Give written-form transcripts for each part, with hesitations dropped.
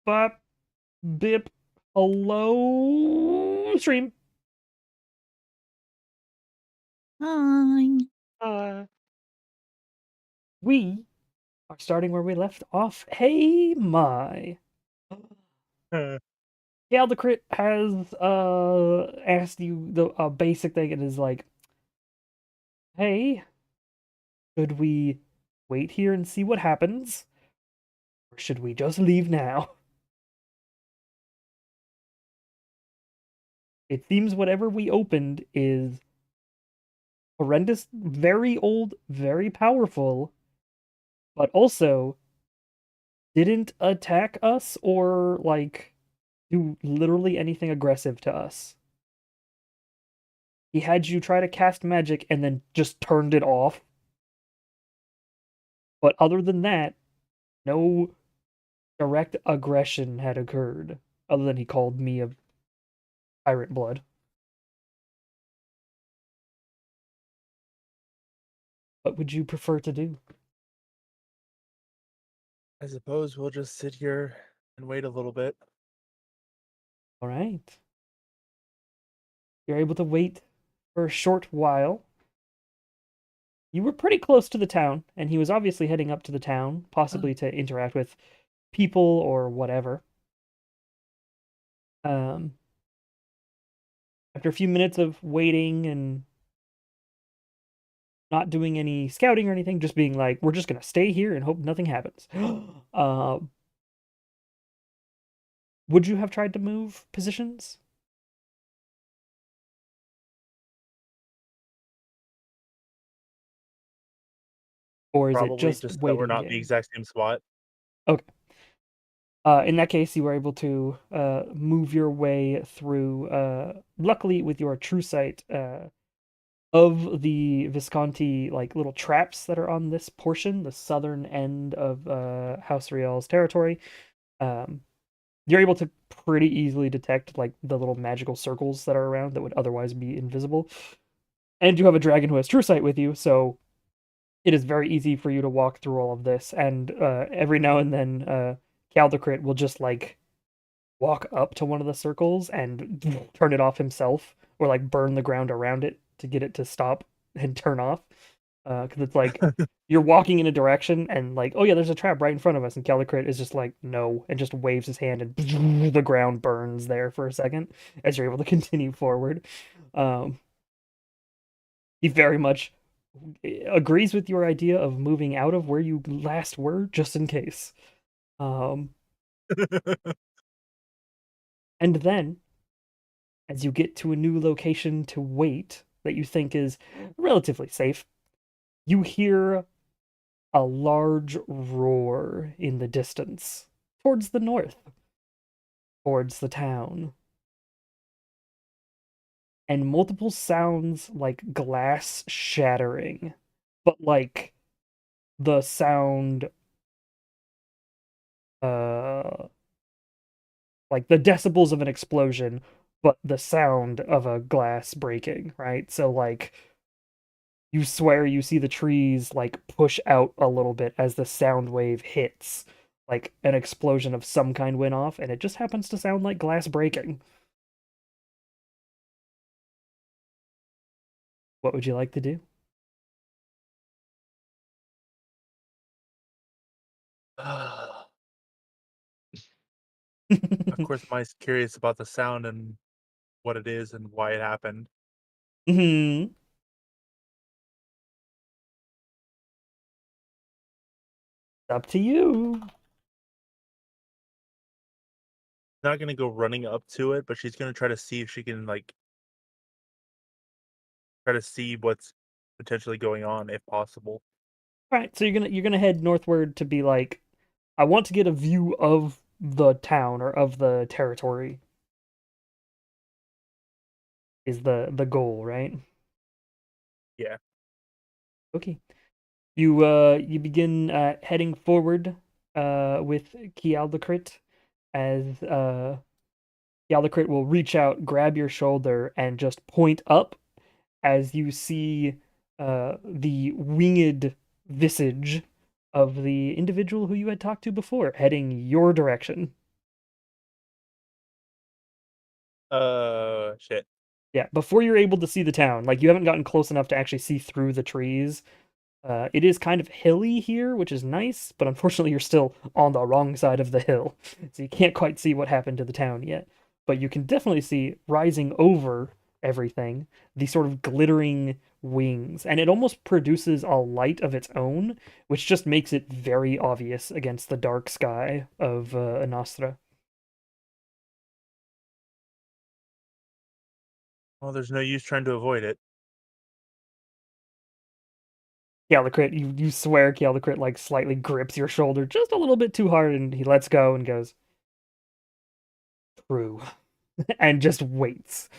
bop, bip. Hello, stream. Hi. Uh, we are starting where we left off. Hey, my. Galdecrit has asked you the basic thing. It is like, hey, should we wait here and see what happens, or should we just leave now? It seems whatever we opened is horrendous, very old, very powerful, but also didn't attack us or like do literally anything aggressive to us. He had you try to cast magic and then just turned it off. But other than that, no direct aggression had occurred, other than he called me a pirate blood. What would you prefer to do? I suppose we'll just sit here and wait a little bit. All right. You're able to wait for a short while. You were pretty close to the town, and he was obviously heading up to the town, possibly to interact with people or whatever. Um, After a few minutes of waiting and not doing any scouting or anything, just being like, we're just gonna stay here and hope nothing happens. uh, would you have tried to move positions? Or is it Probably just just so that we're waiting not the game? exact same spot. Okay. In that case, you were able to move your way through, luckily with your true sight, of the Visconti like little traps that are on this portion, the southern end of House Real's territory. Um, you're able to pretty easily detect like the little magical circles that are around that would otherwise be invisible. And you have a dragon who has true sight with you, so it is very easy for you to walk through all of this. And every now and then, Caldecrit will just like walk up to one of the circles and turn it off himself, or like burn the ground around it to get it to stop and turn off. Because it's like you're walking in a direction and like, oh yeah, there's a trap right in front of us, and Calicrit is just like, no, and just waves his hand, and the ground burns there for a second as you're able to continue forward. Um, he very much agrees with your idea of moving out of where you last were, just in case. Um, and then as you get to a new location to wait that you think is relatively safe, you hear a large roar in the distance, towards the north, towards the town. And multiple sounds like glass shattering, but like the sound, uh, like the decibels of an explosion, but the sound of a glass breaking, right? So, like, you swear you see the trees like push out a little bit as the sound wave hits. Like an explosion of some kind went off, and it just happens to sound like glass breaking. What would you like to do? Of course, I'm always curious about the sound and what it is and why it happened. Hmm. Up to you. Not gonna go running up to it, but she's gonna try to see if she can like try to see what's potentially going on if possible. All right, so you're gonna head northward to be like, I want to get a view of the town or of the territory. Is the goal, right? Yeah. Okay. You begin heading forward with Kialdecrit as Gallacrit will reach out, grab your shoulder, and just point up as you see the winged visage of the individual who you had talked to before heading your direction. Shit. Yeah, before you're able to see the town, like you haven't gotten close enough to actually see through the trees. It is kind of hilly here, which is nice, but unfortunately you're still on the wrong side of the hill, so you can't quite see what happened to the town yet. But you can definitely see rising over everything these sort of glittering wings, and it almost produces a light of its own, which just makes it very obvious against the dark sky of Anostra. Well, there's no use trying to avoid it. Kialakrit, you swear Kialakrit like slightly grips your shoulder just a little bit too hard, and he lets go and goes, "True," and just waits.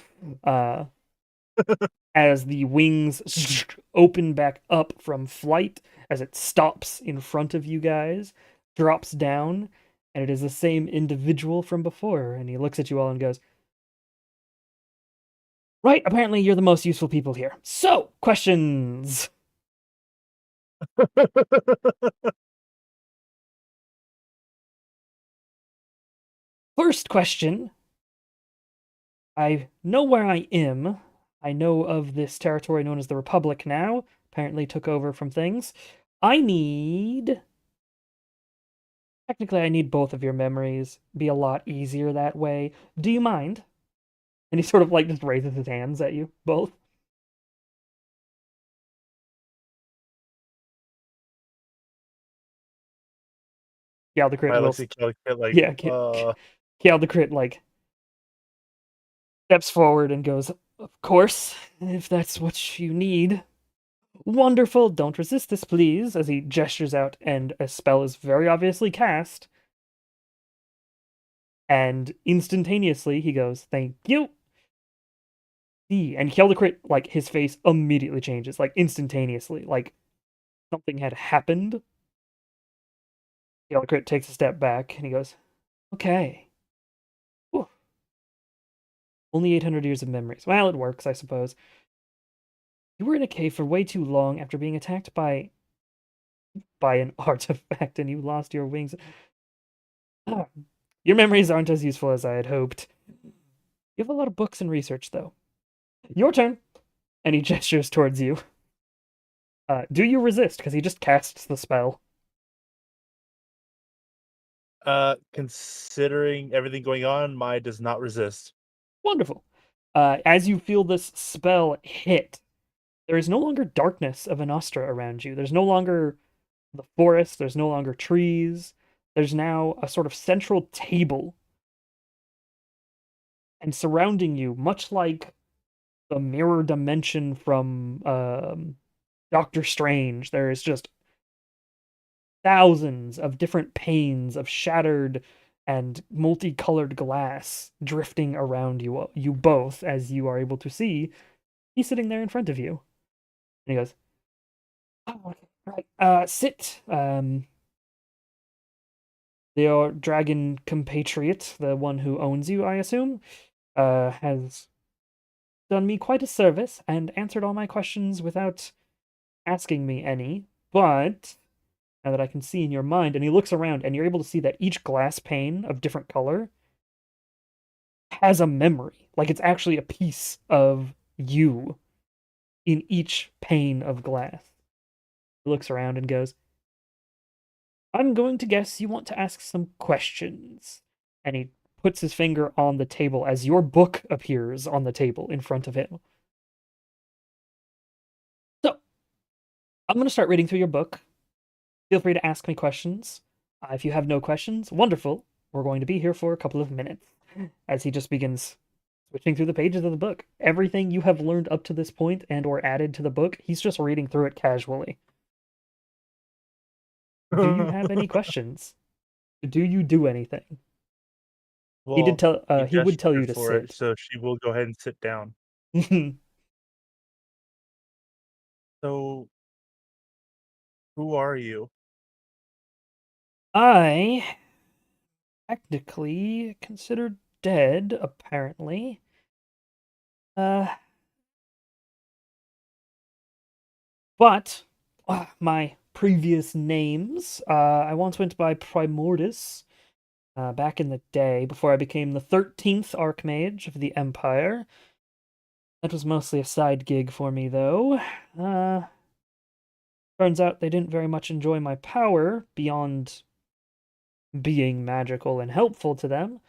Uh, as the wings open back up from flight, as it stops in front of you guys, drops down, and it is the same individual from before. And he looks at you all and goes, "Right, apparently you're the most useful people here. So, questions." First question. I know where I am. I know of this territory known as the Republic now. Apparently took over from things. I need Technically, I need both of your memories. Be a lot easier that way. Do you mind? And he sort of like just raises his hands at you both. Galdecrit I will, looks at Calicut like, yeah, Galdecrit like steps forward and goes, "Of course, if that's what you need." Wonderful. Don't resist this, please. As he gestures out, and a spell is very obviously cast. And instantaneously, he goes, "Thank you." And Hildecrit, like, his face immediately changes, like, instantaneously. Like, something had happened. Hildecrit takes a step back, and he goes, "Okay. Whew. Only 800 years of memories. Well, it works, I suppose. You were in a cave for way too long after being attacked by an artifact, and you lost your wings. Ah, your memories aren't as useful as I had hoped. You have a lot of books and research, though. Your turn." And he gestures towards you. Do you resist? Because he just casts the spell. Considering everything going on, my does not resist. Wonderful. As you feel this spell hit, there is no longer darkness of Anostra around you. There's no longer the forest. There's no longer trees. There's now a sort of central table. And surrounding you, much like the mirror dimension from Doctor Strange, there is just thousands of different panes of shattered and multicolored glass drifting around you both, as you are able to see. He's sitting there in front of you. And he goes, "Oh, okay, right, sit. Your dragon compatriot, the one who owns you, I assume, has done me quite a service and answered all my questions without asking me any, but now that I can see in your mind," and he looks around, and you're able to see that each glass pane of different color has a memory. Like it's actually a piece of you in each pane of glass. He looks around and goes, "I'm going to guess you want to ask some questions." And he puts his finger on the table as your book appears on the table in front of him. So, I'm going to start reading through your book. Feel free to ask me questions. If you have no questions, wonderful. We're going to be here for a couple of minutes. As he just begins switching through the pages of the book. Everything you have learned up to this point and or added to the book, he's just reading through it casually. Do you have any questions? Do you do anything? He did Well, tell he he would tell you gestured to for it, sit. so she will go ahead and sit down. So, who are you? I technically considered dead, apparently. Uh but my previous names, I once went by Primordus. back in the day, before I became the 13th Archmage of the Empire. That was mostly a side gig for me, though. Turns out they didn't very much enjoy my power beyond being magical and helpful to them.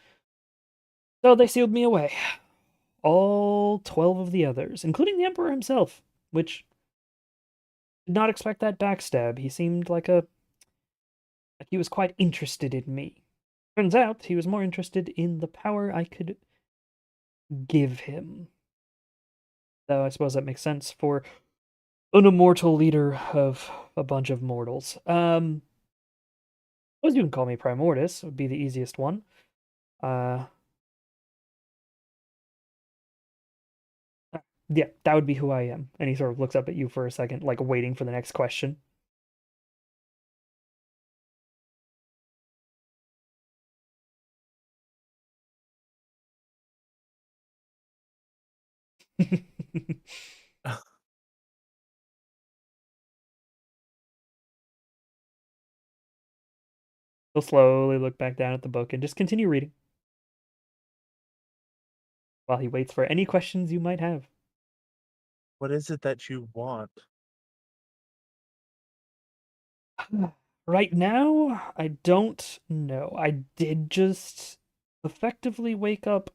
So they sealed me away. All 12 of the others, including the Emperor himself, which did not expect that backstab. He seemed like he was quite interested in me. Turns out he was more interested in the power I could give him. Though I suppose that makes sense for an immortal leader of a bunch of mortals. I suppose you can call me Primordus, would be the easiest one. Yeah, that would be who I am. And he sort of looks up at you for a second, like waiting for the next question. He'll slowly look back down at the book and just continue reading while he waits for any questions you might have. What is it that you want? Right now, I don't know. I did just effectively wake up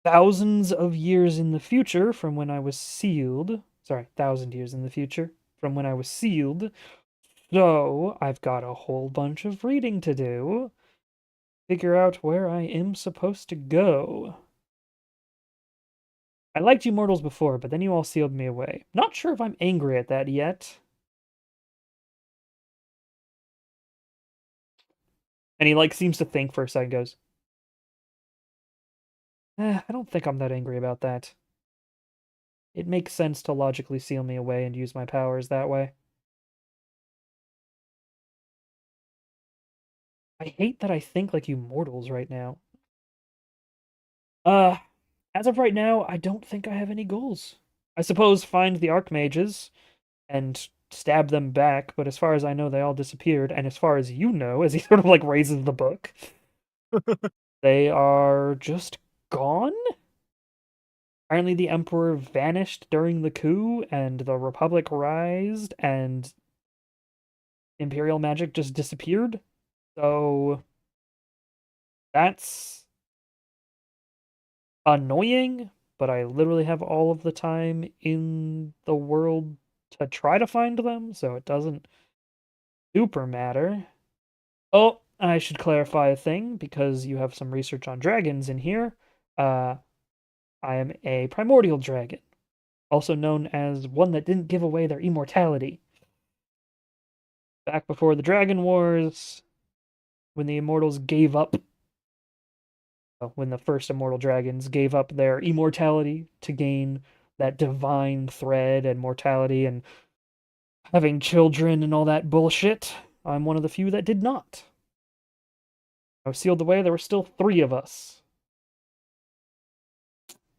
thousands of years in the future from when I was sealed. Sorry, 1,000 years in the future from when I was sealed. So, I've got a whole bunch of reading to do. Figure out where I am supposed to go. I liked you mortals before, but then you all sealed me away. Not sure if I'm angry at that yet. And he, like, seems to think for a second, goes, I don't think I'm that angry about that. It makes sense to logically seal me away and use my powers that way. I hate that I think like you mortals right now. As of right now, I don't think I have any goals. I suppose find the Archmages and stab them back, but as far as I know, they all disappeared, and as far as you know, as he sort of like raises the book, they are just gone? Apparently the Emperor vanished during the coup, and the Republic rised, and Imperial magic just disappeared. So that's annoying, but I literally have all of the time in the world to try to find them, so it doesn't super matter. Oh, I should clarify a thing, because you have some research on dragons in here. I am a primordial dragon, also known as one that didn't give away their immortality. Back before the Dragon Wars, when the immortals gave up, when the first immortal dragons gave up their immortality to gain that divine thread and mortality and having children and all that bullshit, I'm one of the few that did not. I was sealed away, there were still 3 of us.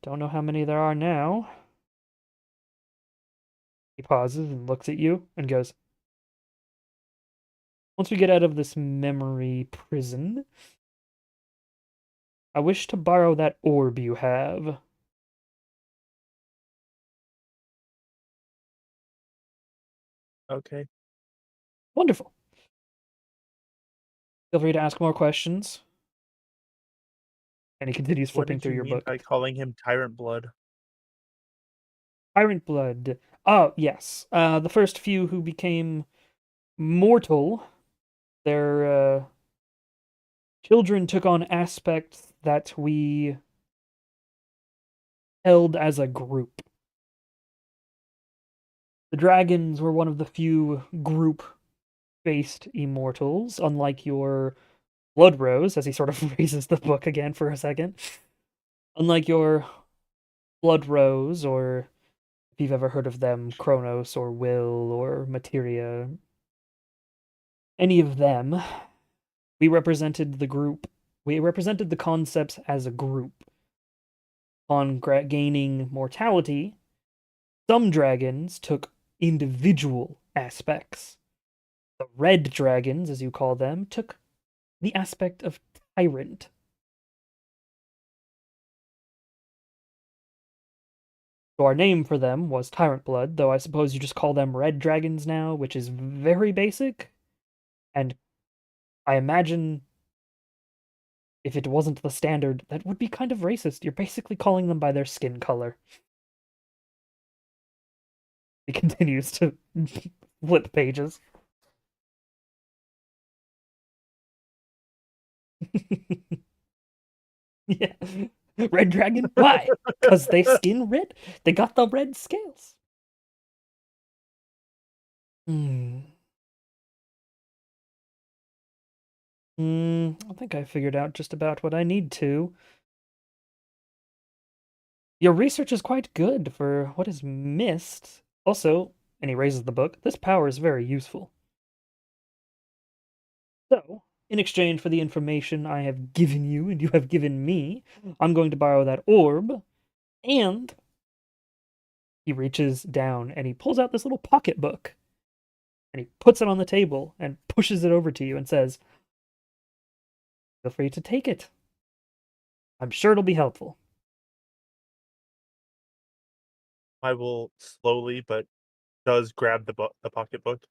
Don't know how many there are now. He pauses and looks at you and goes, once we get out of this memory prison, I wish to borrow that orb you have. Okay. Wonderful. Feel free to ask more questions. And he continues What flipping did through you your mean book. by calling him Tyrant Blood? Tyrant Blood. Oh, yes. The first few who became mortal, their children took on aspects that we held as a group. The dragons were one of the few group-based immortals, unlike your Blood Rose, as he sort of raises the book again for a second. Unlike your Blood Rose, or if you've ever heard of them, Kronos or Will or Materia, any of them, we represented the group. We represented the concepts as a group. On gaining mortality, some dragons took individual aspects. The red dragons, as you call them, took the aspect of tyrant. So our name for them was Tyrant Blood, though I suppose you just call them red dragons now, which is very basic. And I imagine if it wasn't the standard, that would be kind of racist. You're basically calling them by their skin color. He continues to flip pages. Yeah. Red dragon? Why? Because they skin red? They got the red scales. Hmm. I think I figured out just about what I need to. Your research is quite good for what is missed. Also, and he raises the book, this power is very useful. So, in exchange for the information I have given you and you have given me, I'm going to borrow that orb, and he reaches down and he pulls out this little pocketbook and he puts it on the table and pushes it over to you and says, feel free to take it. I'm sure it'll be helpful. I will slowly, but does grab the pocketbook.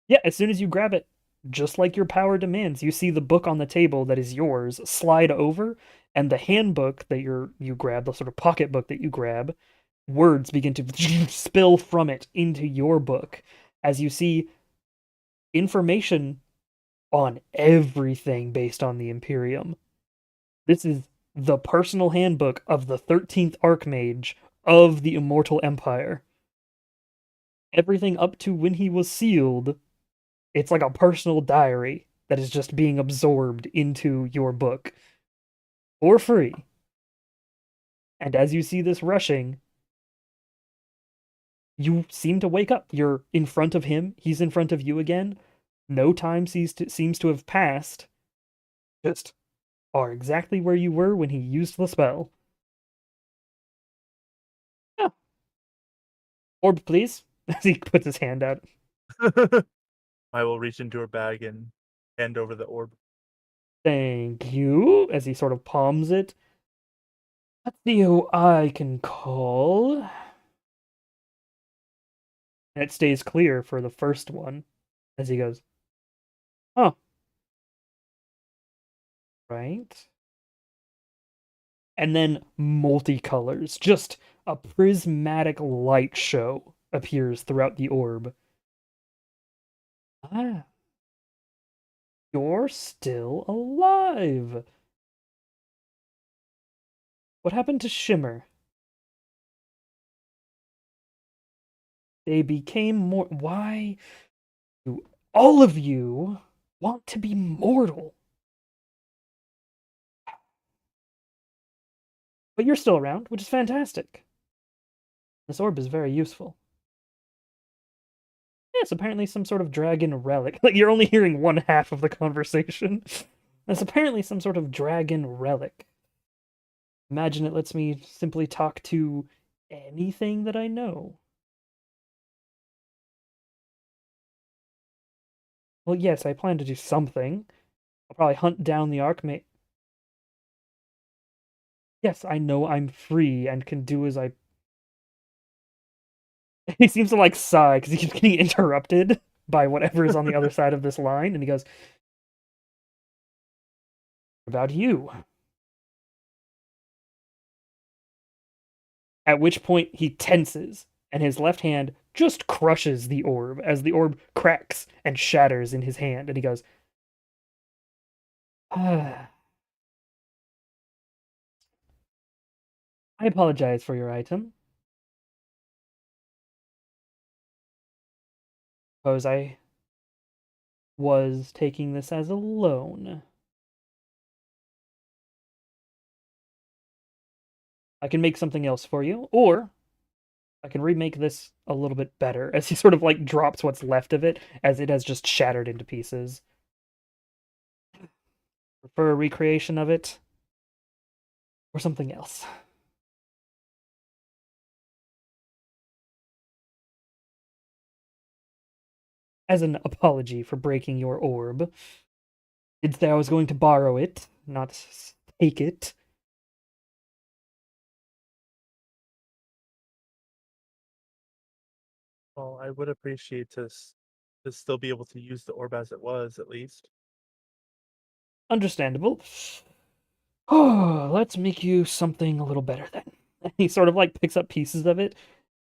Yeah, as soon as you grab it, just like your power demands, you see the book on the table that is yours slide over, and the handbook that you grab, the sort of pocketbook that you grab, words begin to spill from it into your book as you see information on everything based on the Imperium. This is the personal handbook of the 13th Archmage of the Immortal Empire. Everything up to when he was sealed, it's like a personal diary that is just being absorbed into your book for free. And as you see this rushing, you seem to wake up. You're in front of him, he's in front of you again. No time seems to have passed. Just are exactly where you were when he used the spell. Yeah. Orb, please. As he puts his hand out. I will reach into her bag and hand over the orb. Thank you. As he sort of palms it. Let's see who I can call. And it stays clear for the first one. As he goes, oh. Right. And then multicolors. Just a prismatic light show appears throughout the orb. Ah, you're still alive. What happened to Shimmer? They became more. Why do all of you want to be mortal? But you're still around, which is fantastic. This orb is very useful. Yes, apparently some sort of dragon relic. Like, you're only hearing one half of the conversation. It's apparently some sort of dragon relic. Imagine it lets me simply talk to anything that I know. Well, yes, I plan to do something. I'll probably hunt down the Archmage. Yes, I know I'm free and can do as I. He seems to like sigh because he keeps getting interrupted by whatever is on the other side of this line, and he goes, "What about you?" At which point he tenses, and his left hand just crushes the orb as the orb cracks and shatters in his hand, and he goes, I apologize for your item. Suppose I was taking this as a loan. I can make something else for you, or I can remake this a little bit better as he sort of like drops what's left of it as it has just shattered into pieces. Prefer a recreation of it or something else. As an apology for breaking your orb. Did say I was going to borrow it, not take it. Well, I would appreciate to still be able to use the orb as it was, at least. Understandable. Oh, let's make you something a little better then. And he sort of like picks up pieces of it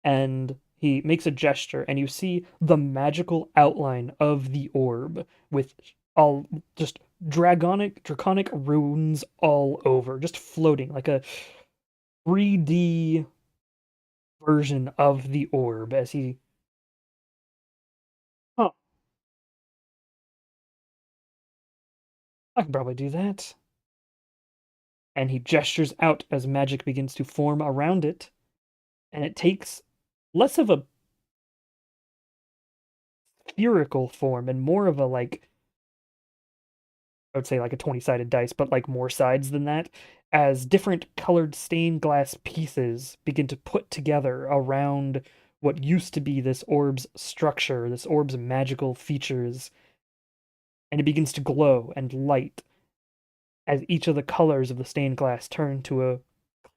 and he makes a gesture, and you see the magical outline of the orb with all just draconic runes all over, just floating like a 3D version of the orb as he. Oh, I can probably do that. And he gestures out as magic begins to form around it, and it takes less of a spherical form and more of a like I would say like a 20-sided dice, but like more sides than that, as different colored stained glass pieces begin to put together around what used to be this orb's structure, this orb's magical features, and it begins to glow and light as each of the colors of the stained glass turn to a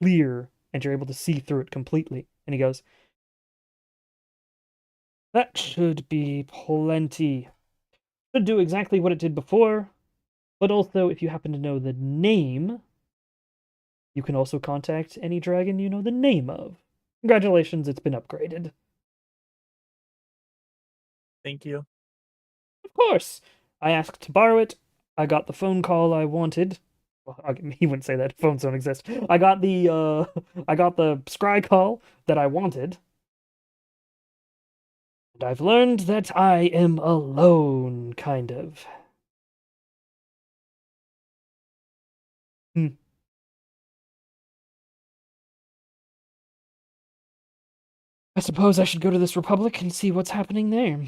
clear and you're able to see through it completely. And he goes, that should be plenty. Should do exactly what it did before, but also if you happen to know the name, you can also contact any dragon you know the name of. Congratulations, it's been upgraded. Thank you. Of course, I asked to borrow it. I got the phone call I wanted. Well, he wouldn't say that. Phones don't exist. I got I got the scry call that I wanted. And I've learned that I am alone, kind of. Hmm. I suppose I should go to this republic and see what's happening there.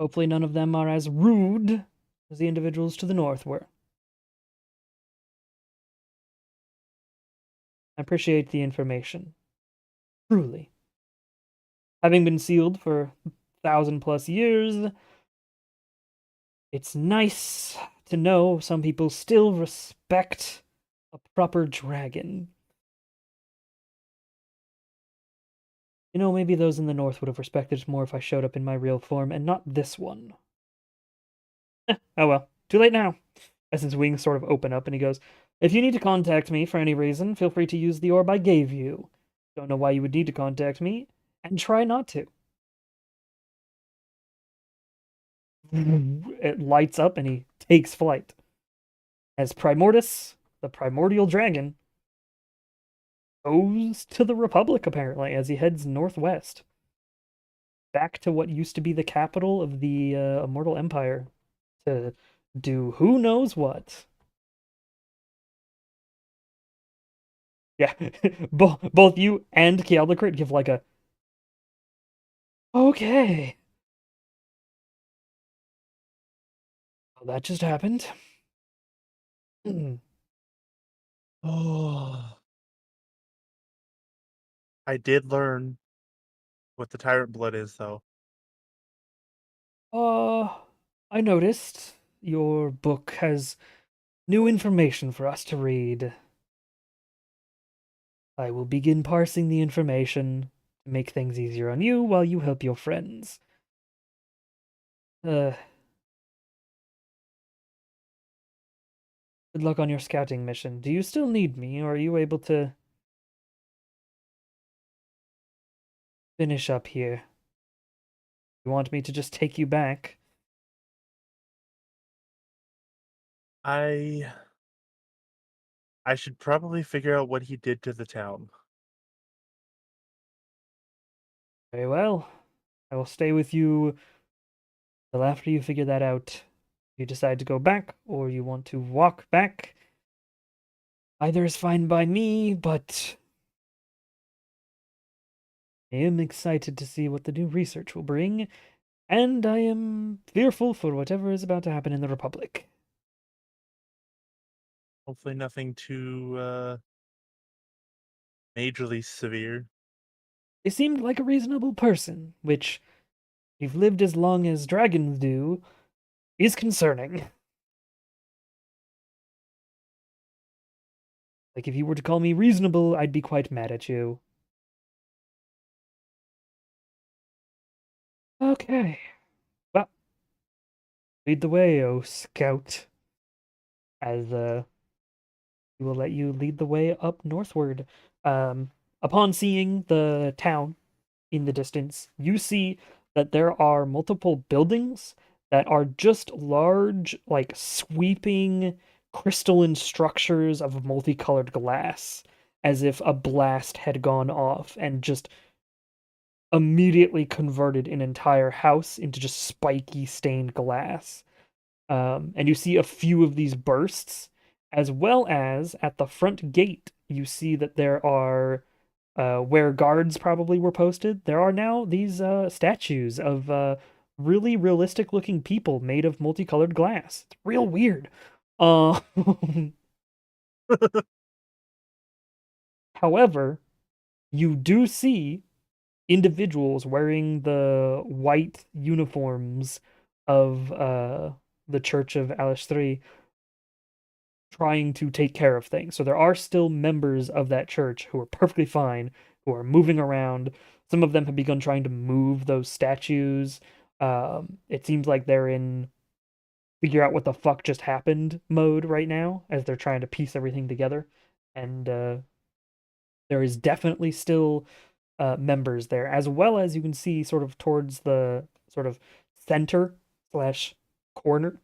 Hopefully none of them are as rude as the individuals to the north were. I appreciate the information. Truly. Having been sealed for 1,000+ years, it's nice to know some people still respect a proper dragon. You know, maybe those in the north would have respected it more if I showed up in my real form and not this one. Oh well, too late now. As his wings sort of open up and he goes, if you need to contact me for any reason, feel free to use the orb I gave you. Don't know why you would need to contact me, and try not to. It lights up and he takes flight. As Primordus, the primordial dragon, goes to the Republic, apparently, as he heads northwest. Back to what used to be the capital of the Immortal Empire to do who knows what. Yeah, both you and Kialdecrit give like a okay. Well, that just happened. Oh, I did learn what the tyrant blood is, though. Uh, I noticed your book has new information for us to read. I will begin parsing the information to make things easier on you while you help your friends. Good luck on your scouting mission. Do you still need me, or are you able to finish up here? You want me to just take you back? I I should probably figure out what he did to the town. Very well. I will stay with you till after you figure that out. If you decide to go back, or you want to walk back, either is fine by me, but I am excited to see what the new research will bring, and I am fearful for whatever is about to happen in the Republic. Hopefully nothing too majorly severe. They seemed like a reasonable person, which, if you've lived as long as dragons do, is concerning. Like, if you were to call me reasonable, I'd be quite mad at you. Okay. Well, lead the way, oh scout. As we will let you lead the way up northward. Upon seeing the town in the distance, you see that there are multiple buildings that are just large, like sweeping crystalline structures of multicolored glass, as if a blast had gone off and just immediately converted an entire house into just spiky stained glass. And you see a few of these bursts, as well as at the front gate, you see that there are where guards probably were posted. There are now these statues of really realistic looking people made of multicolored glass. It's real weird. Uh, However, you do see individuals wearing the white uniforms of the Church of Alistri trying to take care of things. So there are still members of that church who are perfectly fine, who are moving around. Some of them have begun trying to move those statues. It seems like they're in figure out what the fuck just happened mode right now as they're trying to piece everything together. And there is definitely still members there, as well as you can see sort of towards the sort of center slash corner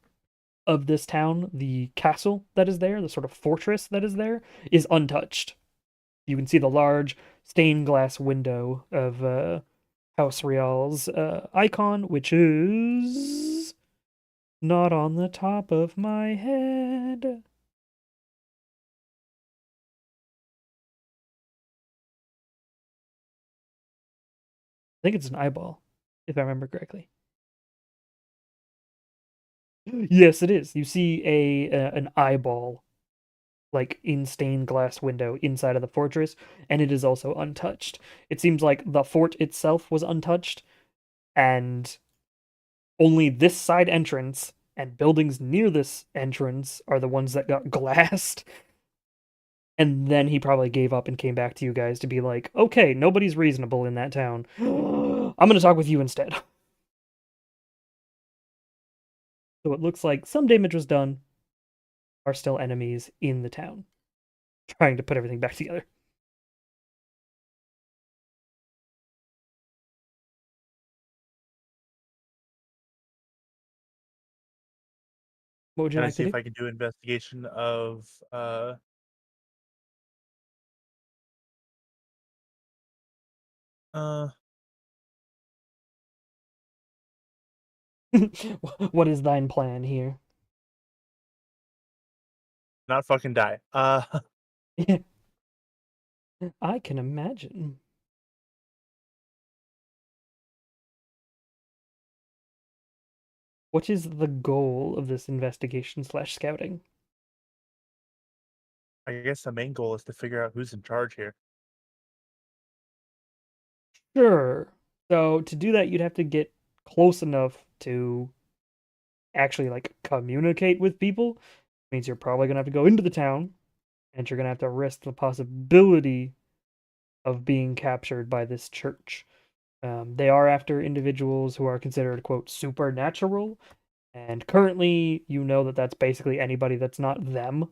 of this town, the castle that is there, the sort of fortress that is there, is untouched. You can see the large stained glass window of House Real's icon, which is not on the top of my head. I think it's an eyeball, if I remember correctly. Yes, it is. You see an eyeball like in stained glass window inside of the fortress, and it is also untouched. It seems like the fort itself was untouched, and only this side entrance and buildings near this entrance are the ones that got glassed. And then he probably gave up and came back to you guys to be like, okay, nobody's reasonable in that town. I'm going to talk with you instead. So it looks like some damage was done. Are still enemies in the town, trying to put everything back together. What would you Can I like to see if do? I can do investigation of uh What is thine plan here? not fucking die. I can imagine. What is the goal of this investigation slash scouting? I guess the main goal is to figure out who's in charge here. Sure. So to do that, you'd have to get close enough to actually like communicate with people. Means you're probably gonna have to go into the town, and you're gonna have to risk the possibility of being captured by this church. They are after individuals who are considered quote supernatural, and currently you know that that's basically anybody that's not them.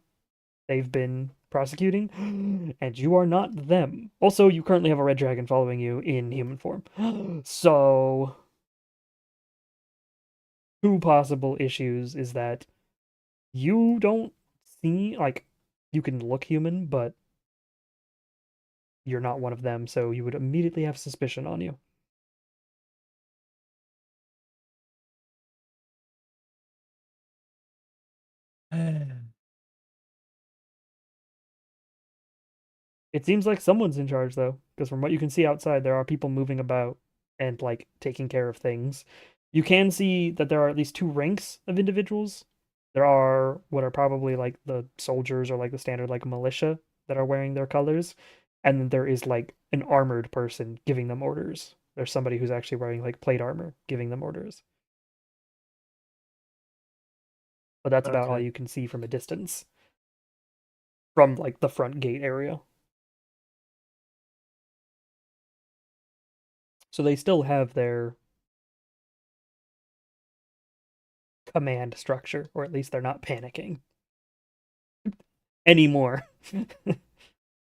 They've been prosecuting, and you are not them. Also, you currently have a red dragon following you in human form. So, two possible issues is that you don't see, like, you can look human, but you're not one of them, so you would immediately have suspicion on you. It seems like someone's in charge, though, because from what you can see outside, there are people moving about and, like, taking care of things. You can see that there are at least two ranks of individuals. There are what are probably like the soldiers or like the standard like militia that are wearing their colors, and then there is like an armored person giving them orders. There's somebody who's actually wearing like plate armor giving them orders. but that's about all Okay. you can see from a distance. From, like, the front gate area. So they still have their command structure, or at least they're not panicking anymore.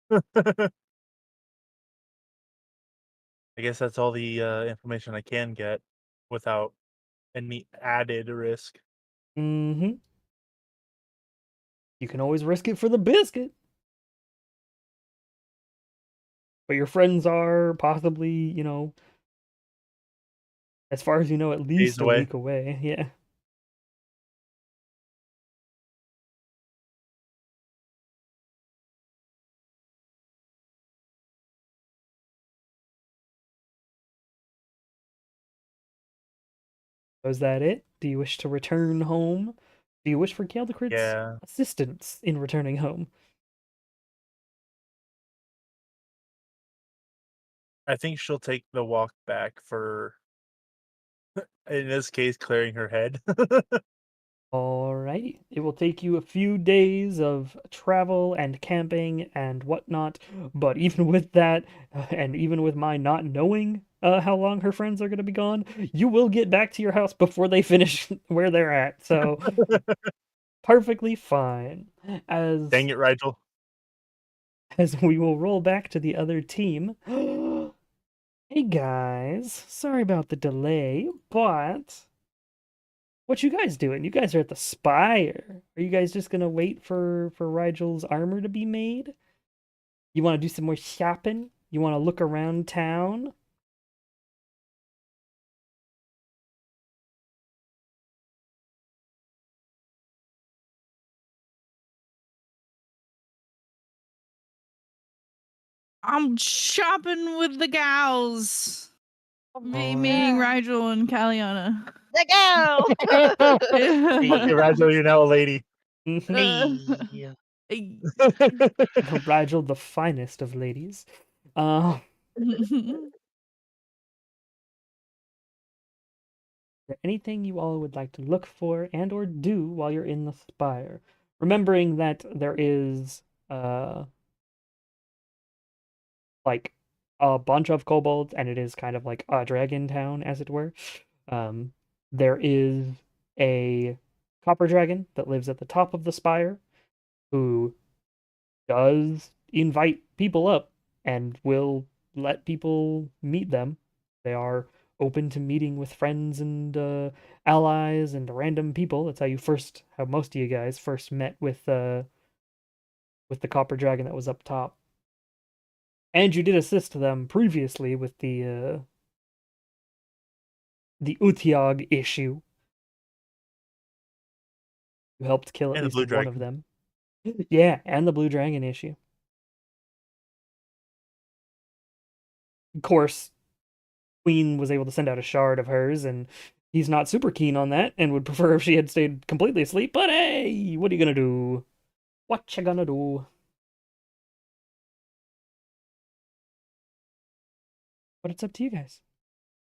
I guess that's all the information I can get without any added risk. You can always risk it for the biscuit. But your friends are possibly, as far as you know, at Days least a away. week away. Yeah. So is that it? Do you wish to return home? Do you wish for Caldecrit's Yeah. assistance in returning home? I think she'll take the walk back for, in this case, clearing her head. Alrighty. It will take you a few days of travel and camping and whatnot, but even with that, and even with my not knowing how long her friends are going to be gone, you will get back to your house before they finish where they're at. So, perfectly fine. Dang it, Rigel. As we will roll back to the other team. Hey guys, sorry about the delay, but what you guys doing? You guys are at the Spire. Are you guys just gonna wait for Rigel's armor to be made? You want to do some more shopping? You want to look around town? I'm shopping with the gals. Alright. Meaning Rigel and Kaliana. Let go! Okay, Rigel, you're now a lady. Hey. Hey. Rigel, the finest of ladies. Is there anything you all would like to look for and or do while you're in the Spire? Remembering that there is like a bunch of kobolds and it is kind of like a dragon town, as it were. There is a copper dragon that lives at the top of the spire who does invite people up and will let people meet them. They are open to meeting with friends and allies and random people. That's how most of you guys first met with the copper dragon that was up top. And you did assist them previously with the Utiog issue. You helped kill at And the least blue one of dragon. them. Yeah, and the blue dragon issue. Of course, Queen was able to send out a shard of hers, and he's not super keen on that and would prefer if she had stayed completely asleep. But hey, what are you gonna do? What you gonna do? But it's up to you guys. Is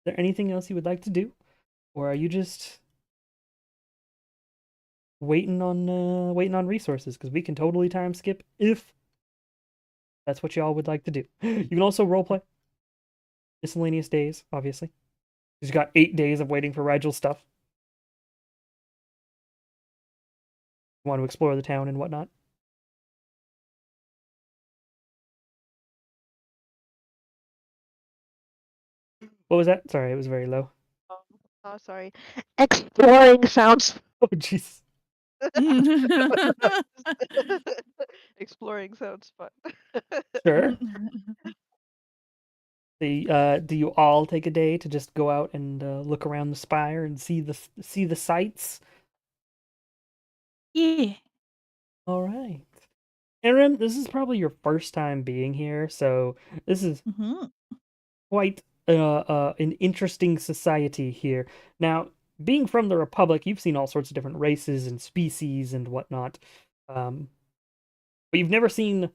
there anything else you would like to do? Or are you just waiting on resources? Because we can totally time skip if that's what y'all would like to do. You can also roleplay. Miscellaneous days, obviously. He's got 8 days of waiting for Rigel's stuff. You want to explore the town and whatnot. What was that? Sorry, it was very low. Oh, sorry. Exploring sounds. Oh, jeez. Exploring sounds fun. Sure. Do you all take a day to just go out and look around the spire and see the sights? Yeah. All right. Aaron, this is probably your first time being here, so this is quite an interesting society here. Now, being from the Republic, you've seen all sorts of different races and species and whatnot, but you've never seen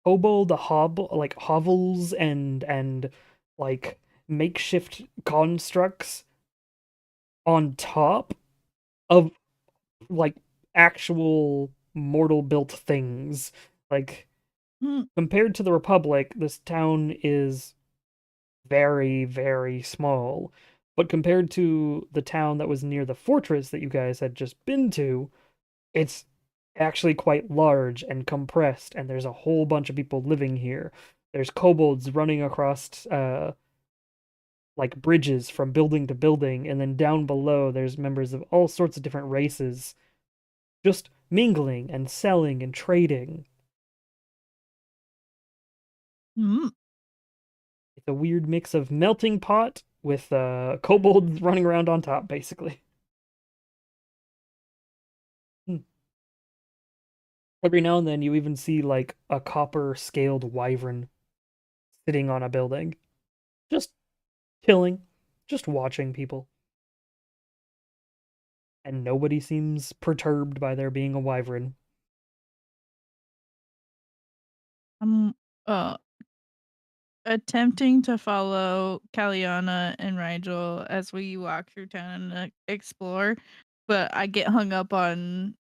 like hovels and like makeshift constructs on top of like actual mortal built things. Like Mm, compared to the Republic, this town is very, very small. But compared to the town that was near the fortress that you guys had just been to, it's actually quite large and compressed, and there's a whole bunch of people living here. There's kobolds running across like bridges from building to building, and then down below there's members of all sorts of different races just mingling and selling and trading. mm. It's a weird mix of melting pot with kobolds running around on top, basically. Hmm. Every now and then you even see like a copper scaled wyvern sitting on a building, just chilling, just watching people. And nobody seems perturbed by there being a wyvern. I'm uh attempting to follow Kaliana and Rigel as we walk through town and explore, but I get hung up on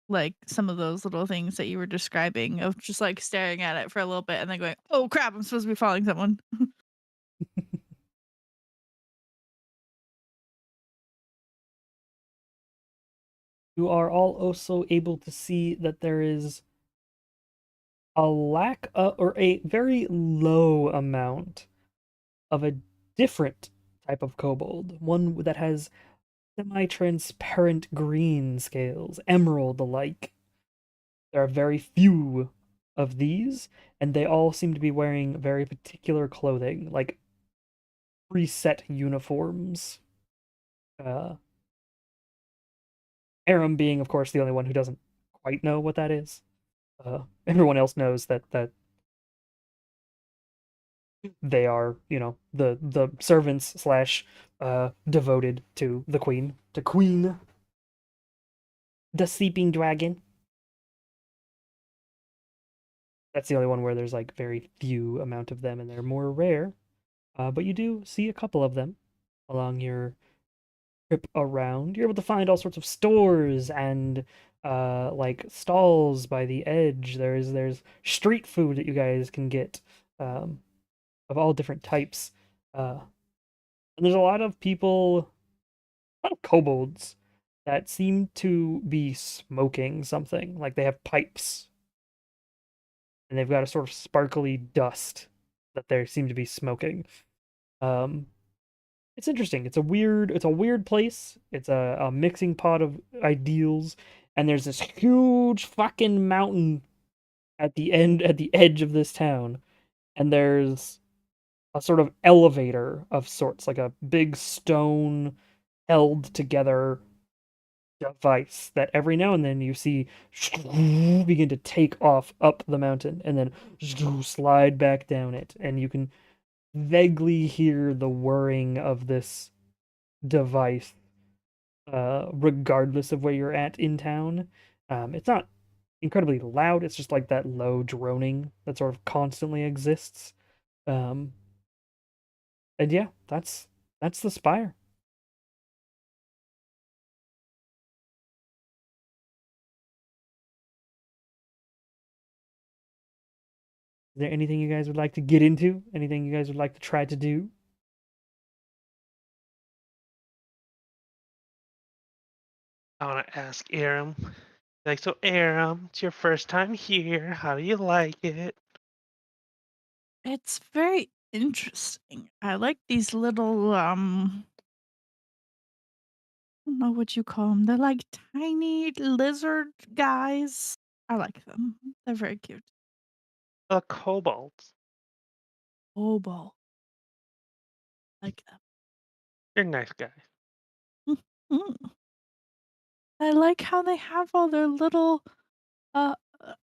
like some of those little things that you were describing of just like staring at it for a little bit and then going, "Oh crap, I'm supposed to be following someone." You are all also able to see that there is a lack of, or a very low amount of a different type of kobold, one that has semi-transparent green scales, emerald alike. There are very few of these, and they all seem to be wearing very particular clothing, like preset uniforms. Uh, Aram being, of course, the only one who doesn't quite know what that is. Everyone else knows that they are, the servants slash devoted to the queen, to Queen, the sleeping dragon. That's the only one where there's like very few amount of them, and they're more rare. But you do see a couple of them along your trip around. You're able to find all sorts of stores and like stalls by the edge. There's street food that you guys can get um, of all different types. And there's a lot of people, a lot of kobolds that seem to be smoking something. Like they have pipes and they've got a sort of sparkly dust that they seem to be smoking. Um, it's interesting. It's a weird place. It's a mixing pot of ideals, and there's this huge fucking mountain at the edge of this town, and there's a sort of elevator of sorts, like a big stone held together device that every now and then you see begin to take off up the mountain and then slide back down it, and you can vaguely hear the whirring of this device regardless of where you're at in town. It's not incredibly loud, it's just like that low droning that sort of constantly exists. Um, and yeah, that's the spire. Is there anything you guys would like to get into? Anything you guys would like to try to do? I want to ask Aram. Like, so Aram, it's your first time here. How do you like it? It's very interesting. I like these little I don't know what you call them. They're like tiny lizard guys. I like them. They're very cute. Kobolds. Obo. Like them. You're nice guys. Mhm. I like how they have all their little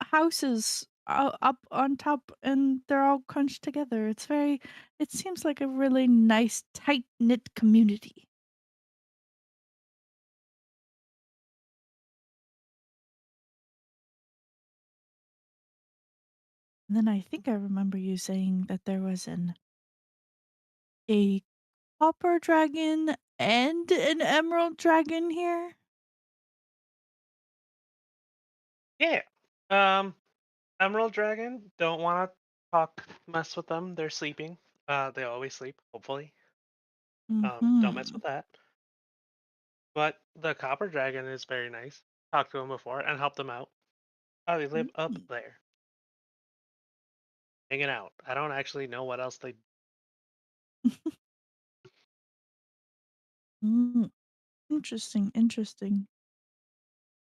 houses up on top and they're all crunched together. It seems like a really nice tight knit community. And then I think I remember you saying that there was a copper dragon and an emerald dragon here. Yeah. Emerald Dragon, don't want to mess with them. They're sleeping. They always sleep, hopefully. Don't mess Mhm. with that. But the Copper Dragon is very nice. Talked to him before and helped them out. Oh, they live up Mm. there, hanging out. I don't actually know what else they. Mm. Interesting, interesting.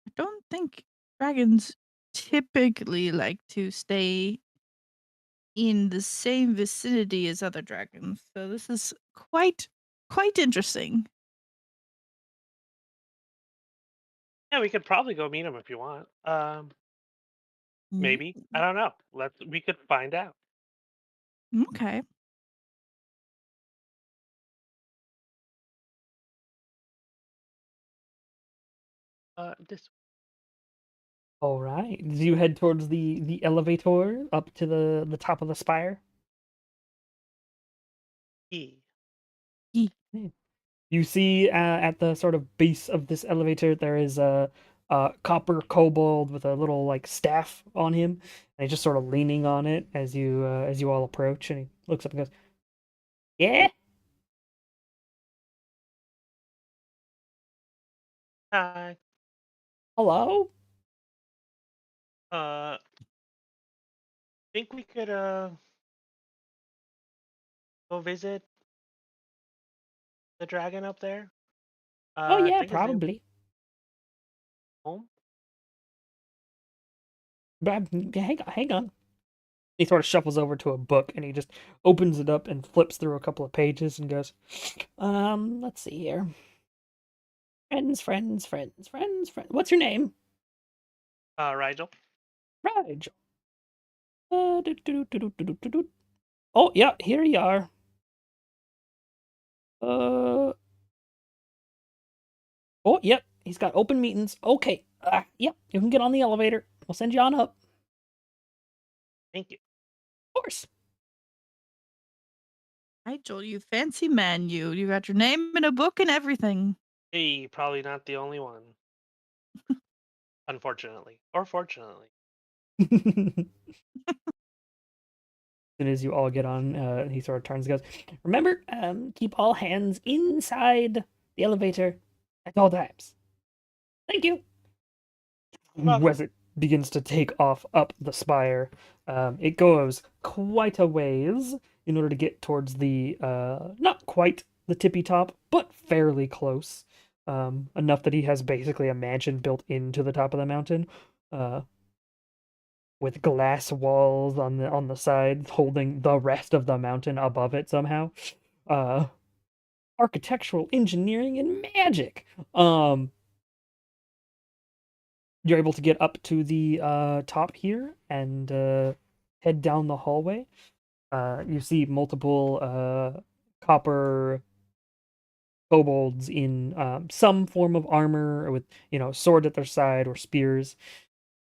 I don't think dragons typically like to stay in the same vicinity as other dragons. So this is quite interesting. Yeah, we could probably go meet him if you want. Mm. Maybe. I don't know. We could find out. Okay. This All right. Do you head towards the elevator up to the top of the spire? E. You see at the sort of base of this elevator there is a copper kobold with a little like staff on him, and he's just sort of leaning on it as you all approach, and he looks up and goes, "Yeah, Hi. hello." Uh, think we could go visit the dragon up there. Oh I yeah, think his name probably. Home. But hang on. He sort of shuffles over to a book and he just opens it up and flips through a couple of pages and goes, let's see here. Friends. What's your name? Rigel. Rigel. Do. Oh, yeah, here you are. Oh, yep, he's got open meetings. Okay, yep, you can get on the elevator. We'll send you on up. Thank you. Of course. Nigel, you fancy man, you. You got your name in a book and everything. Hey, probably not the only one. Unfortunately, or fortunately. As soon as you all get on, he sort of turns and goes, "Remember, keep all hands inside the elevator at all times. Thank you." Welcome. As it begins to take off up the spire, it goes quite a ways in order to get towards the not quite the tippy top, but fairly close. Enough that he has basically a mansion built into the top of the mountain, uh, with glass walls on the sides holding the rest of the mountain above it somehow. Uh, Architectural engineering and magic. You're able to get up to the top here and head down the hallway. You see multiple copper kobolds in some form of armor with, sword at their side or spears,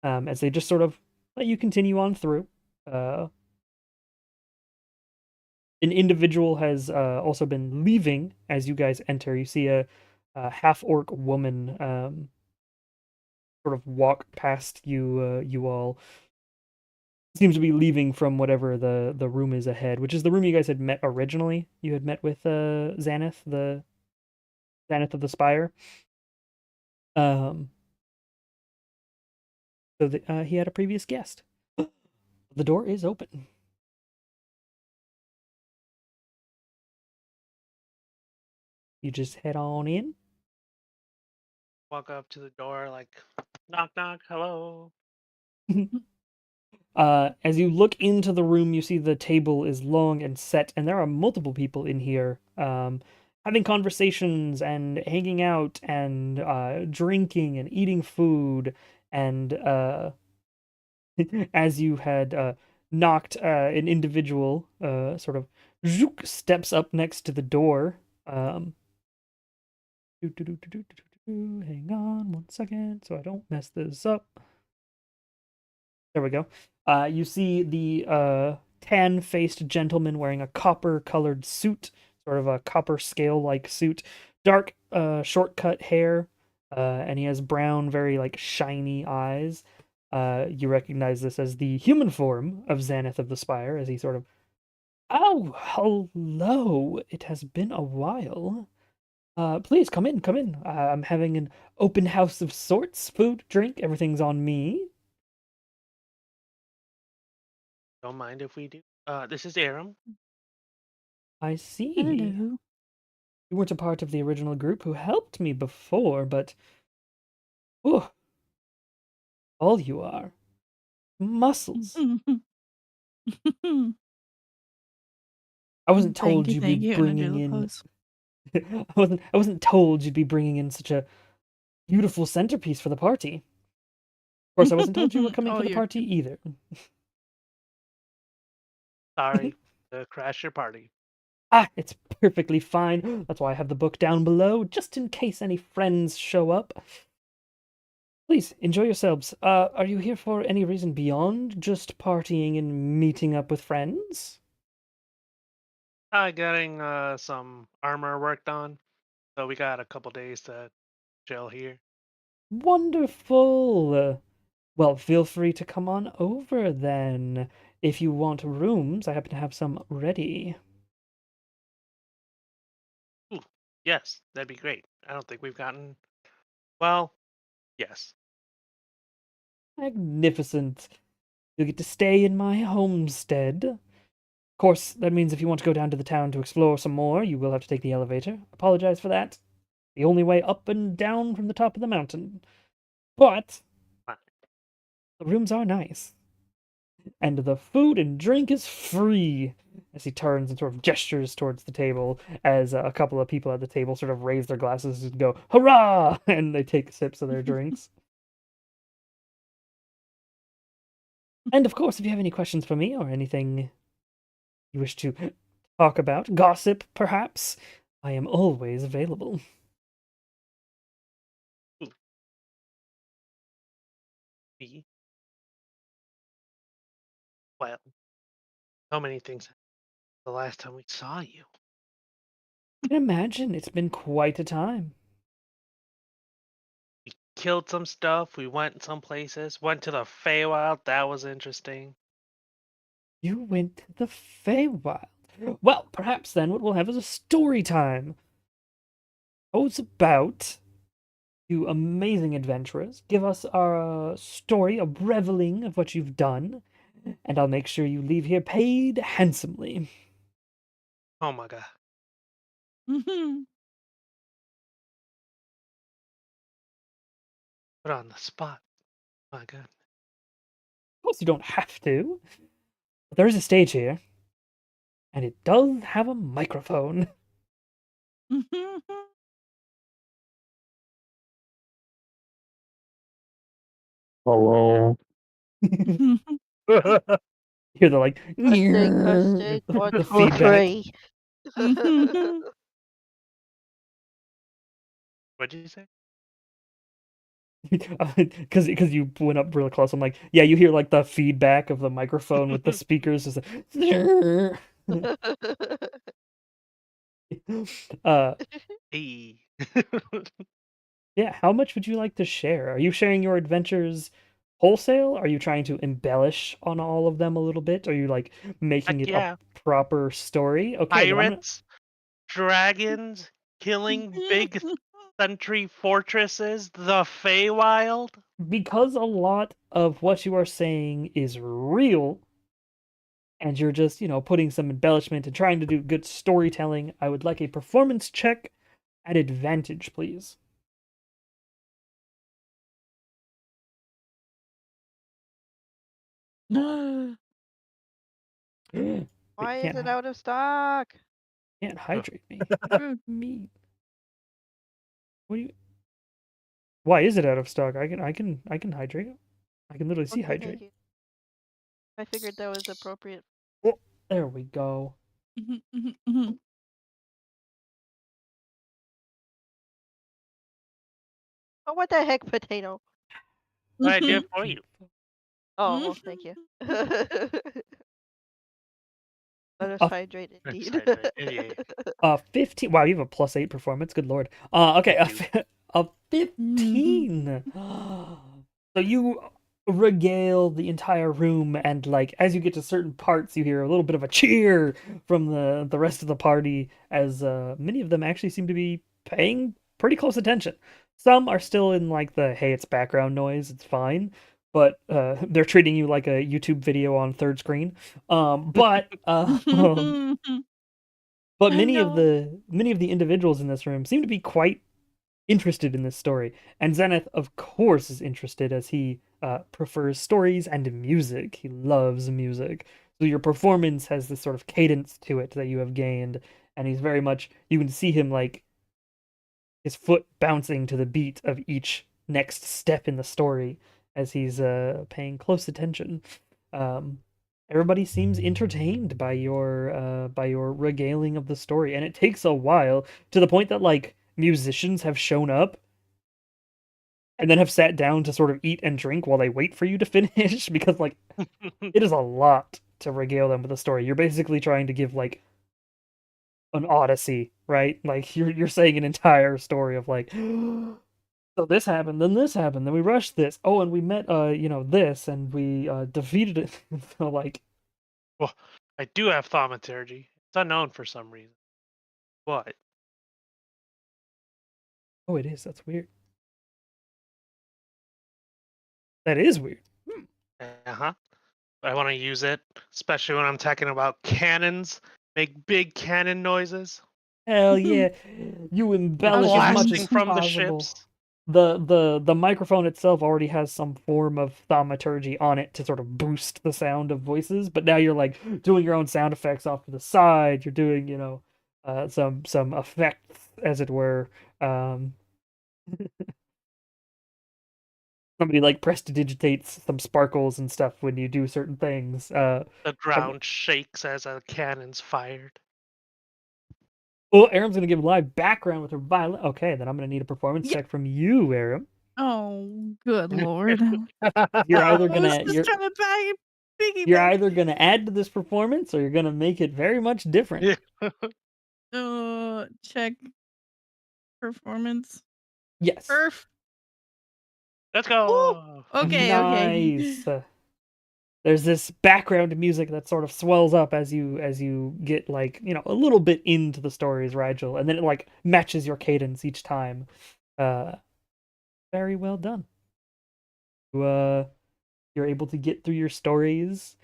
as they just sort of let you continue on through. Uh, an individual has also been leaving as you guys enter. You see a half-orc woman sort of walk past you all. Seems to be leaving from whatever the room is ahead, which is the room you guys had met originally. You had met with Xanath, the Xanath of the Spire. Um, he had a previous guest. The door is open. You just head on in. Walk up to the door like, knock knock, hello. As you look into the room, you see the table is long and set, and there are multiple people in here, having conversations and hanging out and drinking and eating food. And as you had knocked, an individual sort of zook, steps up next to the door. Hang on 1 second so I don't mess this up. There we go. You see the tan-faced gentleman wearing a copper-colored suit, sort of a copper scale-like suit, dark, short-cut hair, and he has brown, very like shiny eyes. You recognize this as the human form of Xanath of the Spire, as he sort of, oh, hello. It has been a while. Please come in, come in. I'm having an open house of sorts. Food, drink, everything's on me. Don't mind if we do. This is Aram. I see. Hello. You weren't a part of the original group who helped me before, but oh, all you are. Muscles. I wasn't told you'd be thank you. bringing And I do the in pose. I wasn't told you'd be bringing in such a beautiful centerpiece for the party. Of course, I wasn't told you were coming Oh, for the you're party either. Sorry to crash your party. Ah, it's perfectly fine. That's why I have the book down below, just in case any friends show up. Please, enjoy yourselves. Are you here for any reason beyond just partying and meeting up with friends? Getting some armor worked on, so we got a couple days to chill here. Wonderful. Well, feel free to come on over then. If you want rooms, I happen to have some ready. Ooh, yes, that'd be great. I don't think we've gotten. Well, yes. Magnificent. You'll get to stay in my homestead. Of course, that means if you want to go down to the town to explore some more, you will have to take the elevator. Apologize for that. The only way up and down from the top of the mountain. But Fine. the rooms are nice. And the food and drink is free. As he turns and sort of gestures towards the table, as a couple of people at the table sort of raise their glasses and go, hurrah! And they take sips of their drinks. And of course, if you have any questions for me or anything you wish to talk about, gossip perhaps, I am always available. Me? Well, so many things. The last time we saw you. I can imagine it's been quite a time. We killed some stuff. We went some places. Went to the Feywild. That was interesting. You went to the Feywild. Well, perhaps then what we'll have is a story time. Oh, it's about you amazing adventurers. Give us our story, a reveling of what you've done, and I'll make sure you leave here paid handsomely. Oh my god. Put on the spot. My god. Of course, you don't have to, but there is a stage here, and it does have a microphone. Hello. Hear the like Testing, the 1, 2, feedback. 3. What'd you say? Because you went up real close. I'm like, yeah, you hear like the feedback of the microphone with the speakers. Just Hey. yeah. How much would you like to share? Are you sharing your adventures wholesale? Are you trying to embellish on all of them a little bit? Are you like making Heck it yeah. a proper story? Okay, then Pirates, dragons, killing big sentry fortresses, the Feywild. because a lot of what you are saying is real, and you're just, putting some embellishment and trying to do good storytelling, I would like a performance check at advantage, please. Why is it out of stock? Can't hydrate me. Me. What do you? Why is it out of stock? I can hydrate it. I can literally see Okay, hydrate. thank you. I figured that was appropriate. Oh, there we go. Oh, what the heck, potato? What I did for you. Oh, well, thank you. Let us hydrate indeed. Hydrate, 15. Wow, you have a +8 performance. Good lord. Okay, Thank a 15. So you regale the entire room, and like as you get to certain parts, you hear a little bit of a cheer from the rest of the party, as many of them actually seem to be paying pretty close attention. Some are still in like the hey, it's background noise, it's fine, but they're treating you like a YouTube video on third screen. But but I many of know. the individuals in this room seem to be quite interested in this story, and Zenith, of course, is interested as he prefers stories and music. He loves music, so your performance has this sort of cadence to it that you have gained, and he's very much. You can see him like his foot bouncing to the beat of each next step in the story as he's paying close attention. Um, Everybody seems entertained by your regaling of the story, and it takes a while to the point that like musicians have shown up and then have sat down to sort of eat and drink while they wait for you to finish because like it is a lot to regale them with a story. You're basically trying to give like an odyssey, right? Like you're saying an entire story of like so this happened, then we rushed this. Oh, and we met this and we defeated it. So like Well, I do have thaumaturgy. It's unknown for some reason, but oh it is, that's weird. That is weird. I want to use it, especially when I'm talking about cannons. Make big cannon noises. Hell yeah. You embellish as much Blasting as from the possible. ships. The microphone itself already has some form of thaumaturgy on it to sort of boost the sound of voices, but now you're like doing your own sound effects off to the side. You're doing, some effects, as it were. Somebody like prestidigitates some sparkles and stuff when you do certain things. The ground shakes as a cannon's fired. Oh, Aram's gonna give live background with her violin. Okay, then I'm gonna need a performance check from you, Aram. Oh, good lord. You're either I was gonna just trying to piggyback. you're either gonna add to this performance or you're gonna make it very much different. Check performance. Yes. Perf. Let's go. Okay, Nice. okay. There's this background music that sort of swells up as you get like, a little bit into the stories, Rigel, and then it like matches your cadence each time. Very well done. You're able to get through your stories.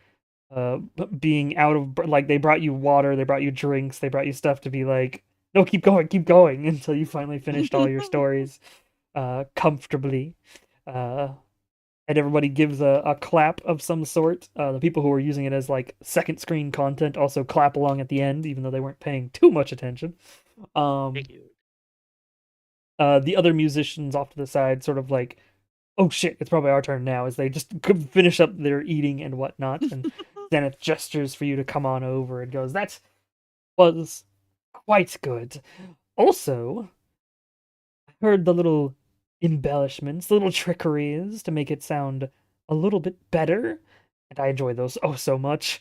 Being out of like they brought you water, they brought you drinks, they brought you stuff to be like, no, keep going until you finally finished all your stories comfortably. And everybody gives a clap of some sort. The people who are using it as like second screen content also clap along at the end, even though they weren't paying too much attention. Thank you. The other musicians off to the side sort of like, oh shit, it's probably our turn now, as they just finish up their eating and whatnot, and Zenith gestures for you to come on over and goes, that was quite good. Also, I heard the little embellishments, the little trickeries to make it sound a little bit better, and I enjoy those oh so much.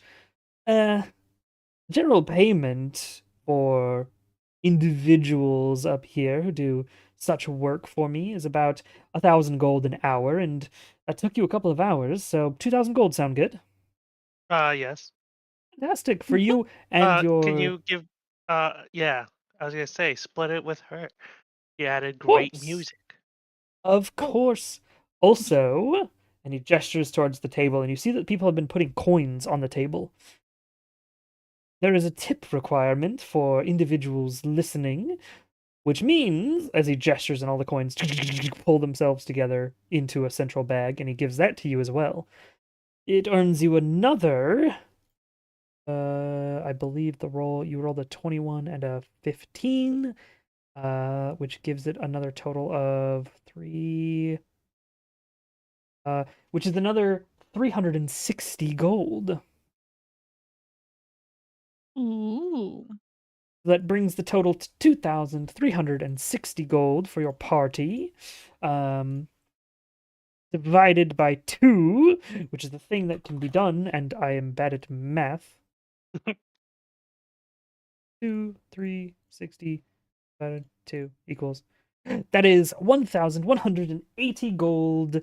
General payment for individuals up here who do such work for me is about 1,000 gold an hour, and that took you a couple of hours, so 2,000 gold sound good? Yes. Fantastic for you and your. Can you give? Yeah. I was gonna say, split it with her. She added course. great music. Of course. Also, and he gestures towards the table, and you see that people have been putting coins on the table. There is a tip requirement for individuals listening, which means, as he gestures and all the coins pull themselves together into a central bag, and he gives that to you as well, it earns you another. I believe you rolled a 21 and a 15, which gives it another total of 3, which is another 360 gold. Ooh. That brings the total to 2,360 gold for your party. Divided by 2, which is the thing that can be done, and I am bad at math. 2, 3, 60 divided 2 equals. That is 1,180 gold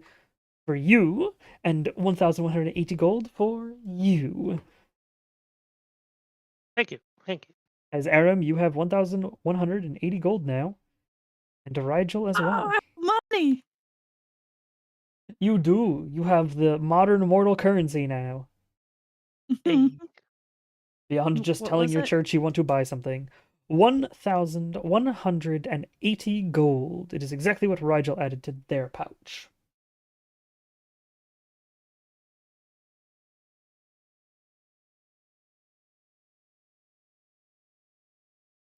for you, and 1,180 gold for you. Thank you. Thank you. As Aram, you have 1,180 gold now, and to Rigel as Oh, well. I have money. You do. You have the modern mortal currency now. Hey. Beyond just What telling was your it? church you want to buy something. 1,180 gold. It is exactly what Rigel added to their pouch.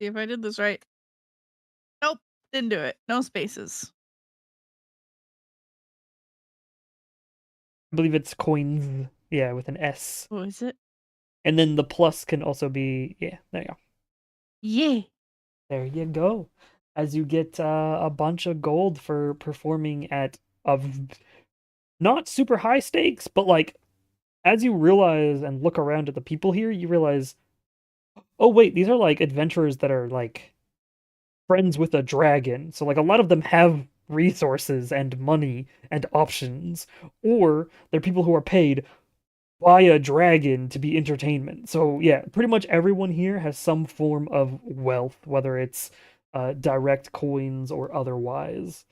See if I did this right. Nope, didn't do it. No spaces. I believe it's coins. Yeah, with an S. What is it? And then the plus can also be, yeah, there you go. Yeah. There you go. As you get a bunch of gold for performing at of not super high stakes, but like as you realize and look around at the people here, you realize, oh wait, these are like adventurers that are like friends with a dragon. So like a lot of them have resources and money and options, or they're people who are paid by a dragon to be entertainment. So yeah, pretty much everyone here has some form of wealth, whether it's direct coins or otherwise.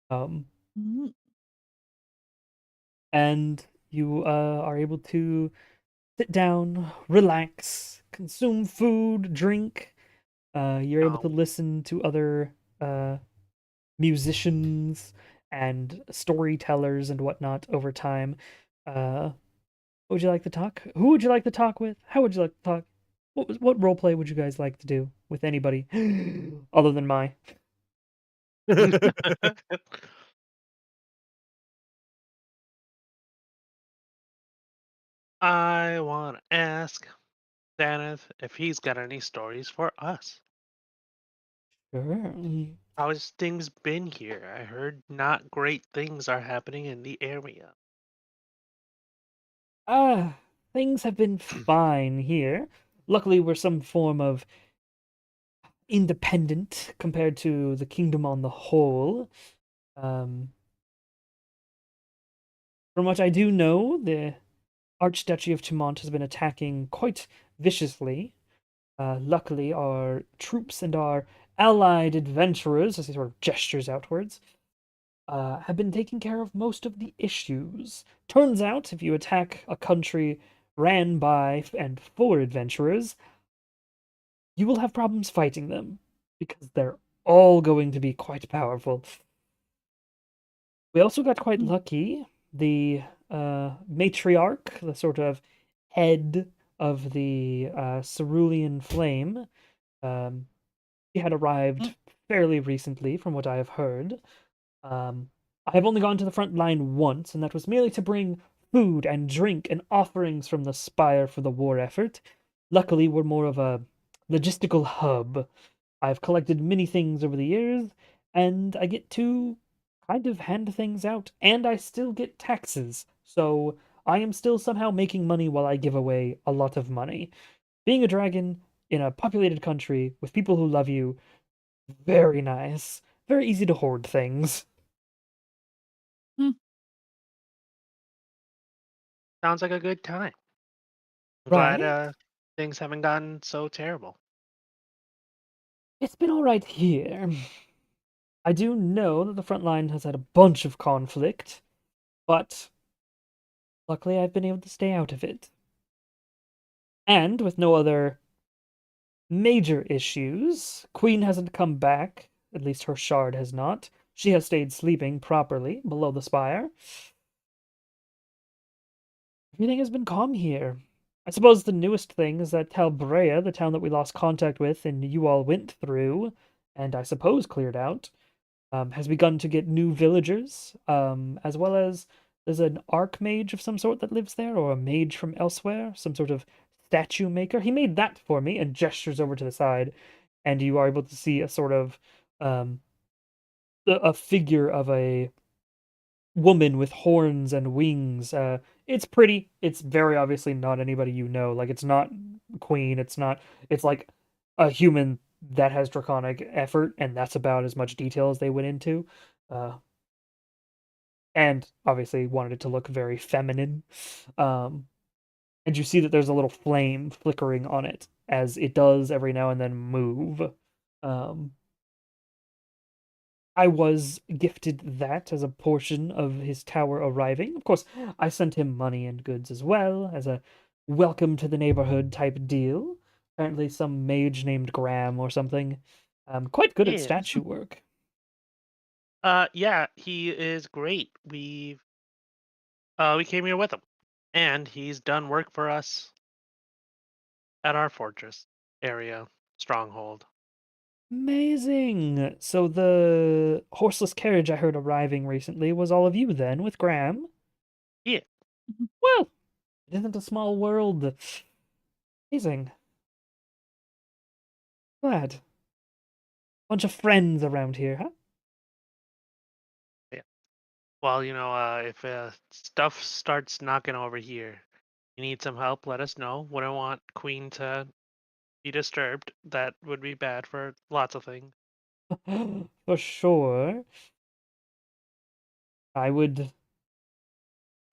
Mm. And you are able to sit down, relax, consume food, drink. You're able to listen to other musicians and storytellers and whatnot over time. Would you like to talk? Who would you like to talk with? How would you like to talk? What role play would you guys like to do with anybody other than my? I want to ask Daneth if he's got any stories for us. Sure. How has things been here? I heard not great things are happening in the area. Things have been fine here. Luckily, we're some form of independent compared to the kingdom on the whole. Um, from what I do know, the Archduchy of Tumont has been attacking quite viciously. Luckily, our troops and our allied adventurers, as he sort of gestures outwards, have been taking care of most of the issues. Turns out, if you attack a country ran by and for adventurers, you will have problems fighting them, because they're all going to be quite powerful. We also got quite lucky. The matriarch, the sort of head of the Cerulean Flame, he had arrived fairly recently, from what I have heard. I have only gone to the front line once, and that was merely to bring food and drink and offerings from the spire for the war effort. Luckily, we're more of a logistical hub. I've collected many things over the years, and I get to kind of hand things out, and I still get taxes. So I am still somehow making money while I give away a lot of money. Being a dragon in a populated country with people who love you, very nice. Very easy to hoard things. Sounds like a good time. I'm Right? glad things haven't gotten so terrible. It's been alright here. I do know that the front line has had a bunch of conflict, but luckily I've been able to stay out of it. And with no other major issues, Queen hasn't come back, at least her shard has not. She has stayed sleeping properly below the spire. Everything has been calm here. I suppose the newest thing is that Talbrea, the town that we lost contact with and you all went through, and I suppose cleared out, has begun to get new villagers, as well as there's an archmage of some sort that lives there, or a mage from elsewhere, some sort of statue maker. He made that for me and gestures over to the side, and you are able to see a sort of a figure of a woman with horns and wings. It's pretty. It's very obviously not anybody you know. Like it's not Queen. It's not. It's like a human that has draconic effort, and that's about as much detail as they went into. Uh, and obviously wanted it to look very feminine. And you see that there's a little flame flickering on it as it does every now and then move. I was gifted that as a portion of his tower arriving. Of course, I sent him money and goods as well, as a welcome to the neighborhood type deal. Apparently, some mage named Graham or something. Quite good at Yes. statue work. Yeah, he is great. We came here with him, and he's done work for us at our fortress area stronghold. Amazing. So the horseless carriage I heard arriving recently was all of you then, with Graham? Yeah. Well, it isn't a small world. Amazing. Glad. Bunch of friends around here, huh? Well, if stuff starts knocking over here, you need some help, let us know. Wouldn't want Queen to be disturbed. That would be bad for lots of things. For sure. I would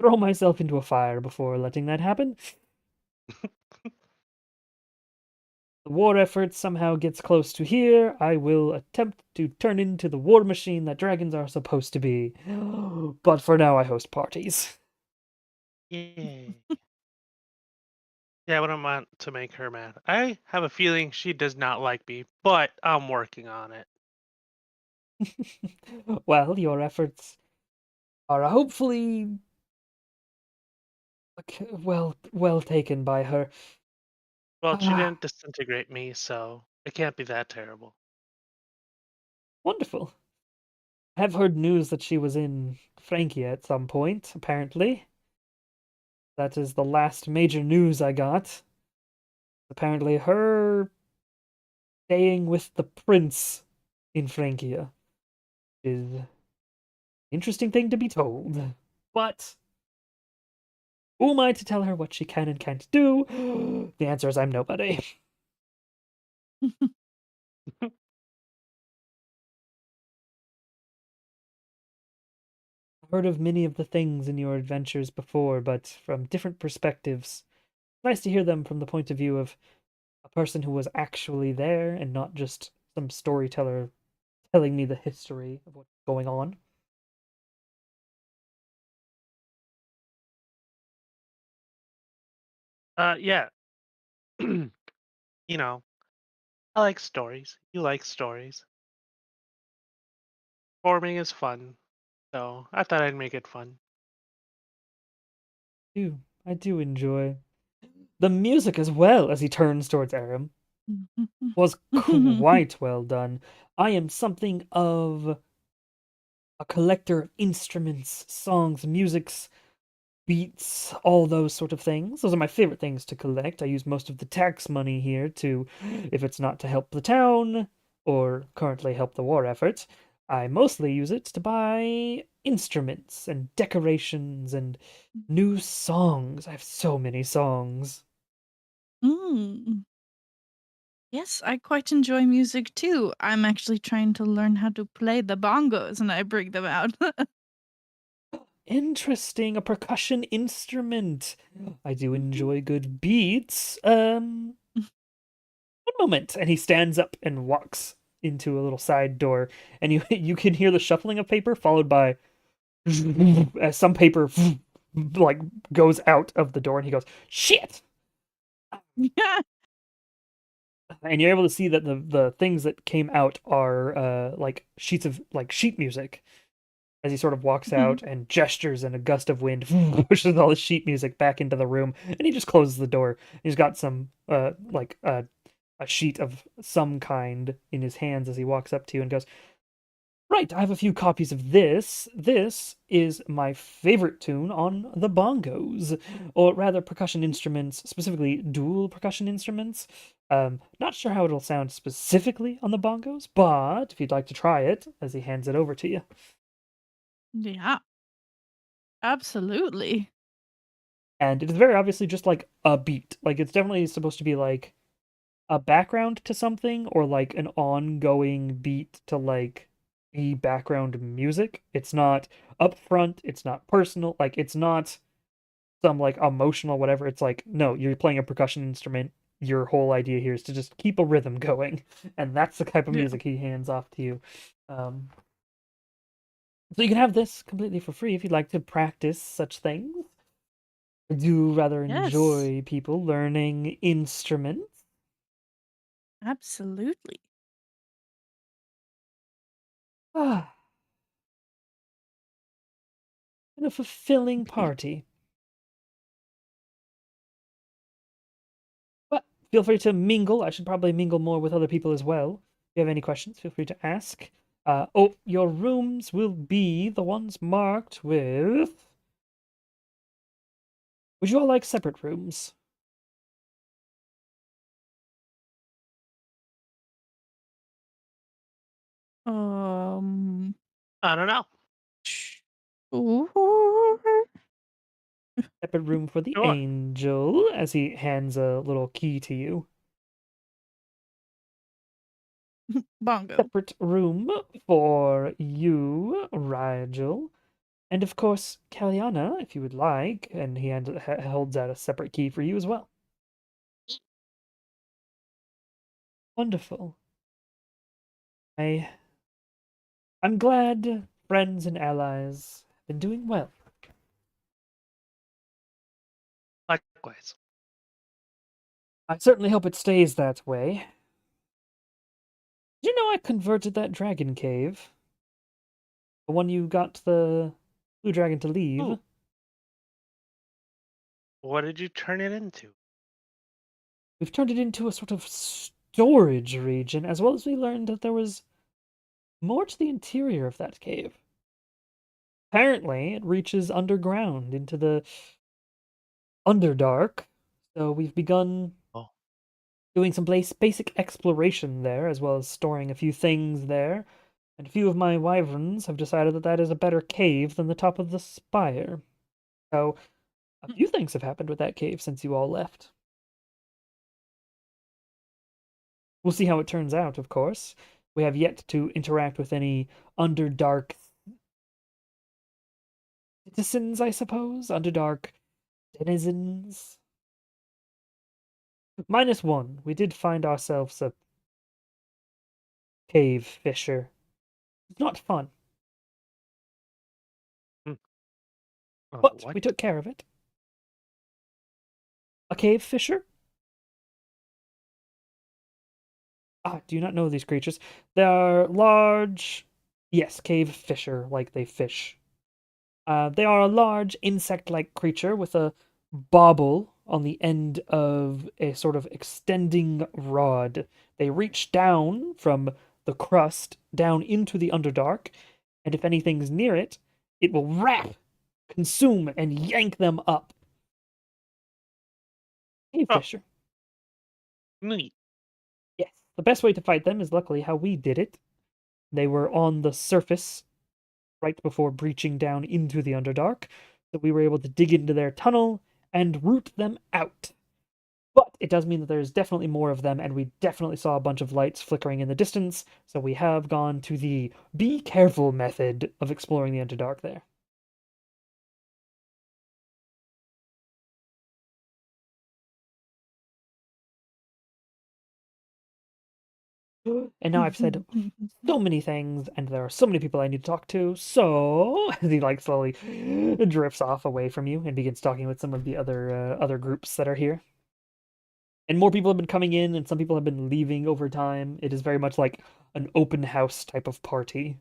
throw myself into a fire before letting that happen. The war effort somehow gets close to here, I will attempt to turn into the war machine that dragons are supposed to be. But for now, I host parties. Yay. Yeah, I wouldn't want to make her mad. I have a feeling she does not like me, but I'm working on it. Well, your efforts are hopefully well taken by her. Well, she Ah, didn't disintegrate me, so it can't be that terrible. wonderful. I have heard news that she was in Frankia at some point, apparently. That is the last major news I got. Apparently, her staying with the prince in Frankia is an interesting thing to be told. But who am I to tell her what she can and can't do? The answer is I'm nobody. I've heard of many of the things in your adventures before, but from different perspectives. Nice to hear them from the point of view of a person who was actually there and not just some storyteller telling me the history of what's going on. Yeah. You know, I like stories. You like stories. Forming is fun, so I thought I'd make it fun. I do enjoy the music as well as he turns towards Aram was quite well done. I am something of a collector of instruments, songs, musics, beats, all those sort of things. Those are my favorite things to collect. I use most of the tax money here to, if it's not to help the town or currently help the war effort, I mostly use it to buy instruments and decorations and new songs. I have so many songs. Mm. Yes, I quite enjoy music too. I'm actually trying to learn how to play the bongos and I bring them out. Interesting, a percussion instrument. I do Mhm. enjoy good beats. One moment, and he stands up and walks into a little side door, and you can hear the shuffling of paper followed by as some paper like goes out of the door, and he goes shit, Yeah. and you're able to see that the things that came out are like sheets of like sheet music. As he sort of walks Mhm. out and gestures, and a gust of wind pushes all the sheet music back into the room, and he just closes the door. He's got some like a sheet of some kind in his hands as he walks up to you and goes, "Right, I have a few copies of this. This is my favorite tune on the bongos, or rather percussion instruments, specifically dual percussion instruments. Not sure how it'll sound specifically on the bongos, but if you'd like to try it," as he hands it over to you. Yeah, absolutely. And it is very obviously just like a beat. Like it's definitely supposed to be like a background to something or like an ongoing beat to like the background music. It's not upfront, it's not personal, like it's not some like emotional whatever. It's like, no, you're playing a percussion instrument. Your whole idea here is to just keep a rhythm going, and that's the type of Yeah. music he hands off to you. So you can have this completely for free if you'd like to practice such things. I do rather Yes. enjoy people learning instruments. Absolutely. Ah, and a fulfilling party. But feel free to mingle. I should probably mingle more with other people as well. If you have any questions, feel free to ask. Your rooms will be the ones marked with... Would you all like separate rooms? Um. I don't know. Sure. Separate room for the Sure. angel, as he hands a little key to you. Bongo. Separate room for you, Rigel. And of course, Kaliana, if you would like. And he holds out a separate key for you as well. Wonderful. I'm glad friends and allies have been doing well. Likewise. I certainly hope it stays that way. Did you know I converted that dragon cave? The one you got the blue dragon to leave? Ooh. What did you turn it into? We've turned it into a sort of storage region, as well as we learned that there was more to the interior of that cave. Apparently, it reaches underground into the Underdark, so we've begun doing some basic exploration there, as well as storing a few things there. And a few of my wyverns have decided that that is a better cave than the top of the spire. So, a few things have happened with that cave since you all left. We'll see how it turns out, of course. We have yet to interact with any Underdark citizens, I suppose? Underdark denizens? -1. We did find ourselves a cave fisher. It's not fun. But we What? took care of it. A cave fisher? Do you not know these creatures? They are large... Yes, cave fisher, like they fish. They are a large insect-like creature with a bauble on the end of a sort of extending rod. They reach down from the crust down into the Underdark, and if anything's near it, it will wrap, consume, and yank them up. Cave Oh. fisher. Neat. Yes. The best way to fight them is luckily how we did it. They were on the surface right before breaching down into the Underdark, so we were able to dig into their tunnel and root them out. But it does mean that there's definitely more of them, and we definitely saw a bunch of lights flickering in the distance, so we have gone to the be careful method of exploring the Underdark there. And now I've said so many things, and there are so many people I need to talk to, so as he like slowly drifts off away from you and begins talking with some of the other groups that are here. And more people have been coming in, and some people have been leaving over time. It is very much like an open house type of party.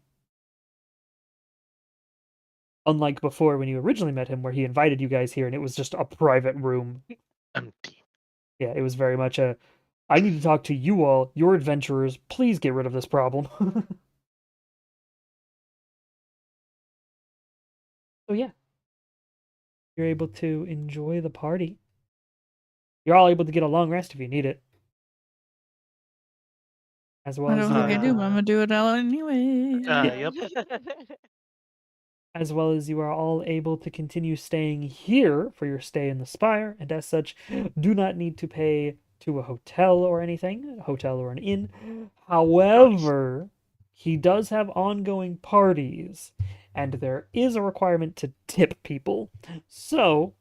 Unlike before when you originally met him, where he invited you guys here and it was just a private room. Empty. Yeah, it was very much a, I need to talk to you all, you're adventurers, please get rid of this problem. So yeah, you're able to enjoy the party. You're all able to get a long rest if you need it. As well I as don't you think I do, but I'm gonna do it all anyway. Yep. as well as you are all able to continue staying here for your stay in the Spire, and as such, do not need to pay to a hotel or anything, a hotel or an inn. However, he does have ongoing parties, and there is a requirement to tip people. So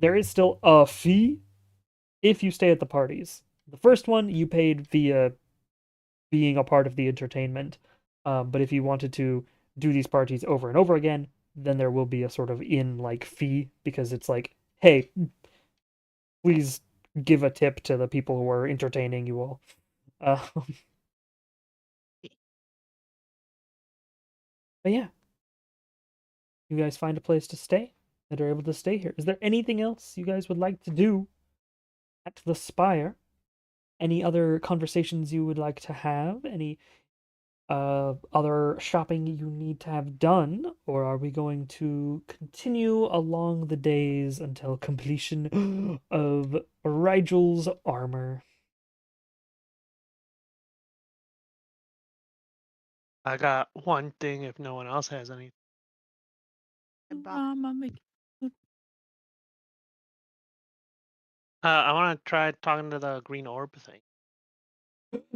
there is still a fee if you stay at the parties. The first one you paid via being a part of the entertainment, but if you wanted to do these parties over and over again, then there will be a sort of in-like fee because it's like, hey, please give a tip to the people who are entertaining you all. But yeah, you guys find a place to stay and are able to stay here. Is there anything else you guys would like to do at the Spire? Any other conversations you would like to have? Any other shopping you need to have done? Or are we going to continue along the days until completion of Rigel's armor? I got one thing if no one else has any. I'm making I want to try talking to the green orb thing.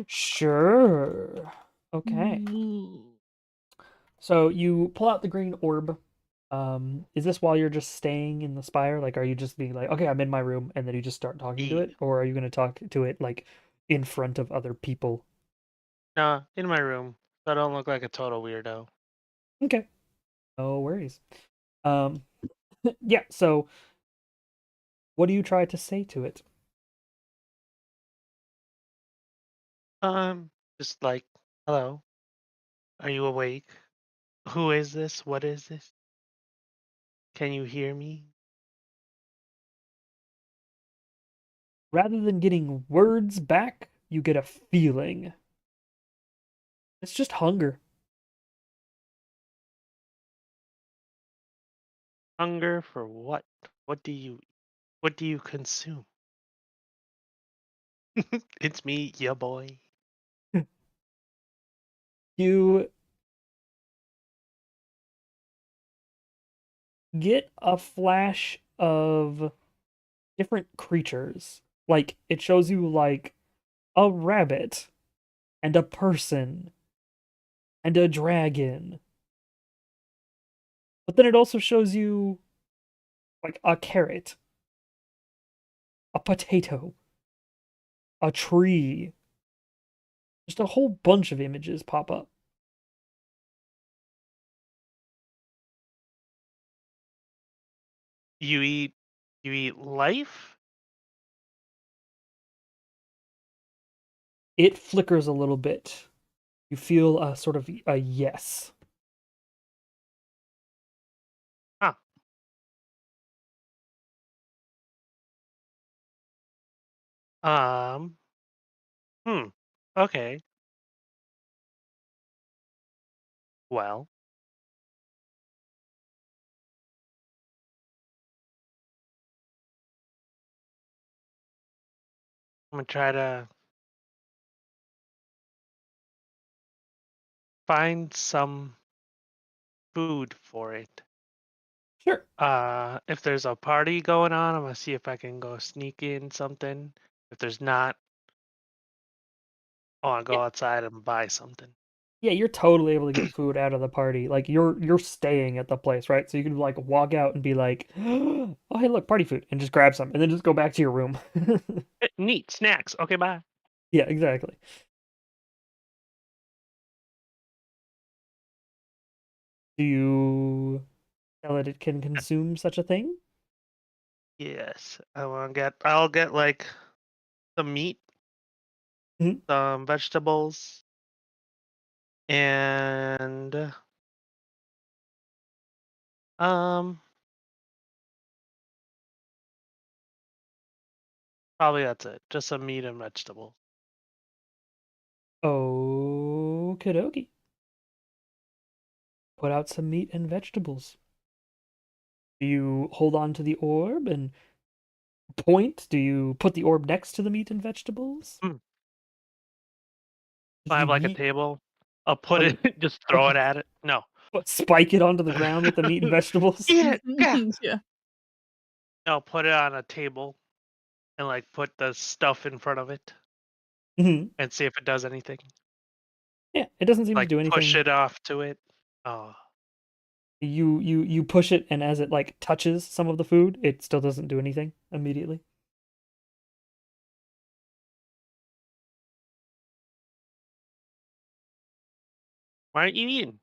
Sure. Okay. Ooh. So you pull out the green orb. Is this while you're just staying in the spire? Like, are you just being like, okay, I'm in my room, and then you just start talking to Yeah. it, or are you going to talk to it like in front of other people? No, in my room, so I don't look like a total weirdo. Okay, no worries. Um, yeah. So, what do you try to say to it? Just like, hello, are you awake? Who is this? What is this? Can you hear me? Rather than getting words back, you get a feeling. It's just hunger. Hunger for what? What do you consume? It's me, ya boy. You get a flash of different creatures. Like, it shows you like a rabbit and a person and a dragon. But then it also shows you like a carrot, a potato, a tree. Just a whole bunch of images pop up. You eat life? It flickers a little bit. You feel a sort of a yes. Huh. Um. Okay. Well, I'm gonna try to find some food for it. Sure. If there's a party going on, I'm gonna see if I can go sneak in something. If there's not, I wanna go Yeah. outside and buy something. Yeah, you're totally able to get food out of the party. Like you're staying at the place, right? So you can like walk out and be like, "Oh, hey, look, party food," and just grab some, and then just go back to your room. Neat snacks. Okay, bye. Yeah, exactly. Do you tell it can consume such a thing? Yes, I'll get like some meat, Mhm. some vegetables, and um, probably that's it. Just some meat and vegetables. Okie dokie. Put out some meat and vegetables. Do you hold on to the orb and point? Do you put the orb next to the meat and vegetables? Mm. Do I you have like a yeet, table. I'll put okay, it, just throw it okay, at it. No. spike it onto the ground with the meat and vegetables? Yeah, yeah. Yeah. I'll put it on a table and like put the stuff in front of it Mhm. and see if it does anything. Yeah, it doesn't seem to Like do anything. push it off to it. Oh, You push it, and as it like touches some of the food, it still doesn't do anything immediately. why aren't you eating?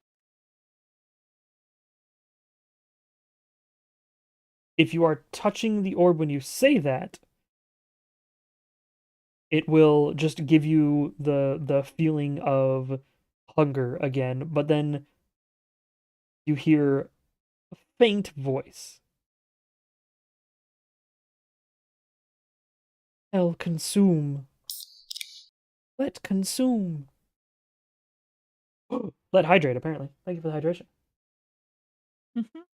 If you are touching the orb when you say that, it will just give you the feeling of hunger again, but then you hear a faint voice. I'll consume. Let consume. Let hydrate, apparently. Thank you for the hydration. Mhm.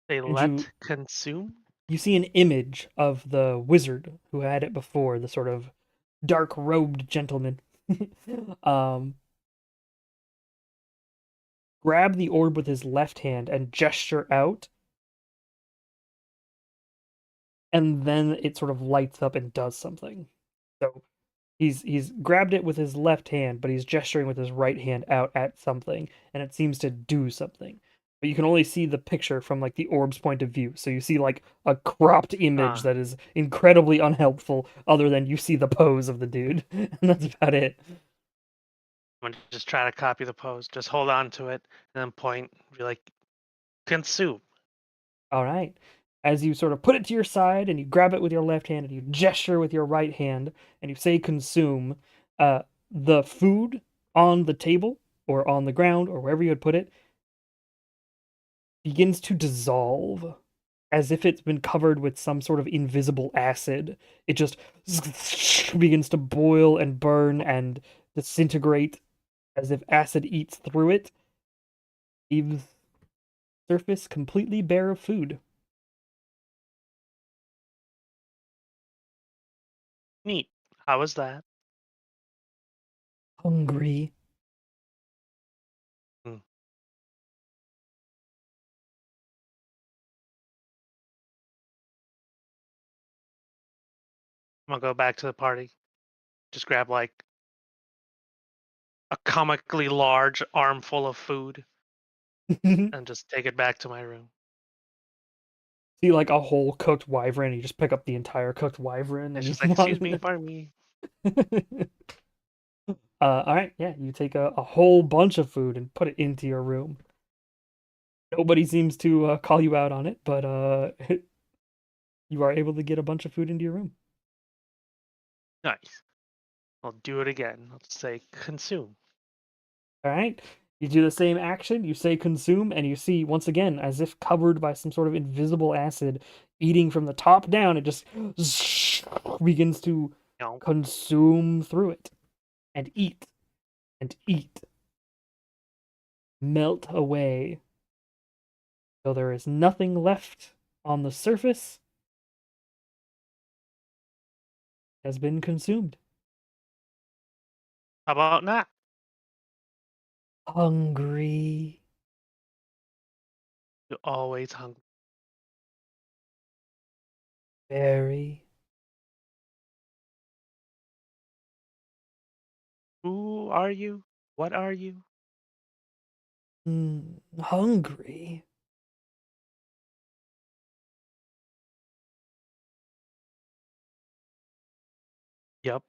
They And let consume? you see an image of the wizard who had it before, the sort of dark robed gentleman. um, grab the orb with his left hand and gesture out, and then it sort of lights up and does something. So he's grabbed it with his left hand, but he's gesturing with his right hand out at something, and it seems to do something. But you can only see the picture from like the orb's point of view. So you see like a cropped image that is incredibly unhelpful, other than you see the pose of the dude. And that's about it. I'm gonna just try to copy the pose. Just hold on to it and then point. Be like, consume. All right. As you sort of put it to your side and you grab it with your left hand and you gesture with your right hand and you say consume, the food on the table or on the ground or wherever you had put it begins to dissolve as if it's been covered with some sort of invisible acid. It just begins to boil and burn and disintegrate as if acid eats through it. Leaves surface completely bare of food. Neat. How was that? Hungry. Hmm. I'm gonna go back to the party. Just grab like a comically large armful of food and just take it back to my room. See like a whole cooked wyvern, you just pick up the entire cooked wyvern and It's you just like, excuse me, pardon me. all right, yeah, you take a whole bunch of food and put it into your room. Nobody seems to call you out on it, but you are able to get a bunch of food into your room. Nice. I'll do it again. Let's say consume. All right, you do the same action. You say consume, and you see once again, as if covered by some sort of invisible acid, eating from the top down. It just begins to No. consume through it and eat and eat, melt away. So there is nothing left on the surface. Has been consumed. How about not? Hungry. You're always hungry. Very. Who are you? What are you? Hungry. Yep.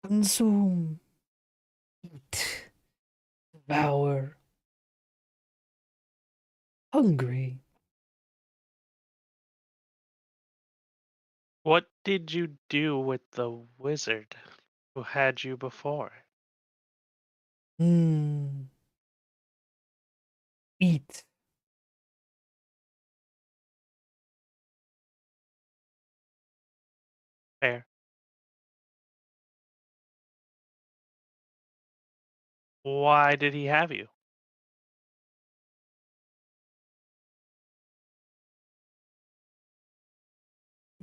Consume. Eat. Devour. Hungry. What did you do with the wizard who had you before? Eat. Fair. Why did he have you?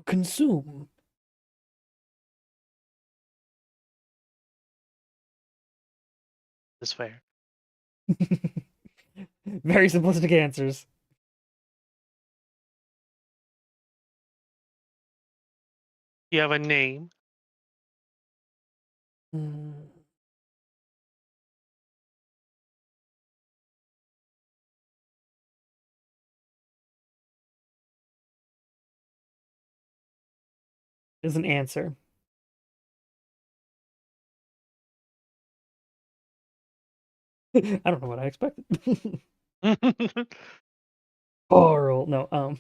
Consume. Is fair. Very simplistic answers. You have a name. Hmm. Is an answer. I don't know what I expected. Coral. No.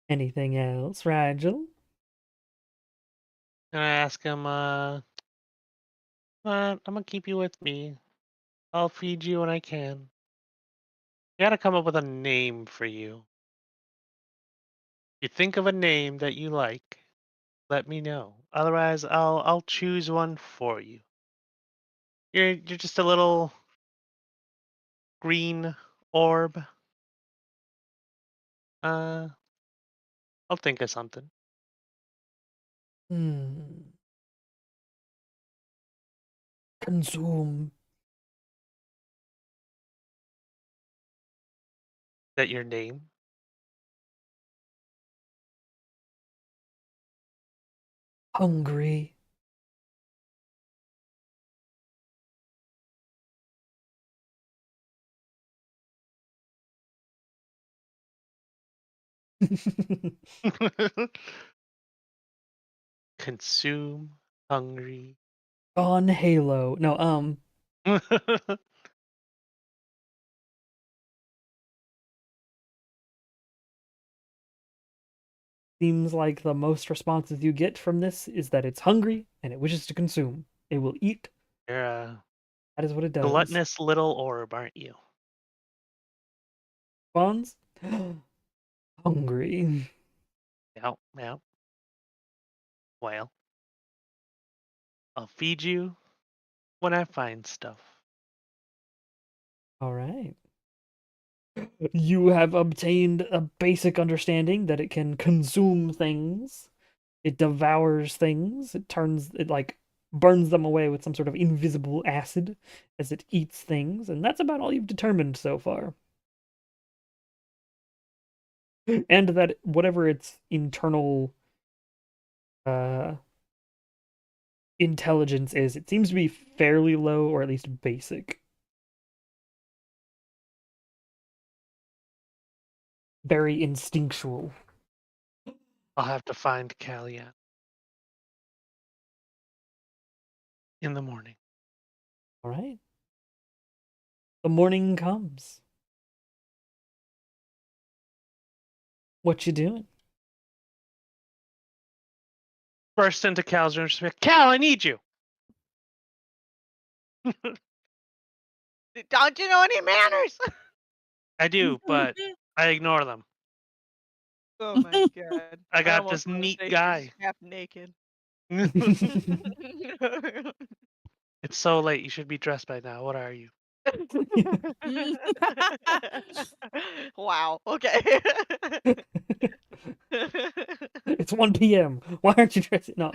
Anything else, Rigel? And I ask him, I'm gonna keep you with me. I'll feed you when I can. I gotta come up with a name for you. You think of a name that you like, let me know. Otherwise, I'll choose one for you. You're just a little green orb. I'll think of something. Consume. That your name? Hungry. Consume, hungry. On Halo. No, seems like the most responses you get from this is that it's hungry and it wishes to consume. It will eat. You're a That is what it does. gluttonous little orb, aren't you? Responds. Hungry. Yeah, yeah. Well, I'll feed you when I find stuff. All right. You have obtained a basic understanding that it can consume things. It devours things. It like burns them away with some sort of invisible acid as it eats things, and that's about all you've determined so far. And that whatever its internal uh intelligence is, it seems to be fairly low or at least basic. Very instinctual. I'll have to find Callian in the morning. All right. The morning comes. What you doing? Burst into Cal's room and just be like, Cal, I need you. Don't you know any manners? I do, but I ignore them. Oh my god. I got almost this wanna neat say she's guy. half naked. It's so late. You should be dressed by now. What are you? Wow. Okay. It's 1 p.m. Why aren't you dressing? No.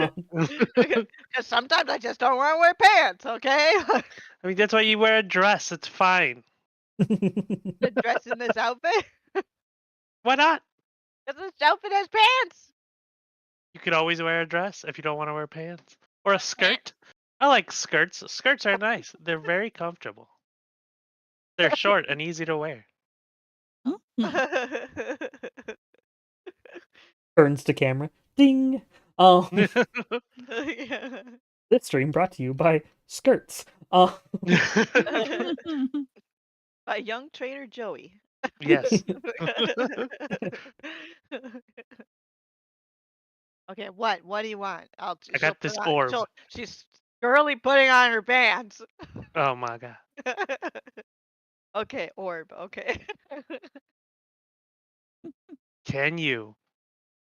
Because sometimes I just don't want to wear pants. Okay. I mean, that's why you wear a dress. It's fine. To dress in this outfit. Why not? Because this outfit has pants. You could always wear a dress if you don't want to wear pants or a skirt. I like skirts. Skirts are nice. They're very comfortable. They're short and easy to wear. Turns to camera. Ding. Oh, Yeah. this stream brought to you by skirts. By young trader Joey. Yes. Okay, what? What do you want? I got this orb. She's girly putting on her pants. Oh my god. Okay, orb. Okay. Can you,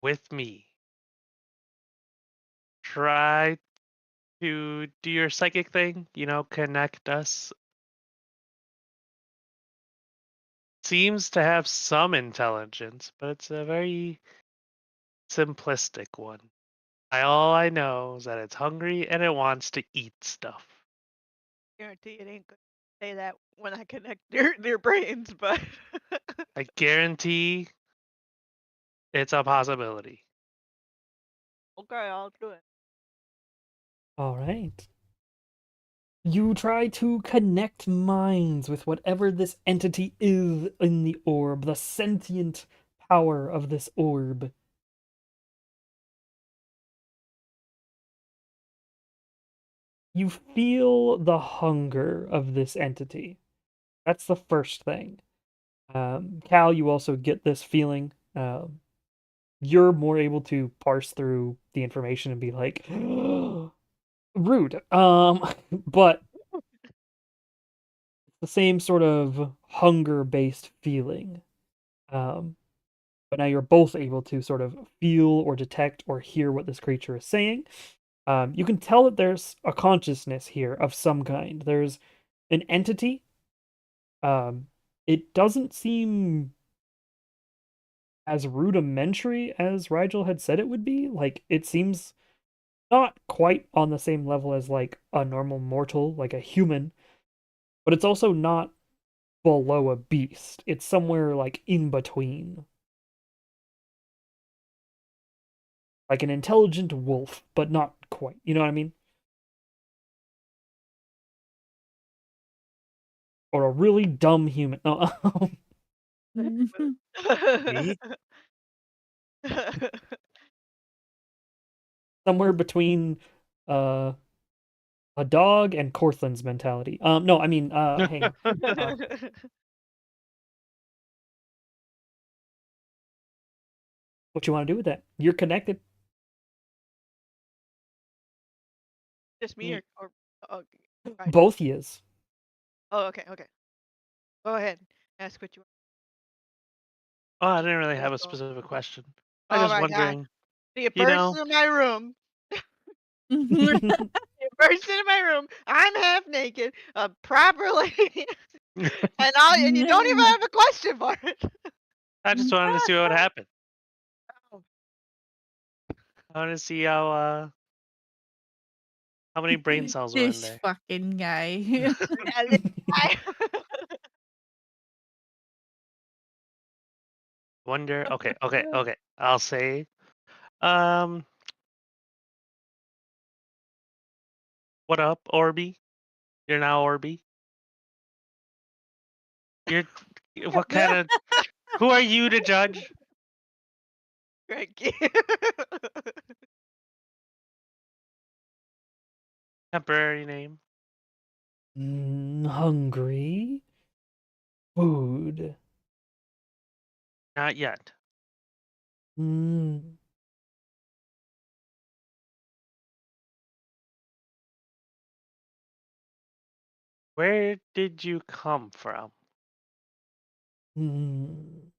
with me, try to do your psychic thing? You know, connect us. Seems to have some intelligence, but it's a very simplistic one. All I know is that it's hungry and it wants to eat stuff. Guarantee it ain't gonna say that when I connect their brains, but I guarantee it's a possibility. okay, I'll do it. All right. You try to connect minds with whatever this entity is in the orb, the sentient power of this orb. You feel the hunger of this entity. That's the first thing. Cal, you also get this feeling. You're more able to parse through the information and be like, rude. But the same sort of hunger-based feeling. But now you're both able to sort of feel or detect or hear what this creature is saying. You can tell that there's a consciousness here of some kind. There's an entity. It doesn't seem as rudimentary as Rigel had said it would be. Like, it seems not quite on the same level as like a normal mortal, like a human, but it's also not below a beast. It's somewhere like in between. Like an intelligent wolf, but not quite. You know what I mean? Or a really dumb human. No, Me? somewhere between uh a dog and Cortland's mentality. No, I mean, hang on. What you want to do with that? You're connected. Just me or oh, right. Both he is. Oh, okay. Go ahead. Ask what you want. Oh, I didn't really have a Let's go. specific question. Oh I was my God. wondering, So you you burst know, into my room. You burst into my room. I'm half naked, properly, and you don't even have a question for it. I just wanted to see what would happen. Oh. I wanted to see how many brain cells were in This there. fucking guy. Yeah, this guy. Wonder. Okay. I'll say, um, what up, Orby? You're now Orby. You're what kind of? Who are you to judge? Thank you. Temporary name. Hungry. Food. Not yet. Mm, Where did you come from? mm,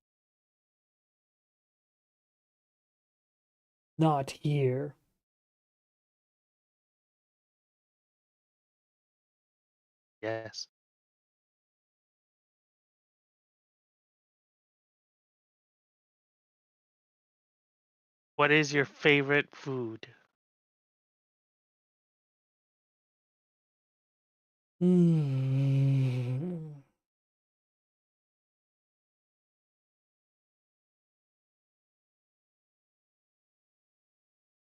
not here. Yes. What is your favorite food? Mm.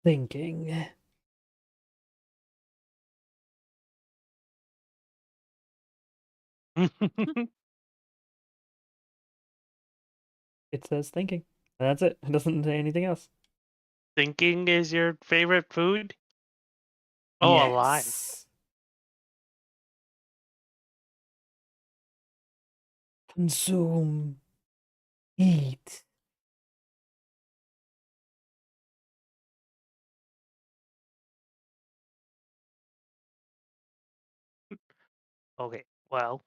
Thinking. It says thinking. That's it. It doesn't say anything else. Thinking is your favorite food? Oh, alive. Yes. Consume. Eat. Okay. Well,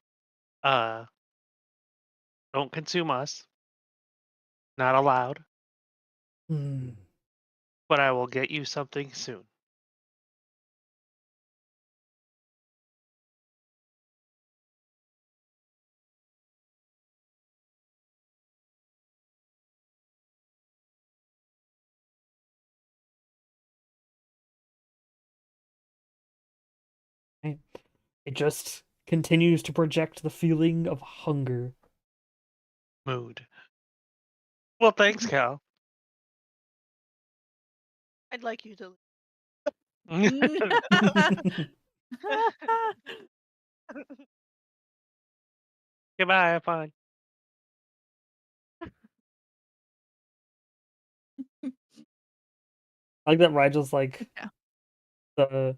don't consume us. Not allowed. Mm. But I will get you something soon. It just continues to project the feeling of hunger. Mood. Well, thanks, Cal. I'd like you to. Goodbye, have fun. I like that Rigel's like Yeah. the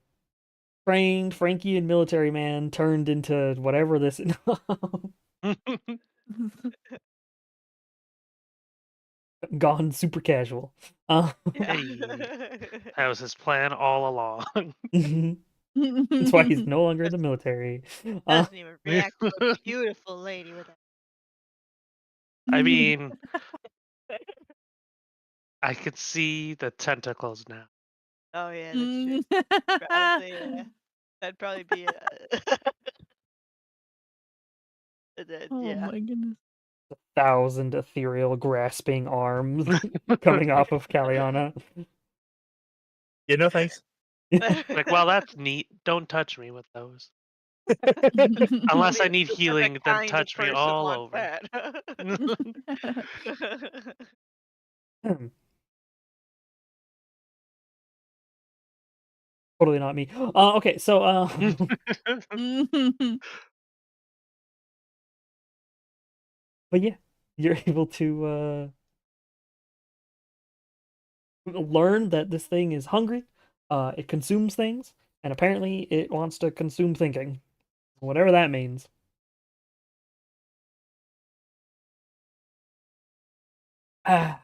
trained Frankian military man turned into whatever this gone super casual. Yeah. Hey. That was his plan all along. That's why he's no longer in the military. Doesn't even react to a beautiful lady with that. I mean, I could see the tentacles now. Oh yeah, that's true. Probably, that'd probably be Oh yeah. my goodness. 1,000 ethereal grasping arms coming off of Kaliana. Yeah, no thanks. Like, well, that's neat. Don't touch me with those. Unless I Only need a specific healing, then kind of touch me person all wants over. that. Totally not me. Okay, so but yeah, you're able to learn that this thing is hungry. It consumes things, and apparently it wants to consume thinking, whatever that means. Ah.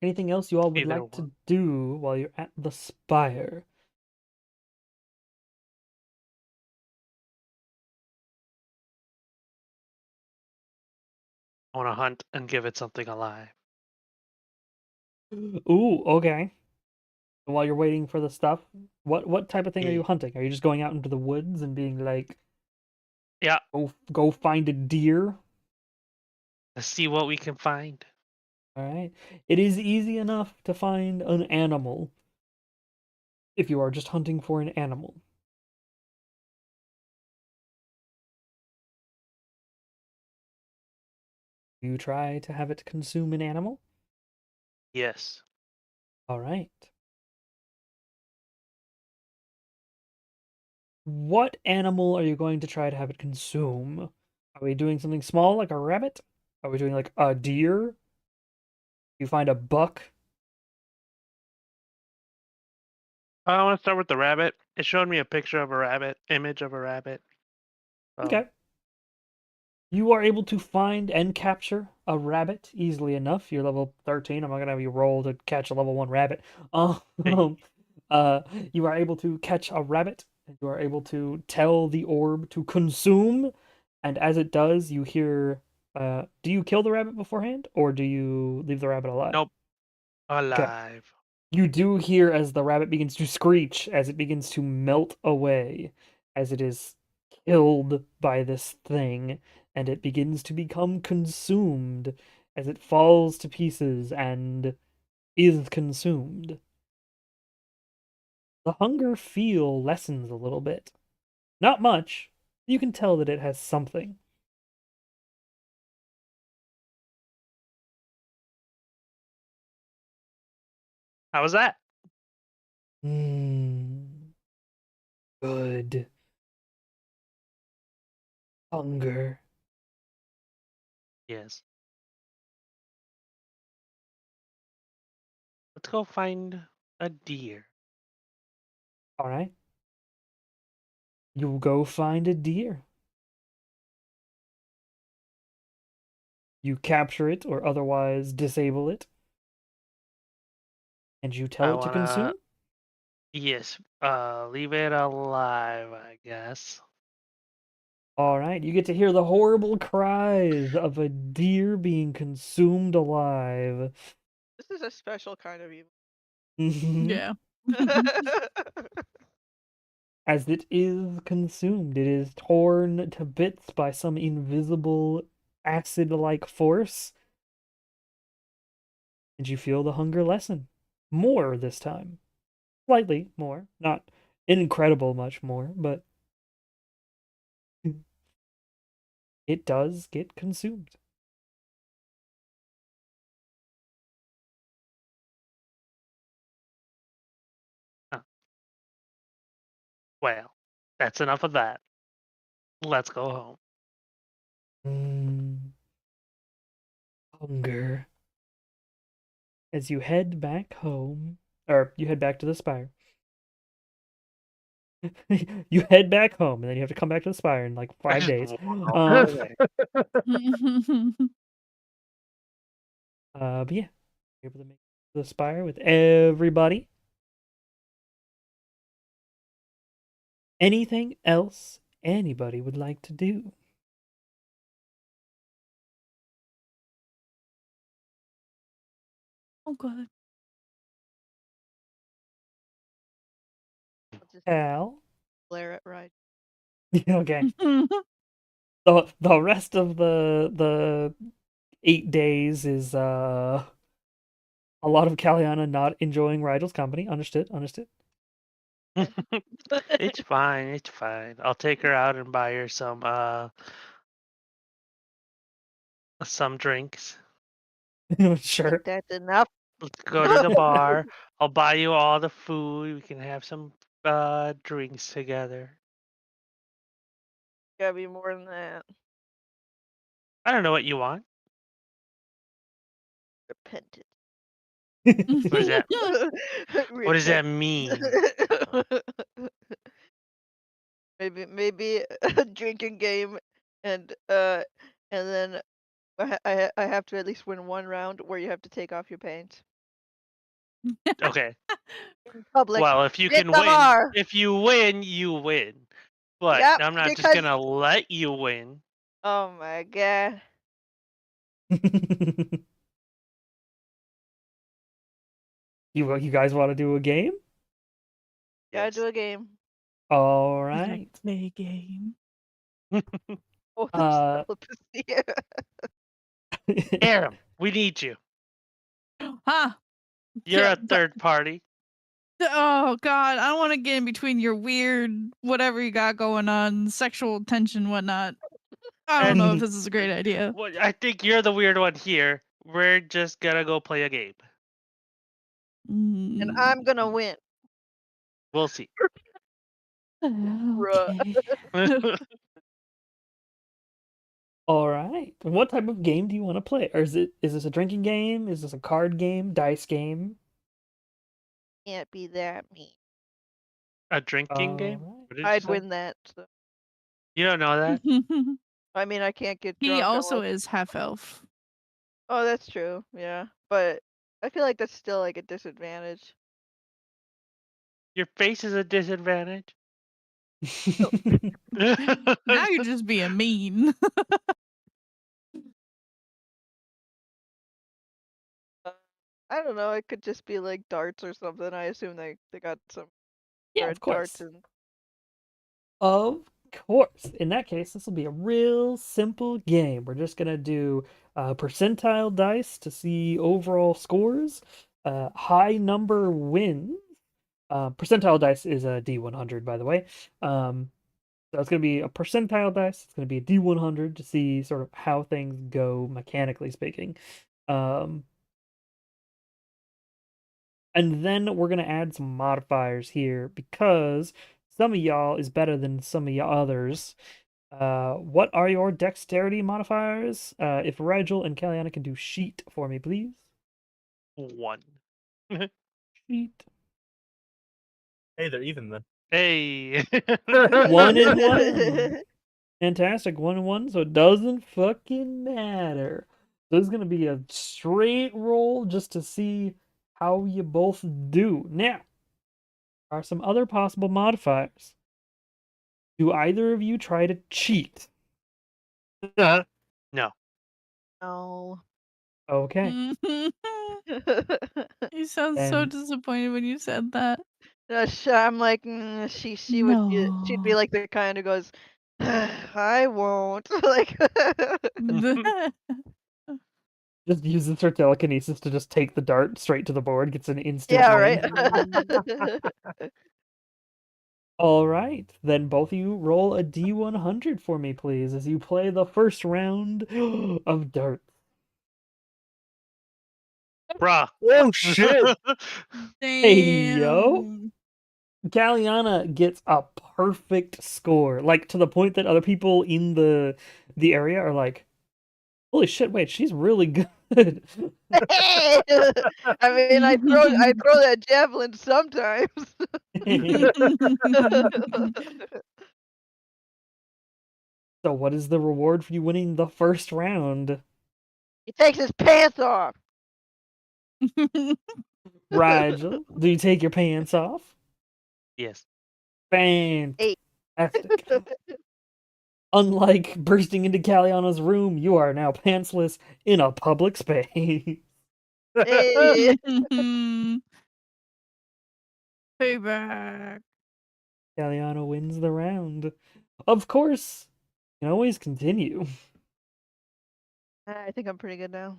Anything else you all would Either like to one. do while you're at the spire? I want to hunt and give it something alive. Ooh, okay. And while you're waiting for the stuff, what type of thing are you Yeah. hunting? Are you just going out into the woods and being like, Yeah, go find a deer? let's see what we can find. All right. It is easy enough to find an animal if you are just hunting for an animal. You try to have it consume an animal? Yes. All right. What animal are you going to try to have it consume? Are we doing something small like a rabbit? Are we doing like a deer? You find a buck? I want to start with the rabbit. It showed me a picture of a rabbit, image of a rabbit. So, Okay. You are able to find and capture a rabbit easily enough. You're level 13. I'm not gonna have you roll to catch a level 1 rabbit. You are able to catch a rabbit, and you are able to tell the orb to consume, and as it does, you hear do you kill the rabbit beforehand, or do you leave the rabbit alive? Nope. Alive. You do hear as the rabbit begins to screech, as it begins to melt away, as it is killed by this thing, and it begins to become consumed, as it falls to pieces and is consumed. The hunger feel lessens a little bit. Not much. You can tell that it has something. How was that? Good. Hunger. Yes. Let's go find a deer. All right. You go find a deer. You capture it or otherwise disable it. And you tell I it to wanna- consume? Yes. Leave it alive, I guess. All right, you get to hear the horrible cries of a deer being consumed alive. This is a special kind of evil. Yeah. As it is consumed, it is torn to bits by some invisible acid-like force. And you feel the hunger lessen. More this time. Slightly more. Not incredible much more, but it does get consumed. Well, that's enough of that. Let's go home. Hunger. As you head back home, or you head back to the spire. You head back home, and then you have to come back to the spire in like 5 days. Wow. But yeah, you're able to make the spire with everybody. Anything else anybody would like to do? Oh god. I'll just Al? glare at right. Okay. The rest of the 8 days is a lot of Kaliana not enjoying Rigel's company. Understood. It's fine. It's fine. I'll take her out and buy her some drinks. Sure. Think that's enough. Let's go to the bar. I'll buy you all the food. We can have some drinks together. Gotta be more than that. I don't know what you want. Repentant. What does that? What does that mean? maybe a drinking game, and then I have to at least win one round where you have to take off your pants Okay. in public. Well, if you Hit can the win, bar. if you win, you win. But Yep, I'm not just because- gonna let you win. Oh my god. You guys want to do a game? Gotta Yes. do a game. All Like, right. play a game. Oh, Uh, telepathy. Aram, we need you. Ha! You're Yeah, a third party. Oh god, I don't want to get in between your weird whatever you got going on, sexual tension, whatnot. I don't know if this is a great idea. Well, I think you're the weird one here. We're just gonna go play a game. And I'm gonna win. We'll see. Okay. all right. What type of game do you want to play? Or is this a drinking game? Is this a card game? Dice game? Can't be that mean. A drinking game? All right. What did you I'd say? win that. So. You don't know that? I mean, I can't get drunk. He also unless- is half elf. Oh, that's true. Yeah, but I feel like that's still like a disadvantage. Your face is a disadvantage. Now you're just being mean. I don't know. It could just be like darts or something. I assume they got some Yeah, red of course. darts and Of course. In that case, this will be a real simple game. We're just gonna do percentile dice to see overall scores. High number wins. Percentile dice is a D100, by the way. So it's gonna be a percentile dice. It's gonna be a D100 to see sort of how things go mechanically speaking. And then we're gonna add some modifiers here because some of y'all is better than some of y'all others. What are your dexterity modifiers? If Rigel and Kaliana can do sheet for me, please. 1. Sheet. Hey, they're even then. Hey. 1 and 1. Fantastic. 1 and 1, so it doesn't fucking matter. So this is gonna be a straight roll just to see how you both do. Now, are some other possible modifiers. Do either of you try to cheat? No. no. Okay. You sound so And- disappointed when you said that. I'm like, she would be, she'd be No. like the kind who goes, I won't. Like, Just uses her telekinesis to just take the dart straight to the board, gets an instant yeah, win. right. All right, then both of you roll a D100 for me, please, as you play the first round of darts. Bruh. Oh shit! Hey, yo. Damn. Galliana gets a perfect score, like to the point that other people in the area are like, "Holy shit! Wait, she's really good." I mean, I throw that javelin sometimes. So, what is the reward for you winning the first round? He takes his pants off. Rigel, do you take your pants off? Yes. Fantastic. Unlike bursting into Galliana's room, you are now pantsless in a public space. Hey. Payback. Galliana wins the round. Of course, you can always continue. I think I'm pretty good now.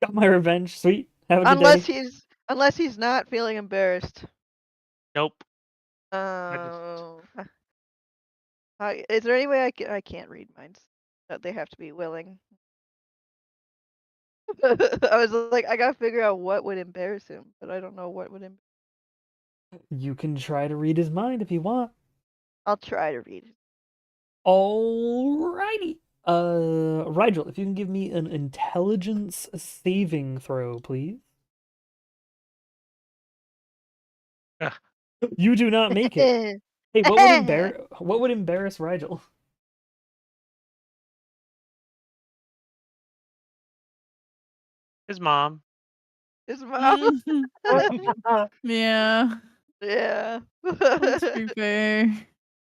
Got my revenge. Sweet. Have a good day. Unless he's not feeling embarrassed. Nope. Oh. Is there any way I can't read minds? They have to be willing. I was like, I gotta figure out what would embarrass him, but I don't know what would. You can try to read his mind if you want. I'll try to read it. Alrighty. Rigel, if you can give me an intelligence saving throw, please. Ah. You do not make it. Hey, what would embarrass Rigel? His mom. His mom. Yeah, Yeah. that's pretty fair.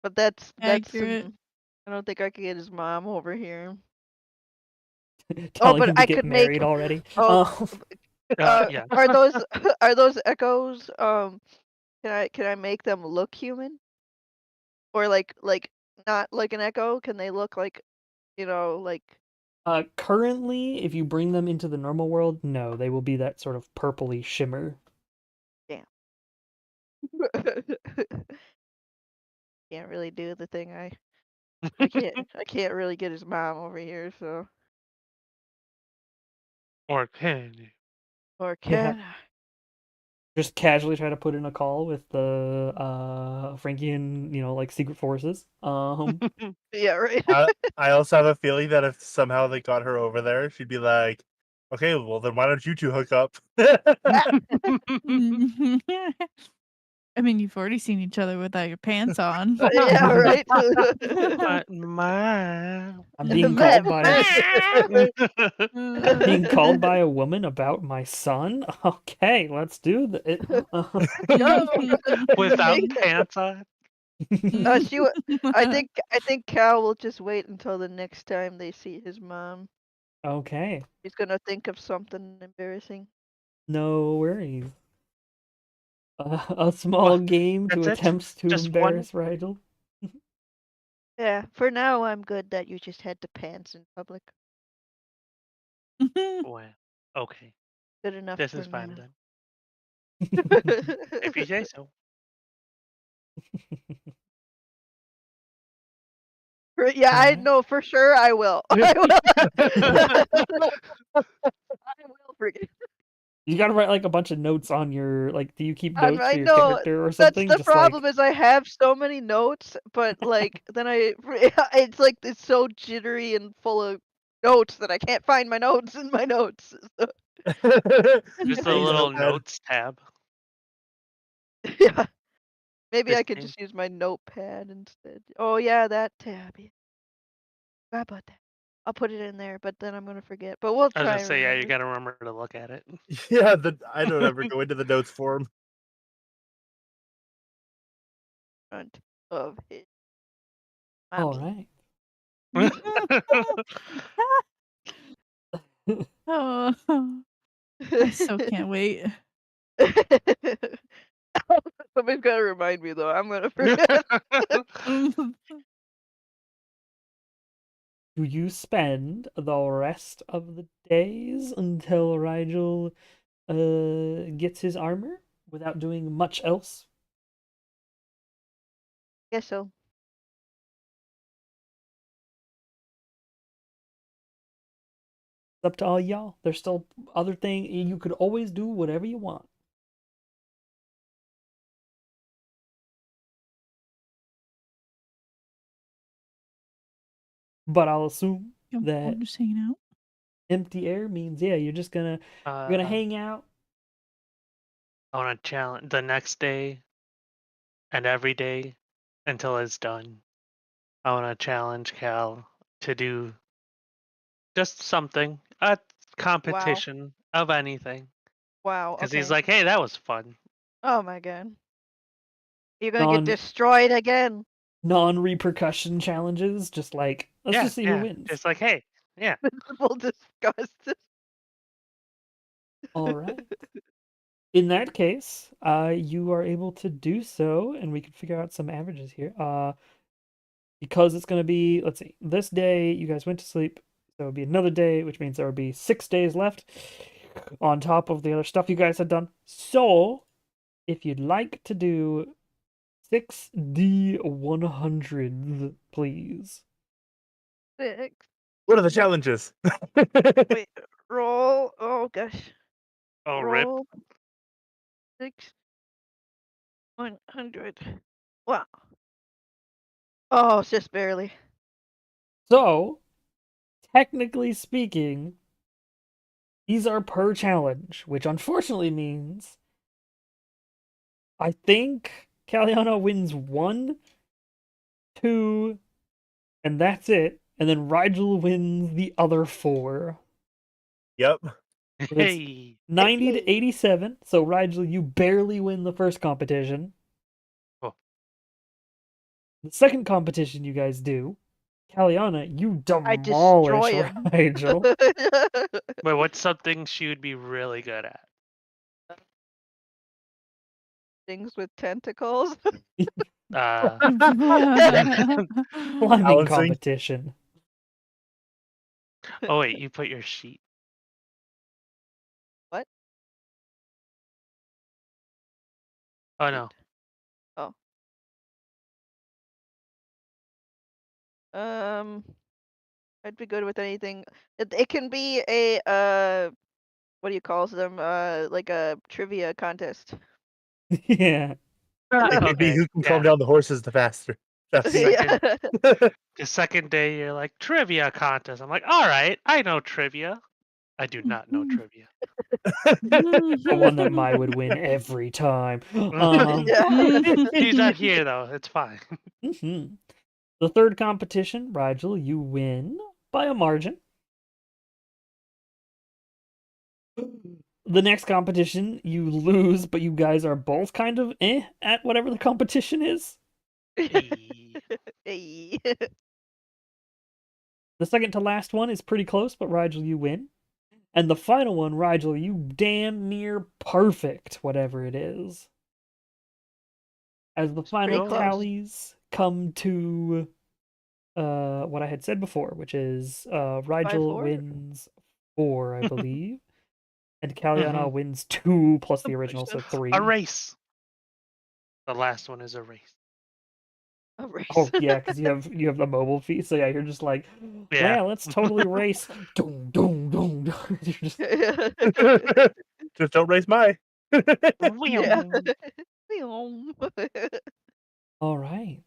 But that's Accurate. I don't think I could get his mom over here. Telling but him to I get could married make- already. Oh. Yeah. Are those echoes? Can I make them look human? Or like not like an echo? Can they look like, like? Currently, if you bring them into the normal world, no, they will be that sort of purpley shimmer. Can't really do the thing I can't really get his mom over here, so. Or can you? Or Yeah. can Just casually try to put in a call with the Frankian, like secret forces. Yeah, right. I also have a feeling that if somehow they got her over there, she'd be like, "Okay, well then why don't you two hook up?" I mean, you've already seen each other without your pants on. Yeah, right. I'm being called by a woman about my son. Okay, let's do it. Without pants on. I think Cal will just wait until the next time they see his mom. Okay, He's gonna think of something embarrassing. no worries. A small game to that's it? attempts to Just one? embarrass Rigel. Yeah, for now I'm good that you just had the pants in public. Well, okay. Good enough This for is fine now. then. If you say so. Yeah, I Alright. know for sure I will. I will. I will forget. You gotta write like a bunch of notes on your do you keep notes I for your know, character or that's something? the Just problem is I have so many notes, but then it's like it's so jittery and full of notes that I can't find my notes in my notes. So, Just a Use little notepad. notes tab. yeah. Maybe I could Interesting. just use my notepad instead. Oh yeah, that tab. Yeah. Forgot about that. I'll put it in there, but then I'm gonna forget. But we'll I was try gonna and say, yeah, you remember. gotta remember to look at it. Yeah, I don't ever go into the notes form. Front of his all mommy. right. Oh, I so can't wait. Somebody's gotta remind me though. I'm gonna forget. Do you spend the rest of the days until Rigel gets his armor without doing much else? Guess so. It's up to all y'all. There's still other thing you could always do whatever you want. But I'll assume Yeah, that we're just hanging out. empty air means you're just gonna hang out. I want to challenge the next day and every day until it's done. I want to challenge Cal to do just something, a competition of anything. Wow. Because Okay. he's like, hey, that was fun. oh my god. You're gonna get Non destroyed again. non-repercussion challenges, just like let's Yeah, just see who yeah. wins. It's like, hey, yeah. Visible disgust. All right. In that case, you are able to do so, and we can figure out some averages here. Because it's going to be, let's see, this day you guys went to sleep, so it'll be another day, which means there will be 6 days left on top of the other stuff you guys had done. So, if you'd like to do 6D100s, please. 6. What are the challenges? Wait. Roll. Oh gosh. Oh, rip. Roll. 6. 100. Wow. Oh, it's just barely. So, technically speaking, these are per challenge, which unfortunately means I think Caliano wins 1, 2, and that's it. And then Rigel wins the other 4. Yep. It's Hey. 90 to 87. So Rigel, you barely win the first competition. Oh. The second competition you guys do, Caliana, you I demolish destroy him. Rigel. Wait, what's something she would be really good at? Things with tentacles. Climbing Balancing. competition. Oh, wait, you put your sheet. What? Oh, no. I'd be good with anything. It can be a what do you call them? Like a trivia contest. Yeah. It could be Okay, who can calm yeah. down the horses the faster. Yeah. The second day, you're like, trivia contest. I'm like, all right, I know trivia. I do not know trivia. The one that Mai would win every time. Yeah. She's not here, though. It's fine. The third competition, Rigel, you win by a margin. The next competition, you lose, but you guys are both kind of at whatever the competition is. Hey. Hey. The second to last one is pretty close, but Rigel, you win. And the final one, Rigel, you damn near perfect whatever it is. As the final close. tallies come to what I had said before, which is Rigel 5-4? wins 4, I believe. And Caliana wins 2 plus the original, so 3. A race. The last one is a race. A race. Oh yeah, because you have the mobile feed, so yeah, you're just like, Yeah. let's totally race. Dum, dum, dum, dum. You're just Just don't race my. Yeah. all right.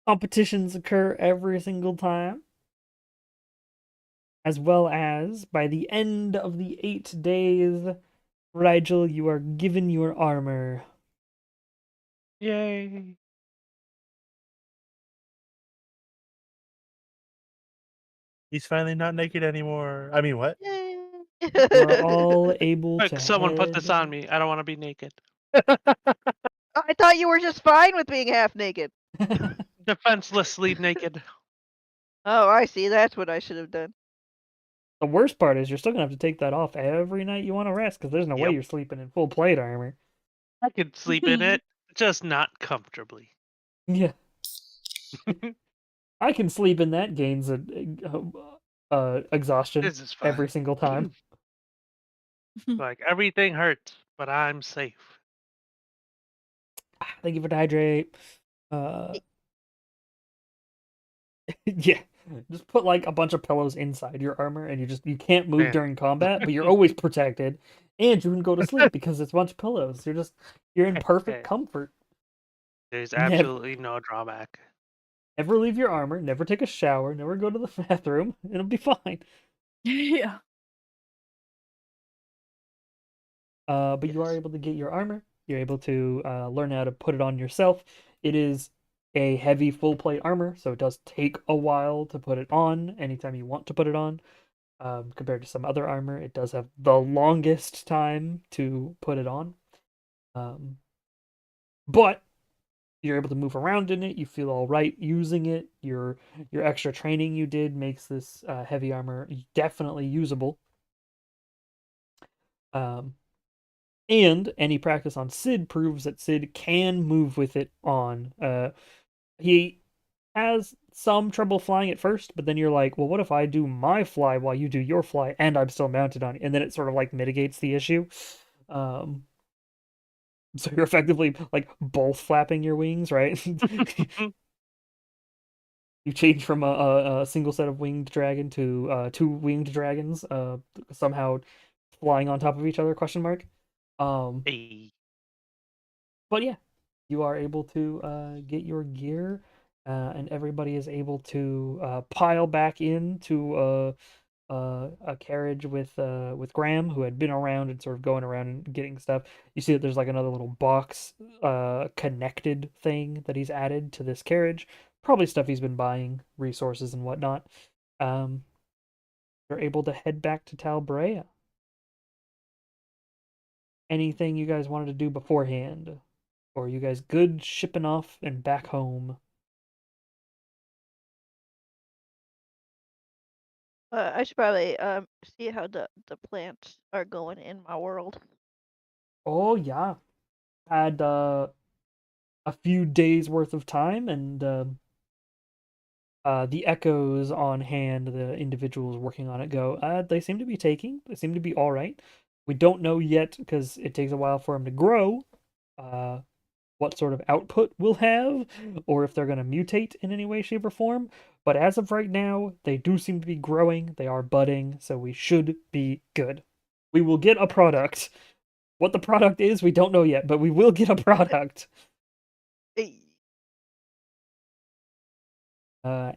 Competitions occur every single time, as well as by the end of the 8 days, Rigel, you are given your armor. Yay. He's finally not naked anymore. I mean, what? We're all able Quick, to someone put this head- on me. I don't want to be naked. I thought you were just fine with being half naked. Defenselessly naked. Oh, I see. That's what I should have done. The worst part is you're still gonna have to take that off every night you want to rest, because there's no way Yep. you're sleeping in full plate armor. I could sleep in it, just not comfortably. Yeah. I can sleep in that, gains exhaustion This is fine. every single time. Like, everything hurts, but I'm safe. Thank you for the hydrate. Yeah, just put like a bunch of pillows inside your armor, and you can't move Yeah. during combat, but you're always protected, and you can go to sleep because it's a bunch of pillows. You're in perfect Okay. comfort. There's Never, absolutely no drawback. never leave your armor. Never take a shower. Never go to the bathroom. It'll be fine. Yeah. But you are Yes. able to get your armor. You're able to learn how to put it on yourself. It is a heavy full plate armor, so it does take a while to put it on anytime you want to put it on. Compared to some other armor, it does have the longest time to put it on. But you're able to move around in it. You feel all right using it. Your extra training you did makes this heavy armor definitely usable. And any practice on Sid proves that Sid can move with it on. He has some trouble flying at first, but then you're like, well, what if I do my fly while you do your fly, and I'm still mounted on it? And then it sort of like mitigates the issue. So you're effectively like both flapping your wings, right? You change from a single set of winged dragon to two winged dragons, somehow flying on top of each other? Question mark. Hey. But yeah, you are able to get your gear, and everybody is able to pile back into a carriage with Graham, who had been around and sort of going around and getting stuff. You see that there's like another little box connected thing that he's added to this carriage. Probably stuff he's been buying, resources and whatnot. You're able to head back to Talbrea. Anything you guys wanted to do beforehand? Or are you guys good shipping off and back home? I should probably see how the plants are going in my world. Oh yeah. Had a few days worth of time, and the echoes on hand, the individuals working on it go, they seem to be they seem to be all right. We don't know yet because it takes a while for them to grow, what sort of output we'll have, or if they're going to mutate in any way, shape, or form. But as of right now, they do seem to be growing. They are budding, so we should be good. We will get a product. What the product is, we don't know yet, but we will get a product. Hey.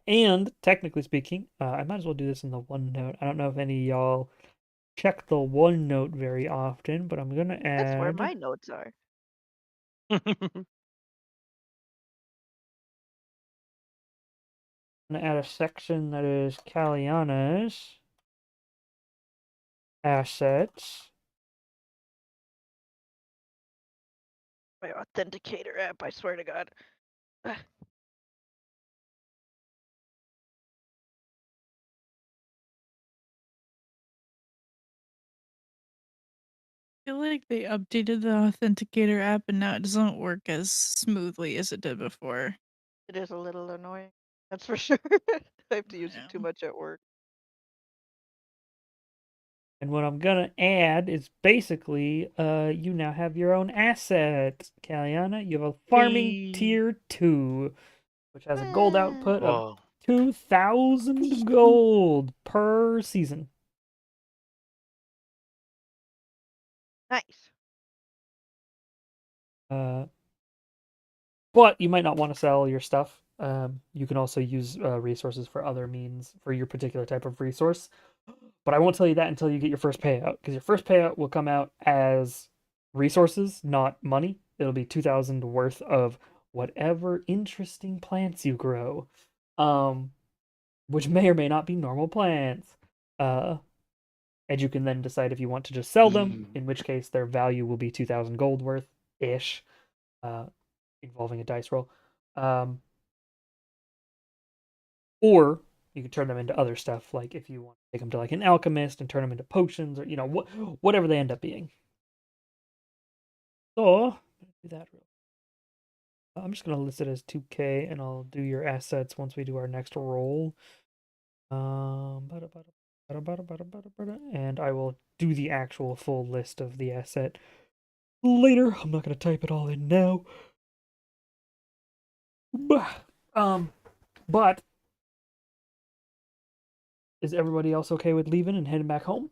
And technically speaking, I might as well do this in the OneNote. I don't know if any of y'all check the OneNote very often, but I'm gonna That's where add. my notes are. I'm gonna add a section that is Kaliana's assets. My authenticator app, I swear to God. I feel like they updated the Authenticator app and now it doesn't work as smoothly as it did before. It is a little annoying. That's for sure. I have to use it too Yeah. much at work. And what I'm gonna add is basically, you now have your own asset, Kaliana. You have a farming Hey. tier 2, which has a gold output of Whoa. 2,000 gold per season. Nice. But you might not want to sell your stuff. You can also use resources for other means for your particular type of resource. But I won't tell you that until you get your first payout, because your first payout will come out as resources, not money. It'll be 2,000 worth of whatever interesting plants you grow, which may or may not be normal plants. And you can then decide if you want to just sell them, in which case their value will be 2,000 gold worth ish, involving a dice roll. Or you can turn them into other stuff, like if you want to take them to like an alchemist and turn them into potions, or whatever they end up being. So do that real. I'm just gonna list it as 2K, and I'll do your assets once we do our next roll. And I will do the actual full list of the asset later. I'm not gonna type it all in now. But is everybody else okay with leaving and heading back home?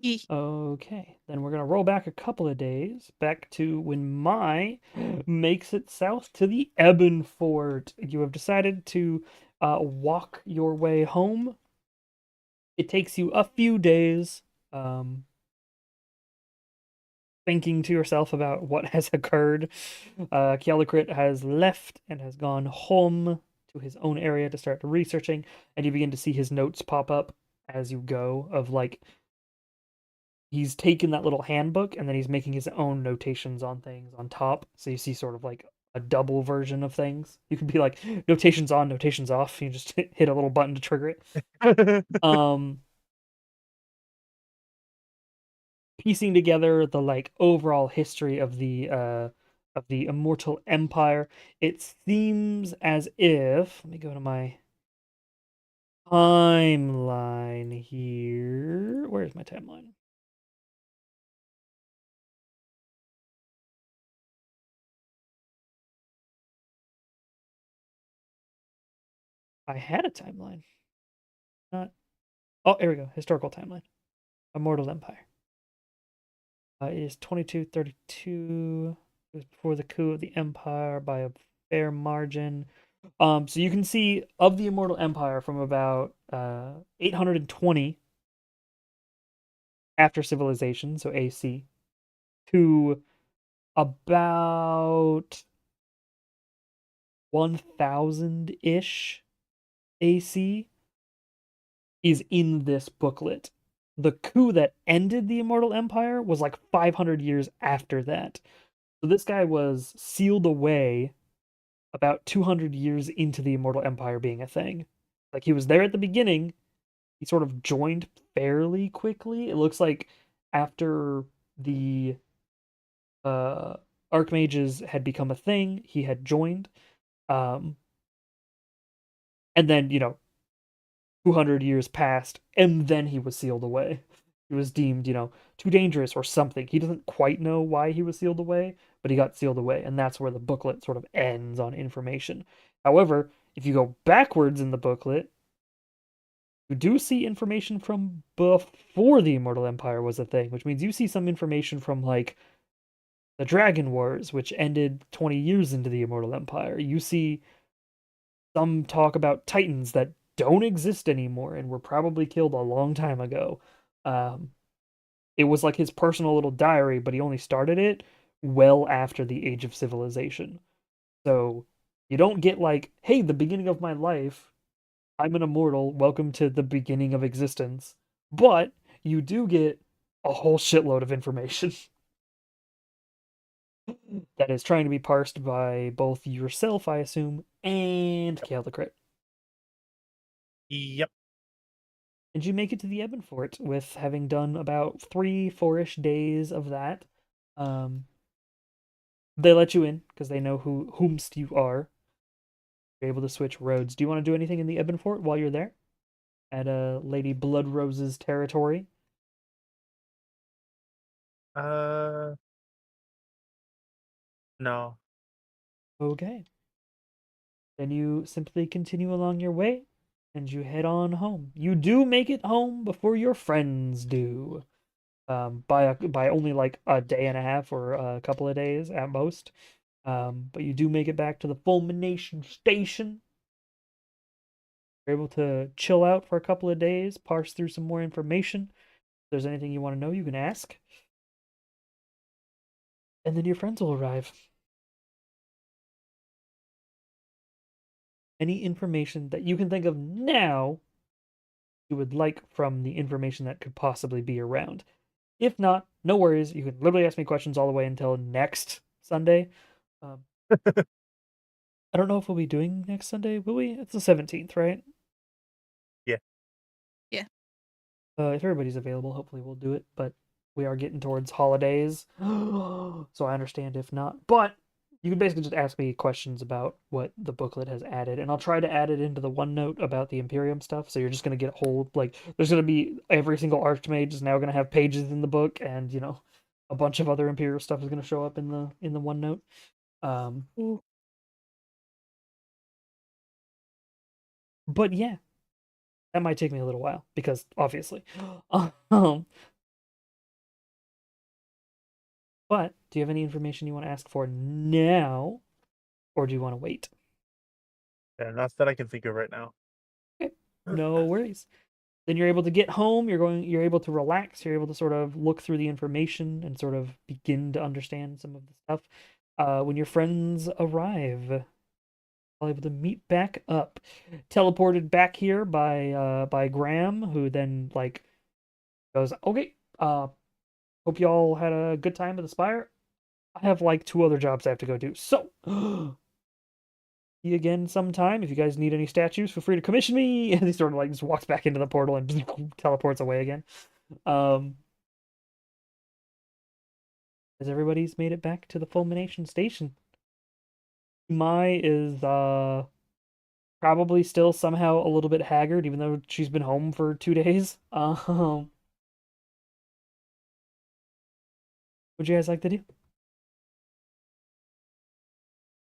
Eek. Okay, then we're gonna roll back a couple of days back to when Mai makes it south to the Ebon Fort. You have decided to walk your way home. It takes you a few days, thinking to yourself about what has occurred. Kealikrit has left and has gone home to his own area to start researching, and you begin to see his notes pop up as you go of like he's taken that little handbook and then he's making his own notations on things on top. So you see sort of like a double version of things. You can be like notations on, notations off. You just hit a little button to trigger it. Piecing together the like overall history of the Immortal Empire, it seems as if, let me go to my timeline here. Where's my timeline? I had a timeline. Not. Oh, here we go. Historical timeline. Immortal Empire. It is 2232. It was before the coup of the Empire by a fair margin. So you can see of the Immortal Empire from about 820 after civilization, so AC, to about 1000-ish AC is in this booklet. The coup that ended the Immortal Empire was like 500 years after that. So this guy was sealed away about 200 years into the Immortal Empire being a thing. Like he was there at the beginning. He sort of joined fairly quickly. It looks like after the Archmages had become a thing, he had joined. And then, 200 years passed, and then he was sealed away. He was deemed, too dangerous or something. He doesn't quite know why he was sealed away, but he got sealed away, and that's where the booklet sort of ends on information. However, if you go backwards in the booklet, you do see information from before the Immortal Empire was a thing, which means you see some information from, like, the Dragon Wars, which ended 20 years into the Immortal Empire. You see some talk about Titans that don't exist anymore and were probably killed a long time ago. It was like his personal little diary, but he only started it well after the Age of Civilization. So you don't get like, hey, the beginning of my life, I'm an immortal, welcome to the beginning of existence. But you do get a whole shitload of information that is trying to be parsed by both yourself, I assume, and Kealikrit. Yep. And you make it to the Ebon Fort with having done about 3-4-ish days of that. They let you in because they know whomst you are. You're able to switch roads. Do you want to do anything in the Ebon Fort while you're there? At Lady Bloodrose's territory? No. Okay. Then you simply continue along your way and you head on home. You do make it home before your friends do. By only like a day and a half or a couple of days at most. But you do make it back to the Fulmination Station. You're able to chill out for a couple of days, parse through some more information. If there's anything you want to know, you can ask. And then your friends will arrive. Any information that you can think of now you would like from the information that could possibly be around. If not, no worries. You can literally ask me questions all the way until next Sunday. I don't know if we'll be doing next Sunday. Will we? It's the 17th, right? Yeah. Yeah. If everybody's available, hopefully we'll do it. But we are getting towards holidays, so I understand if not. But you can basically just ask me questions about what the booklet has added, and I'll try to add it into the OneNote about the Imperium stuff. So you're just gonna get a whole there's gonna be every single Archmage is now gonna have pages in the book, and a bunch of other Imperial stuff is gonna show up in the OneNote. Um, Ooh. but yeah, that might take me a little while because obviously. Um, but do you have any information you want to ask for now, or do you want to wait? Yeah, not that I can think of right now. Okay, no worries. Then you're able to get home. You're able to relax. You're able to sort of look through the information and sort of begin to understand some of the stuff. When your friends arrive, all able to meet back up. Teleported back here by Graham, who then like goes, okay, hope y'all had a good time at the Spire. I have like 2 other jobs I have to go do. So see you again sometime. If you guys need any statues, feel free to commission me. And he sort of like just walks back into the portal and teleports away again. Um as everybody's made it back to the Fulmination Station. Mai is probably still somehow a little bit haggard, even though she's been home for 2 days. What'd you guys like to do?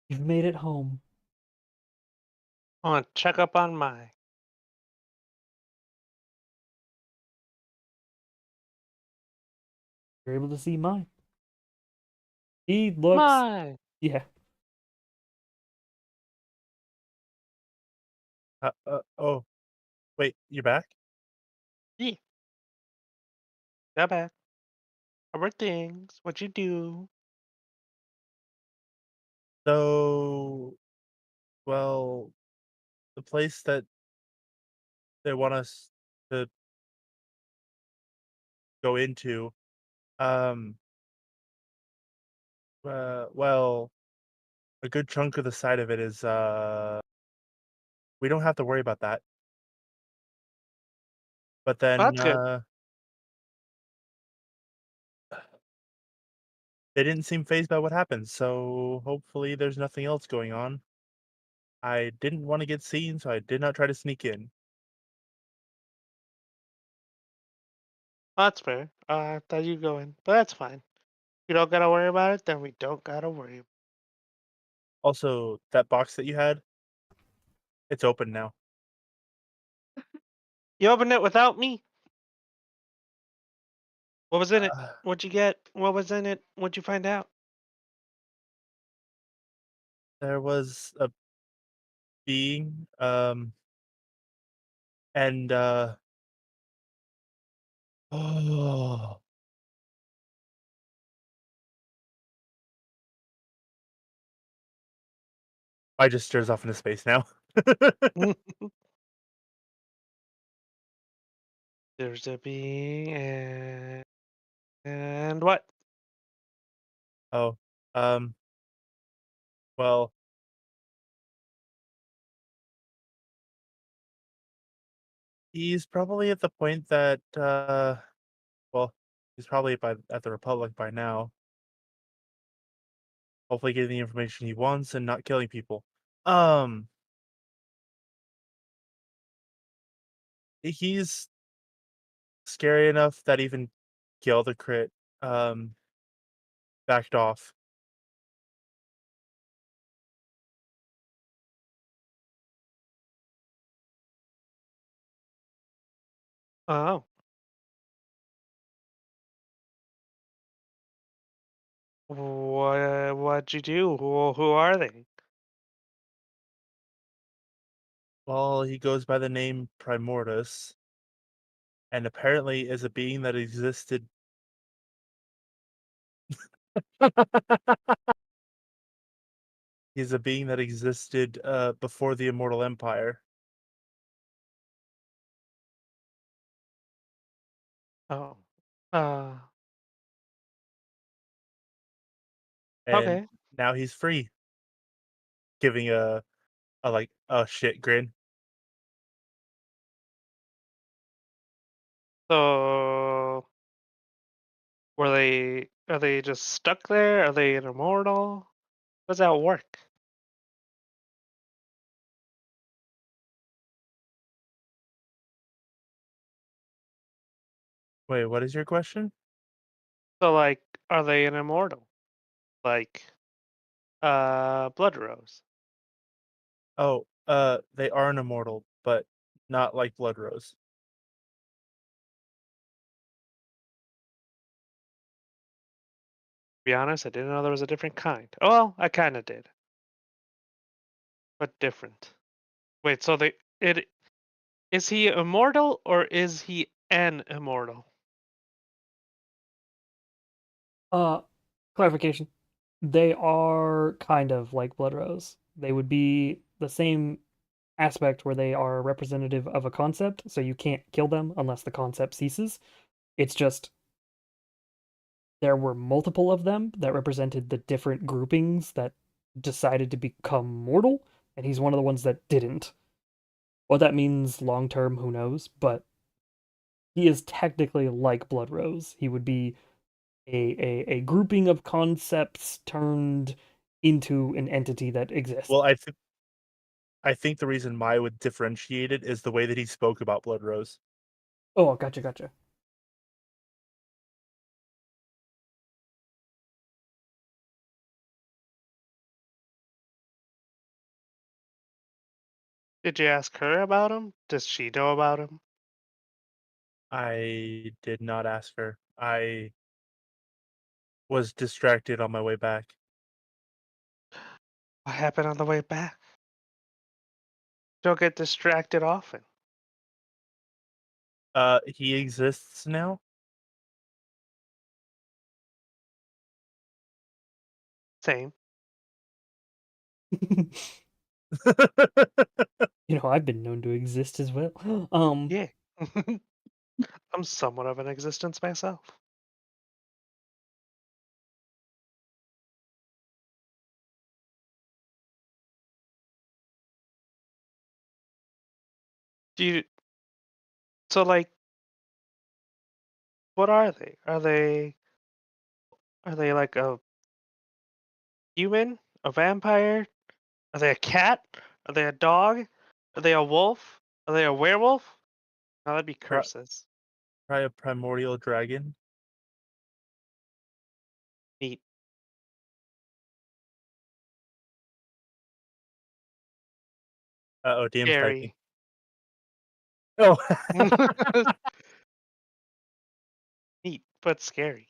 You've made it home. I want to check up on my You're able to see Mai. He looks, my. yeah. Oh, wait, you're back? Yeah. Got back. How are things? What you do? So, well, the place that they want us to go into, um, well, a good chunk of the side of it is, we don't have to worry about that. But then, That's good. they didn't seem fazed by what happened, so hopefully there's nothing else going on. I didn't want to get seen, so I did not try to sneak in. That's fair. I thought you go in, but that's fine. You don't gotta worry about it, then we don't gotta worry. Also, that box that you had, it's open now. You opened it without me. What was in it? Uh, What'd you get? What was in it? What'd you find out? there was a being, and, oh, I just stares off into space now. There's a being and what? Oh, um, well, he's probably at the point that, well, he's probably at the Republic by now. Hopefully getting the information he wants and not killing people. Um, he's scary enough that even Kill the Crit, um, backed off. Oh, what'd you do? Who are they? Well, he goes by the name Primordus, and apparently is a being that existed. He's a being that existed before the Immortal Empire. Oh, uh, And okay. now he's free, giving a like a shit grin. So, are they just stuck there? Are they an immortal? How does that work? Wait, what is your question? So, like, are they an immortal? Like, Blood Rose. Oh, they are an immortal, but not like Blood Rose. To be honest, I didn't know there was a different kind. Oh, well, I kind of did, but different. Wait, so is he immortal or is he an immortal? Clarification. They are kind of like Blood Rose. They would be the same aspect where they are representative of a concept, so you can't kill them unless the concept ceases. It's just there were multiple of them that represented the different groupings that decided to become mortal, and he's one of the ones that didn't. What that means long term, who knows? But he is technically like Blood Rose. He would be a grouping of concepts turned into an entity that exists. Well, I think the reason Mai would differentiate it is the way that he spoke about Blood Rose. Oh, gotcha. Did you ask her about him? Does she know about him? I did not ask her. I was distracted on my way back. What happened on the way back? Don't get distracted often. He exists now? Same. I've been known to exist as well. Yeah. I'm somewhat of an existence myself. Do you so like what are they? Are they like a human? A vampire? Are they a cat? Are they a dog? Are they a wolf? Are they a werewolf? No, that'd be Pri- curses. Probably a primordial dragon. Neat. Uh-oh, DM's typing. Scary. Oh, Neat, but scary.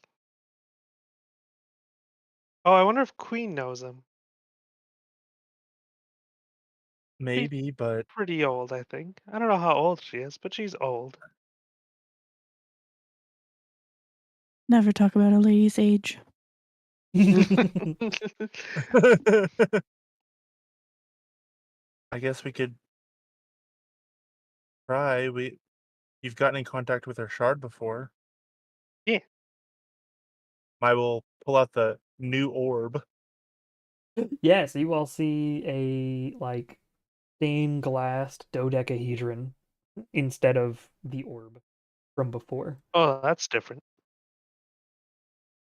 Oh, I wonder if Queen knows him. maybe, but Pretty old, I think. I don't know how old she is, but she's old. Never talk about a lady's age. I guess we could try. You've gotten in contact with her shard before. Yeah. I will pull out the new orb. Yeah, so you all see a stained glass dodecahedron instead of the orb from before. Oh, that's different.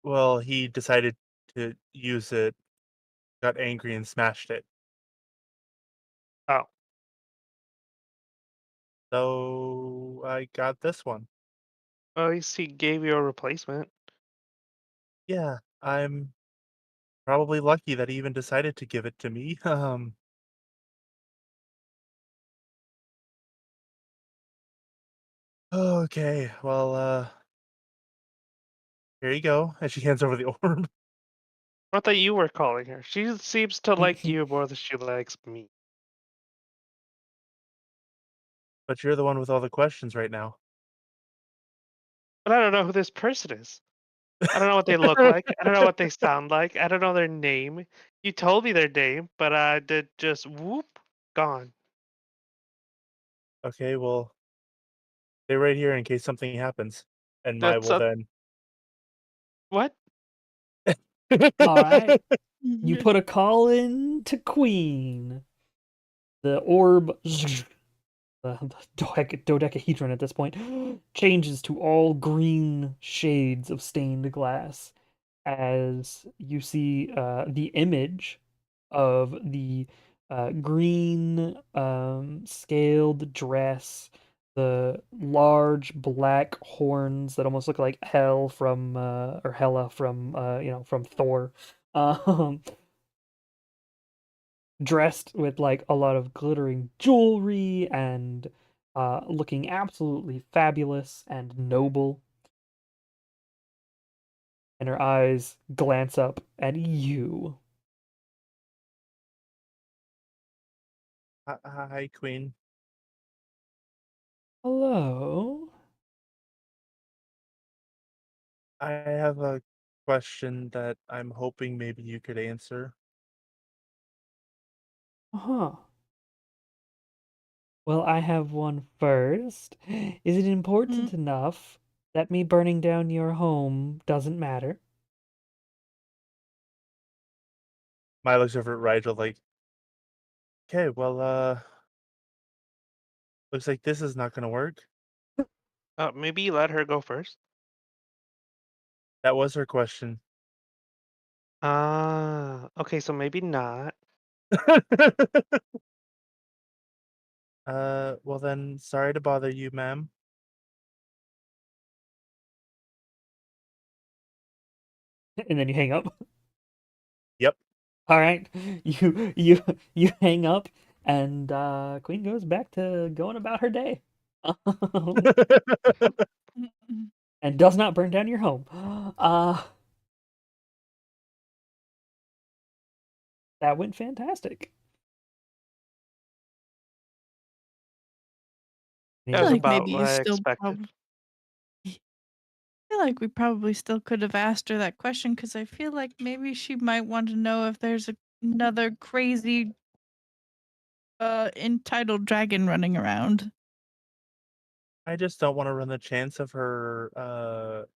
Well, he decided to use it, got angry and smashed it. Oh. So I got this one. Well, at least he gave you a replacement. Yeah, I'm probably lucky that he even decided to give it to me. Okay, well, here you go. And she hands over the orb. I thought you were calling her. She seems to like you more than she likes me. But you're the one with all the questions right now. But I don't know who this person is. I don't know what they look like. I don't know what they sound like. I don't know their name. You told me their name, but I did just whoop, gone. Okay, well, stay right here in case something happens. And Mai That's will then. what? All right. You put a call in to Queen. The orb, the dodecahedron at this point, changes to all green shades of stained glass as you see the image of the green scaled dress, the large black horns that almost look like Hel from or Hela from from Thor. Um, dressed with like a lot of glittering jewelry and looking absolutely fabulous and noble. And her eyes glance up at you. Hi, Queen. Hello. I have a question that I'm hoping maybe you could answer. Huh. Well, I have one first. Is it important enough that me burning down your home doesn't matter? Maya looks over at Rigel like, okay, well, looks like this is not gonna work. Maybe let her go first. That was her question. Ah, okay, so maybe not. Well then, sorry to bother you, ma'am. And then you hang up. Yep. All right. You hang up and Queen goes back to going about her day. And does not burn down your home. That went fantastic. I That feel was like about maybe what you I still expected. I feel like we probably still could have asked her that question because I feel like maybe she might want to know if there's another crazy entitled dragon running around. I just don't want to run the chance of her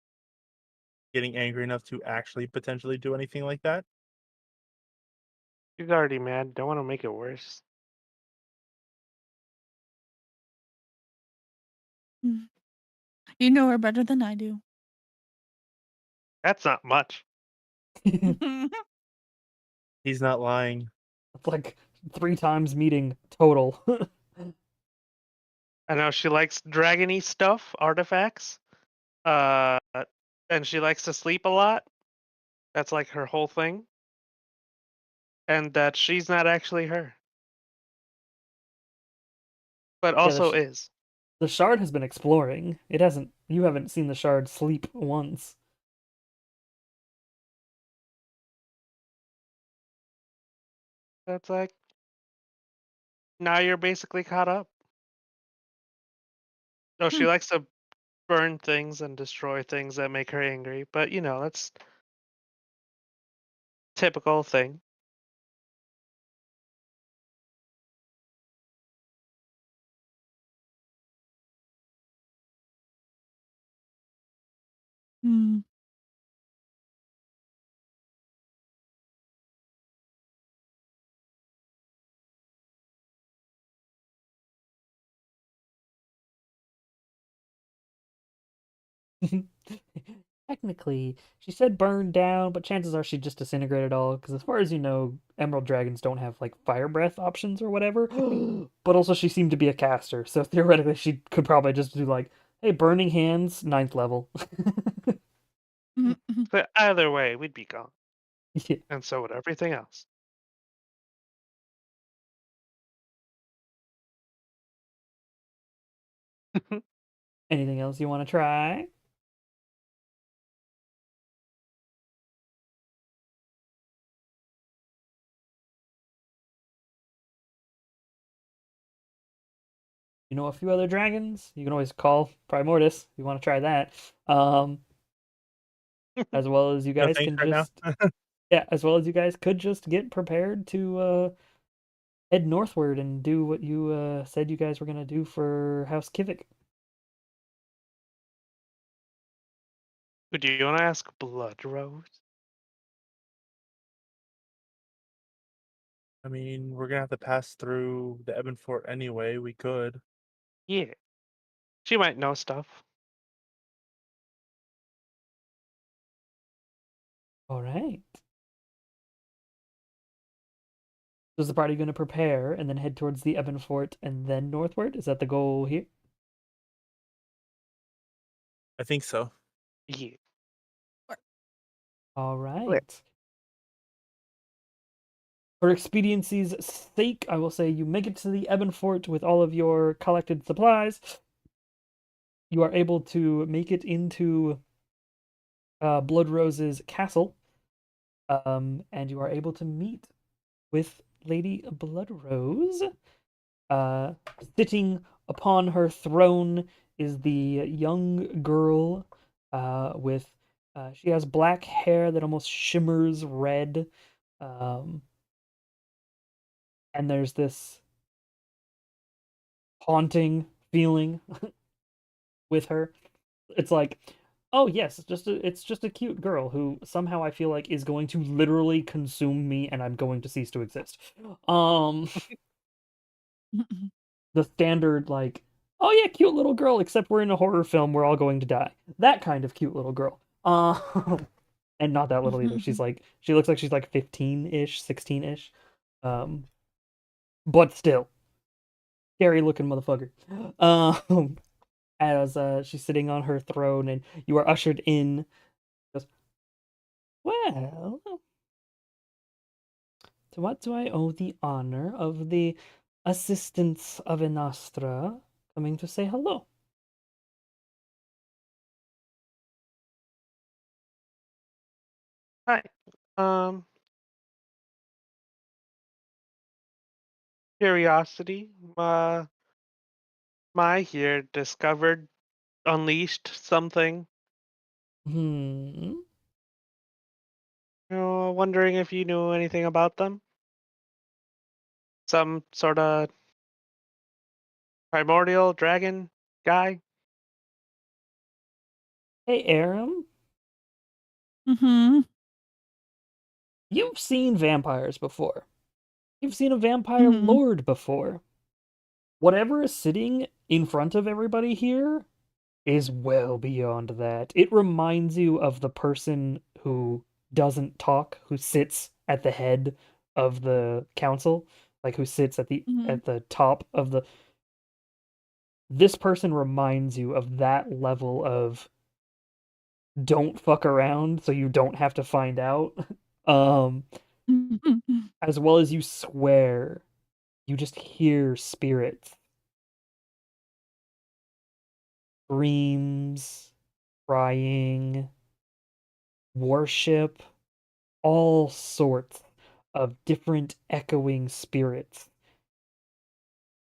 getting angry enough to actually potentially do anything like that. She's already mad. Don't want to make it worse. You know her better than I do. That's not much. He's not lying. It's like 3 times meeting total. I know she likes dragony stuff, artifacts. Uh, and she likes to sleep a lot. That's like her whole thing. And that she's not actually her, but Yeah, also is. the shard has been exploring. It hasn't. You haven't seen the shard sleep once. That's like now you're basically caught up. No, she likes to burn things and destroy things that make her angry, but you know, that's typical thing. Hmm. Technically, she said burned down, but chances are she just disintegrated all. Because as far as you know, emerald dragons don't have like fire breath options or whatever. But also, she seemed to be a caster, so theoretically, she could probably just do like, "Hey, burning hands, 9th level." But either way, we'd be gone. Yeah. And so would everything else. Anything else you want to try? You know a few other dragons. You can always call Primordius if you want to try that. As well as you No guys thanks can right now. just yeah, as well as you guys could just get prepared to head northward and do what you said you guys were gonna do for House Kivik. Do you want to ask Blood Rose? I mean, we're gonna have to pass through the Ebon Fort anyway. We could. Yeah. She might know stuff. All right. So is the party going to prepare and then head towards the Ebon Fort and then northward? Is that the goal here? I think so. Yeah. All right. For expediency's sake, I will say you make it to the Ebon Fort with all of your collected supplies. You are able to make it into Bloodrose's castle, and you are able to meet with Lady Bloodrose. Sitting upon her throne is the young girl with she has black hair that almost shimmers red, and there's this haunting feeling with her. It's like, oh yes, it's just a cute girl who somehow I feel like is going to literally consume me and I'm going to cease to exist. The standard like, oh yeah, cute little girl, except we're in a horror film, we're all going to die. That kind of cute little girl. And not that little either. She looks like she's like 15-ish, 16-ish. But still, scary looking motherfucker. As she's sitting on her throne and you are ushered in. Goes, well, to what do I owe the honor of the assistants of Inastra coming to say hello? Hi. Um, Curiosity. My here discovered, unleashed something. Hmm. Wondering if you knew anything about them. Some sort of primordial dragon guy. Hey, Aram, Mm-hmm. you've seen vampires before. You've seen a vampire Mhm. lord before. Whatever is sitting in front of everybody here is well beyond that. It reminds you of the person who doesn't talk, who sits at the head of the council, like who sits at Mhm. the top of the. This person reminds you of that level of don't fuck around so you don't have to find out. um as well as you swear, you just hear spirits, screams, crying, worship, all sorts of different echoing spirits,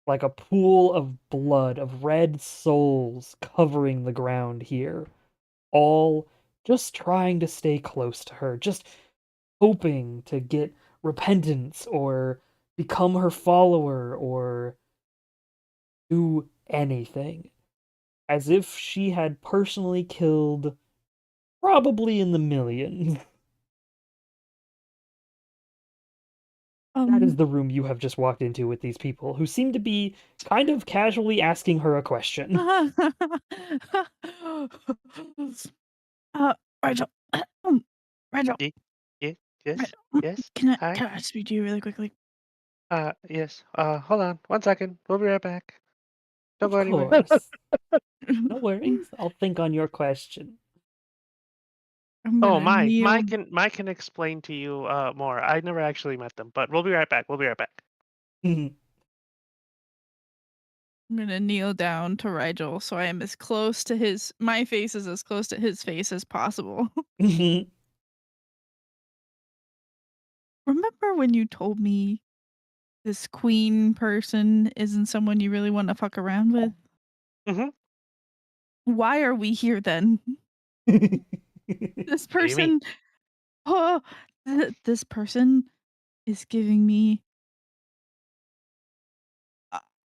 like a pool of blood, of red souls covering the ground here, all just trying to stay close to her, just hoping to get repentance or become her follower or do anything. As if she had personally killed probably in the millions. That is the room you have just walked into with these people who seem to be kind of casually asking her a question. Rigel, Rigel, Ye- Yes. Rigel, Yes. Hi. can I speak to you really quickly? Yes. Hold on 1 second. We'll be right back. Don't Of go anywhere. course. No worries. I'll think on your question. I'm Oh, gonna Mike. kneel. Mike can explain to you more. I never actually met them, but we'll be right back. We'll be right back. I'm gonna kneel down to Rigel, so I am as close to my face is as close to his face as possible. Remember when you told me this queen person isn't someone you really want to fuck around with? Mhm. Why are we here then? This What do you mean? person, oh, this person is giving me.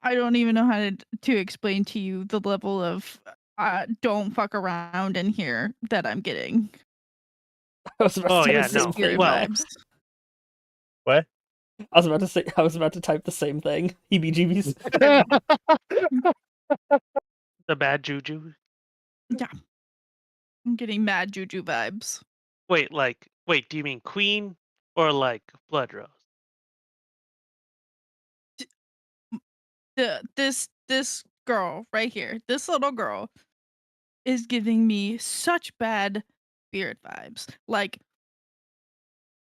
I don't even know how to explain to you the level of don't fuck around in here that I'm getting. I was about to Oh type yeah, the same no. Spirit thing. Well, vibes. What? I was about to say. I was about to type the same thing. Heebie-jeebies. the bad juju. Yeah, I'm getting mad juju vibes. Wait, do you mean Queen or like Blood Rose? This girl right here, this little girl is giving me such bad spirit vibes. Like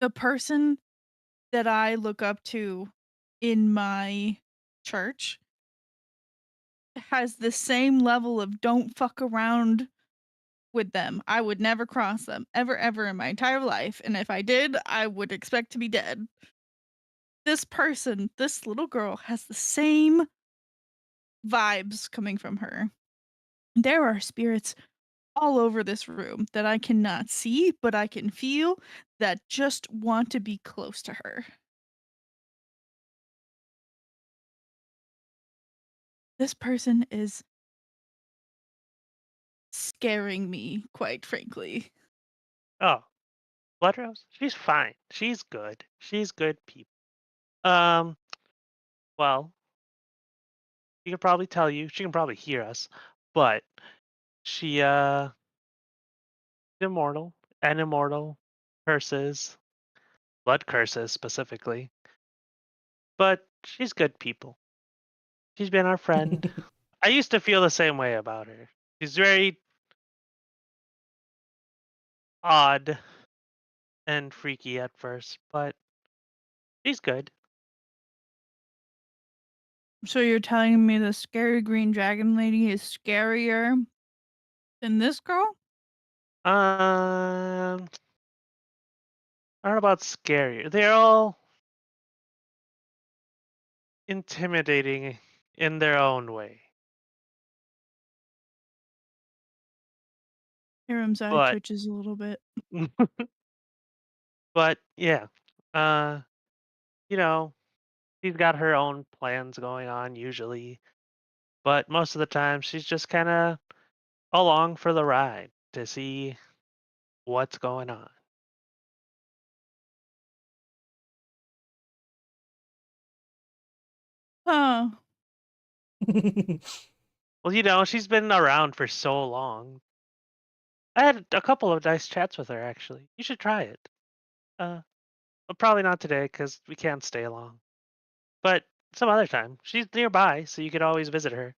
the person that I look up to in my church has the same level of don't fuck around with them. I would never cross them ever, ever in my entire life. And if I did, I would expect to be dead. This person, this little girl, has the same vibes coming from her. There are spirits all over this room that I cannot see, but I can feel that just want to be close to her. This person is scaring me, quite frankly. Oh, Bloodrose? She's fine. She's good. She's good people. Um, well, she could probably tell you. She can probably hear us, but she immortal and immortal curses, blood curses specifically. But she's good people. She's been our friend. I used to feel the same way about her. She's very odd and freaky at first, but she's good. So you're telling me the scary green dragon lady is scarier than this girl? I don't know about scary. They're all intimidating in their own way. Hiram's eye But twitches a little bit. but yeah. Uh you know, she's got her own plans going on usually, but most of the time she's just kind of along for the ride to see what's going on. Oh, Well, she's been around for so long. I had a couple of nice chats with her actually. You should try it. But probably not today because we can't stay long. But some other time. She's nearby, so you could always visit her.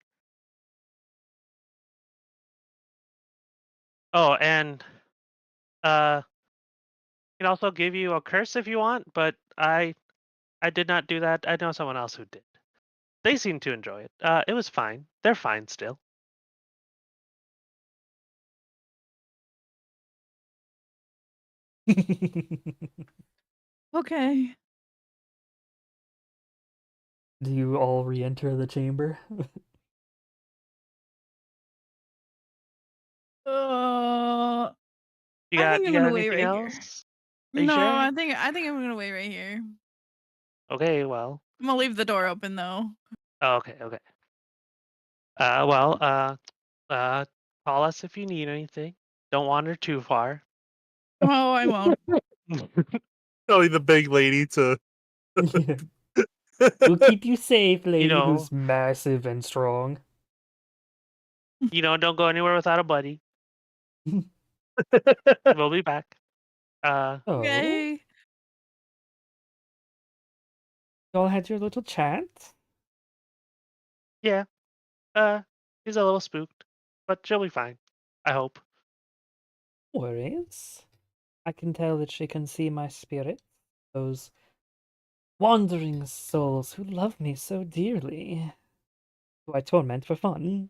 Oh, and uh, can also give you a curse if you want, but I did not do that. I know someone else who did. They seem to enjoy it. It was fine. They're fine still. okay. Do you all re-enter the chamber? You I got think you I'm got gonna wait anything right here. else? Are you No, sure? I think I'm gonna wait right here. Okay, well. I'm gonna leave the door open though. Oh, okay. Well, call us if you need anything. Don't wander too far. Oh, I won't. Telling the big lady to. Yeah. We'll keep you safe, lady know- who's massive and strong. Don't go anywhere without a buddy. We'll be back. Oh, Okay. y'all had your little chat? Yeah. She's a little spooked, but she'll be fine. I hope. No worries. I can tell that she can see my spirit. Those wandering souls who love me so dearly. Who I torment for fun.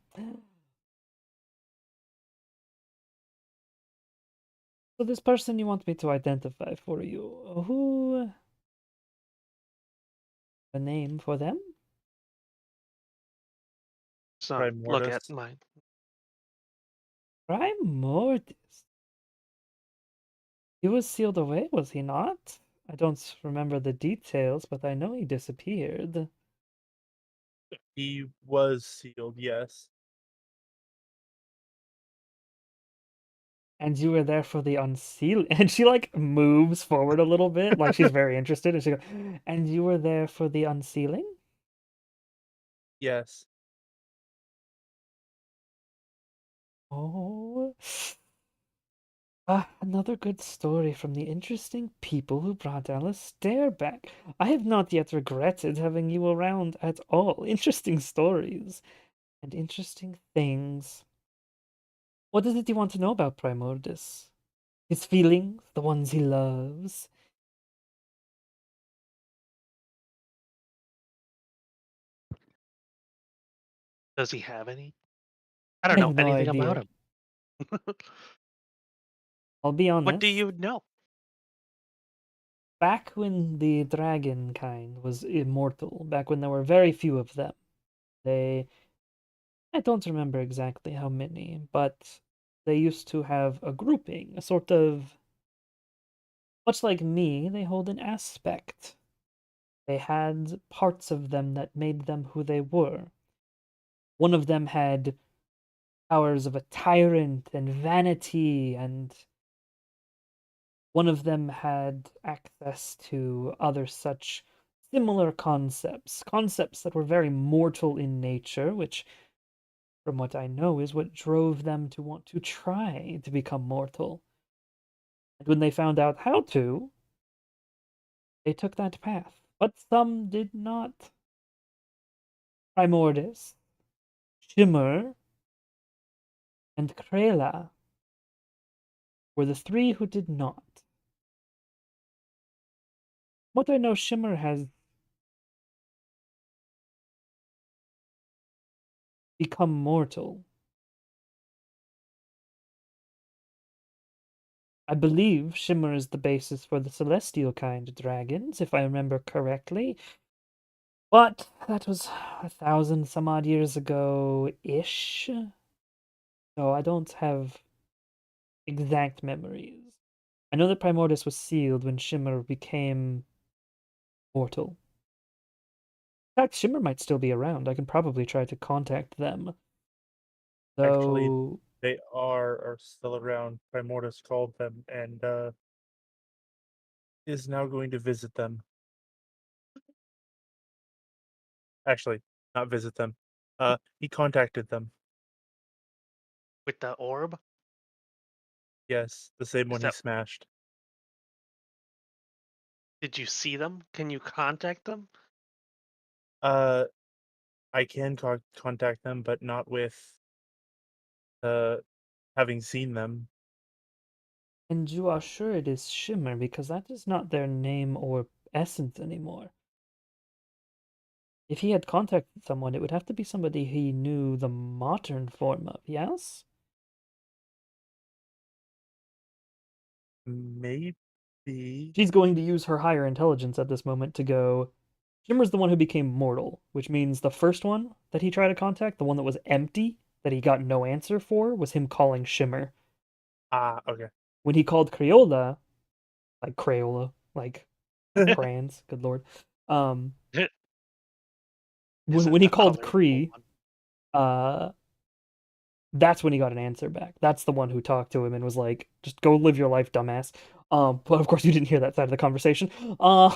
So this person you want me to identify for you, who... a name for them? So look at Primordus. mine. Primordus. He was sealed away, was he not? I don't remember the details, but I know he disappeared. He was sealed, yes. And you were there for the unsealing. And she like moves forward a little bit, like she's very interested. And she goes, and you were there for the unsealing? Yes. Oh. Another good story from the interesting people who brought Alistair back. I have not yet regretted having you around at all. Interesting stories and interesting things. What is it you want to know about Primordus? His feelings, the ones he loves. Does he have any? I I don't know have no anything about idea. him. I'll be What do honest. you know? Back when the dragon kind was immortal, back when there were very few of them, I don't remember exactly how many, but they used to have a grouping, a sort of, much like me, they hold an aspect. They had parts of them that made them who they were. One of them had powers of a tyrant and vanity, and one of them had access to other such similar concepts that were very mortal in nature, which, from what I know, is what drove them to want to try to become mortal. And when they found out how to, they took that path. But some did not. Primordis, Shimmer, and Krela were the three who did not. What I know, Shimmer has become mortal. I believe Shimmer is the basis for the celestial kind dragons, if I remember correctly. But that was 1,000 some odd years ago-ish. So I don't have exact memories. I know that Primordis was sealed when Shimmer became mortal. In fact, Shimmer might still be around. I can probably try to contact them. Actually, So they are still around. Primordus called them and is now going to visit them. Actually, not visit them. He contacted them. With the orb? Yes, the same Is one he that smashed. did you see them? Can you contact them? Uh, I can contact them, but not with having seen them. and you are sure it is Shimmer, because that is not their name or essence anymore. If he had contacted someone, it would have to be somebody he knew the modern form of, yes? Maybe. She's going to use her higher intelligence at this moment to go, Shimmer's the one who became mortal, which means the first one that he tried to contact, the one that was empty, that he got no answer for, was him calling Shimmer. Ah, okay. When he called Crayola, like Crayola, like crayons, good lord. Is When it he a called colorful Cree, one? uh, that's when he got an answer back. That's the one who talked to him and was like, "Just go live your life, dumbass." But of course you didn't hear that side of the conversation. Uh,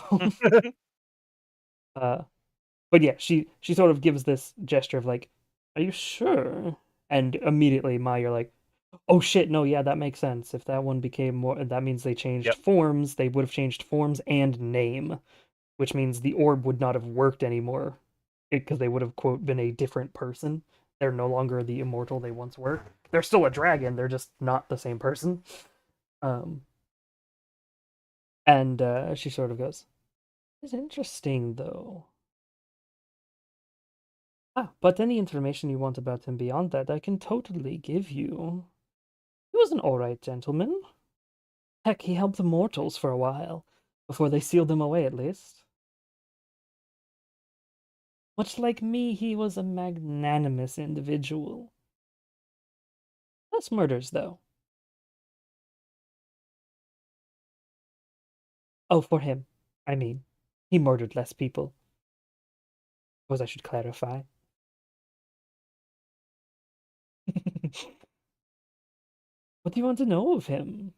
but yeah, she sort of gives this gesture of like, "Are you sure?" And immediately, Ma, you're like, "Oh shit, no, yeah, that makes sense. If that one became more, that means they changed Yep. forms. They would have changed forms and name, which means the orb would not have worked anymore because they would have, quote, been a different person. They're no longer the immortal they once were. They're still a dragon. They're just not the same person." Um, and she sort of goes, "It's interesting, though." But any information you want about him beyond that, I can totally give you. He was an alright gentleman. Heck, he helped the mortals for a while, before they sealed him away at least. Much like me, he was a magnanimous individual. Less murders, though. Oh, for him. I mean, he murdered less people. Suppose I should clarify. What do you want to know of him?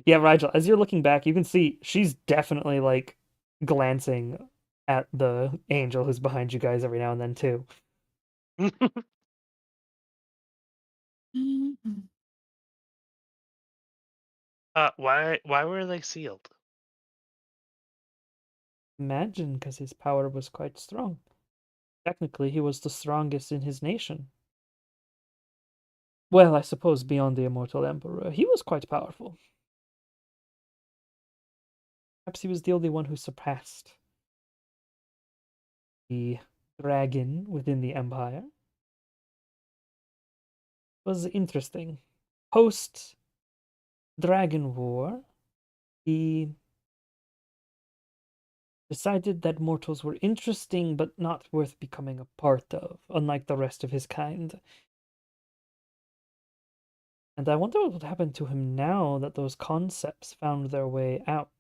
Yeah, Rigel, as you're looking back, you can see she's definitely like glancing at the angel who's behind you guys every now and then too. Mhm. Why were they sealed? Imagine, because his power was quite strong. Technically, he was the strongest in his nation. Well, I suppose beyond the immortal emperor, he was quite powerful. Perhaps he was the only one who surpassed the dragon within the Empire was interesting. Post Dragon War, he decided that mortals were interesting but not worth becoming a part of, unlike the rest of his kind. And I wonder what would happen to him now that those concepts found their way out.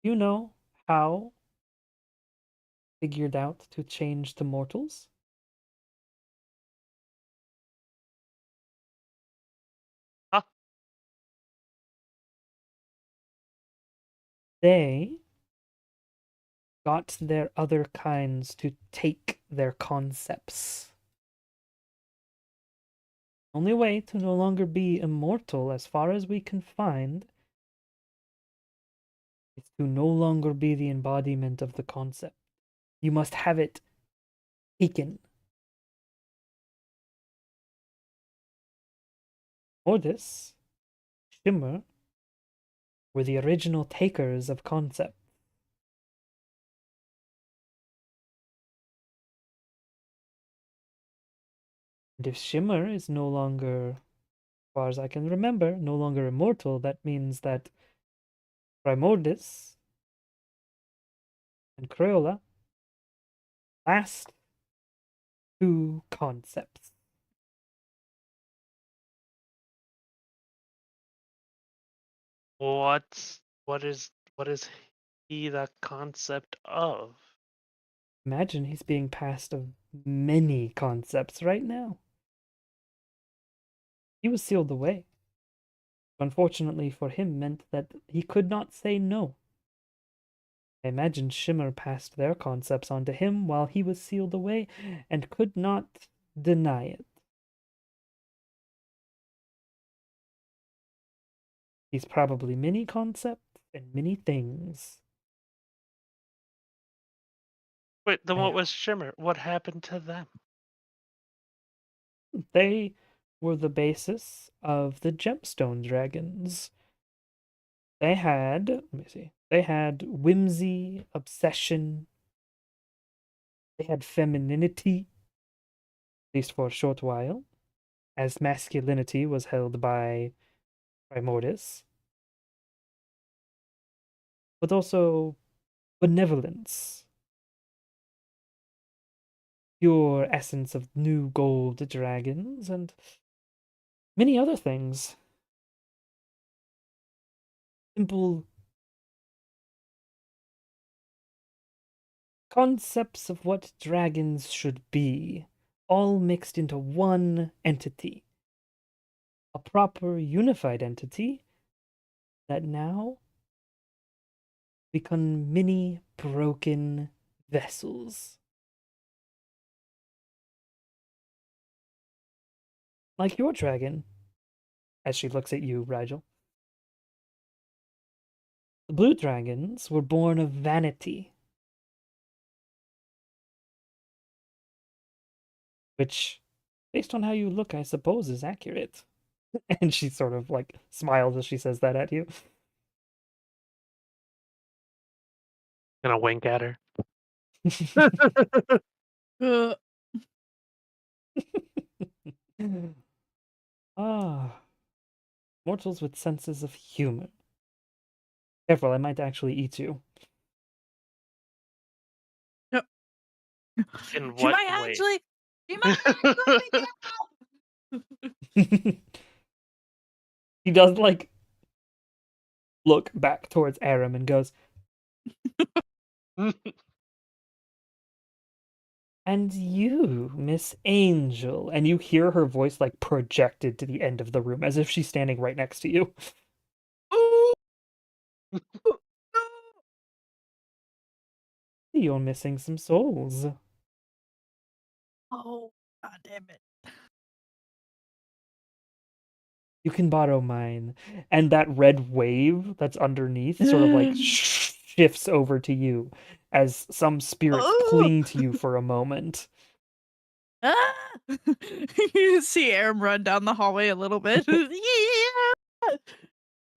You know how figured out to change to mortals? Huh? They got their other kinds to take their concepts. Only way to no longer be immortal, as far as we can find, is to no longer be the embodiment of the concept. You must have it taken. Ordis, Shimmer, were the original takers of concept. And if Shimmer is no longer, as far as I can remember, no longer immortal, that means that Primordis and Crayola last two concepts. What is he the concept of? Imagine he's being passed of many concepts right now. He was sealed away. Unfortunately for him, meant that he could not say no. I imagine Shimmer passed their concepts on to him while he was sealed away and could not deny it. He's probably many concepts and many things. Wait, then I- what was Shimmer? What happened to them? They were the basis of the Gemstone Dragons. They had, let me see, they had whimsy, obsession, they had femininity, at least for a short while, as masculinity was held by Primordis, but also benevolence, pure essence of new gold dragons, and many other things. Simple concepts of what dragons should be, all mixed into one entity. A proper unified entity that now become many broken vessels. Like your dragon, as she looks at you, Rigel. The blue dragons were born of vanity, which, based on how you look, I suppose is accurate. And she sort of like smiles as she says that at you. Gonna wink at her. Uh, Ah, mortals with senses of humor. Careful, I might actually eat you. In she what might way? actually. She might actually He does like look back towards Aram and goes, "And you, Miss Angel," and you hear her voice like projected to the end of the room as if she's standing right next to you. Ooh. You're missing some souls. Oh, god damn it. You can borrow mine. And that red wave that's underneath sort of like shifts over to you as some spirits cling to you for a moment. Ah! You see Aram run down the hallway a little bit. Yeah!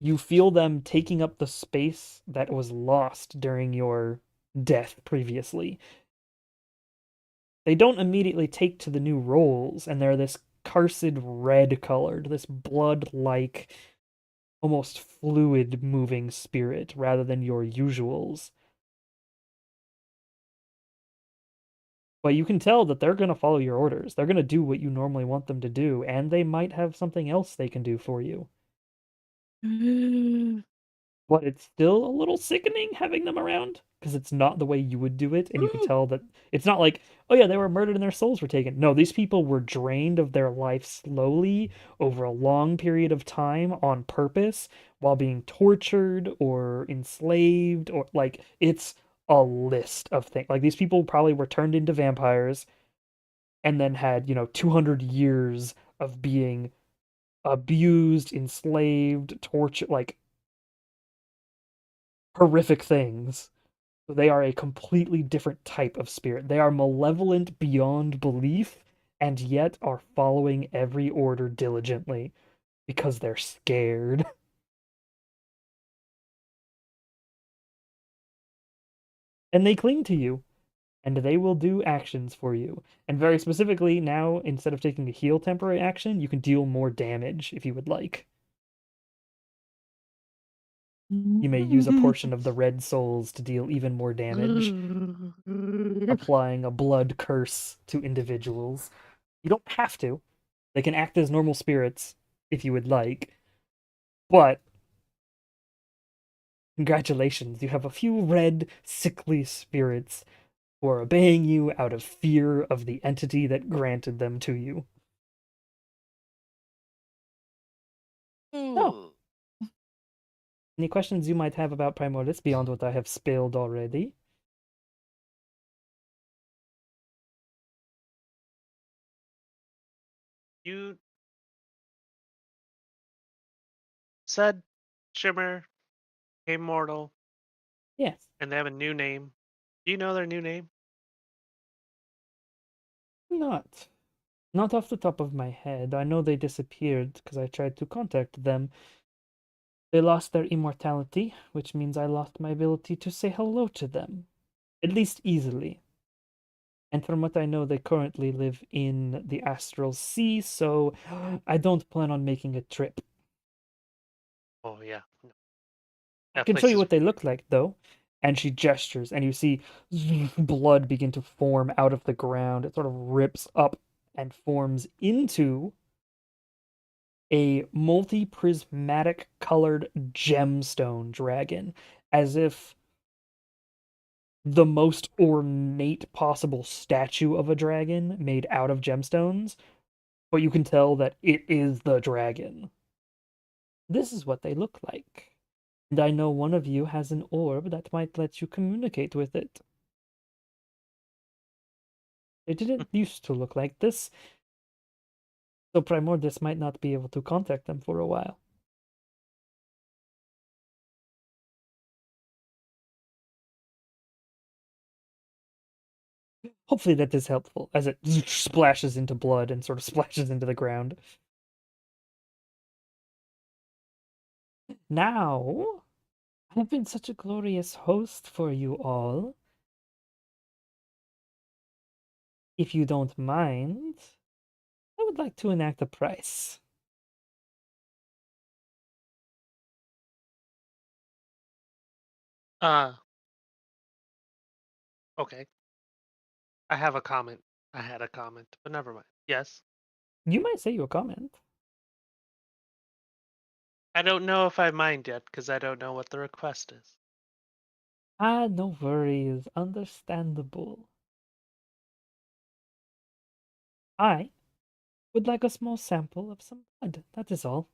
You feel them taking up the space that was lost during your death previously. They don't immediately take to the new roles, and they're this cursed red colored, this blood-like, almost fluid moving spirit rather than your usuals. But you can tell that they're going to follow your orders. They're going to do what you normally want them to do, and they might have something else they can do for you. But it's still a little sickening having them around because it's not the way you would do it, and you can tell that it's not like, oh yeah, they were murdered and their souls were taken. No, these people were drained of their life slowly over a long period of time on purpose while being tortured or enslaved, or like it's a list of things. Like these people probably were turned into vampires and then had, 200 years of being abused, enslaved, tortured, like horrific things. They are a completely different type of spirit. They are malevolent beyond belief, and yet are following every order diligently because they're scared. And they cling to you, and they will do actions for you. And very specifically, now, instead of taking a heal temporary action, you can deal more damage if you would like. You may use a portion of the red souls to deal even more damage, applying a blood curse to individuals. You don't have to. They can act as normal spirits if you would like. But congratulations, you have a few red, sickly spirits who are obeying you out of fear of the entity that granted them to you. Oh. Any questions you might have about Primordis beyond what I have spilled already? You said Shimmer became mortal, Yes. and they have a new name. Do you know their new name? Not off the top of my head. I know they disappeared because I tried to contact them. They lost their immortality, which means I lost my ability to say hello to them. At least easily. And from what I know, they currently live in the Astral Sea, so I don't plan on making a trip. Oh yeah. No. I That can place show you is what they look like, though. And she gestures, and you see blood begin to form out of the ground. It sort of rips up and forms into a multi-prismatic colored gemstone dragon, as if the most ornate possible statue of a dragon made out of gemstones, but you can tell that it is the dragon. This is what they look like. And I know one of you has an orb that might let you communicate with it. They didn't used to look like this, so Primordis might not be able to contact them for a while. Hopefully that is helpful, as it splashes into blood and sort of splashes into the ground. Now, I've been such a glorious host for you all. If you don't mind, I would like to enact a price. Okay. I have a comment. I had a comment, but never mind. Yes. You might say your comment. I don't know if I mind yet because I don't know what the request is. Ah, no worries. Understandable. I would like a small sample of some blood. That is all.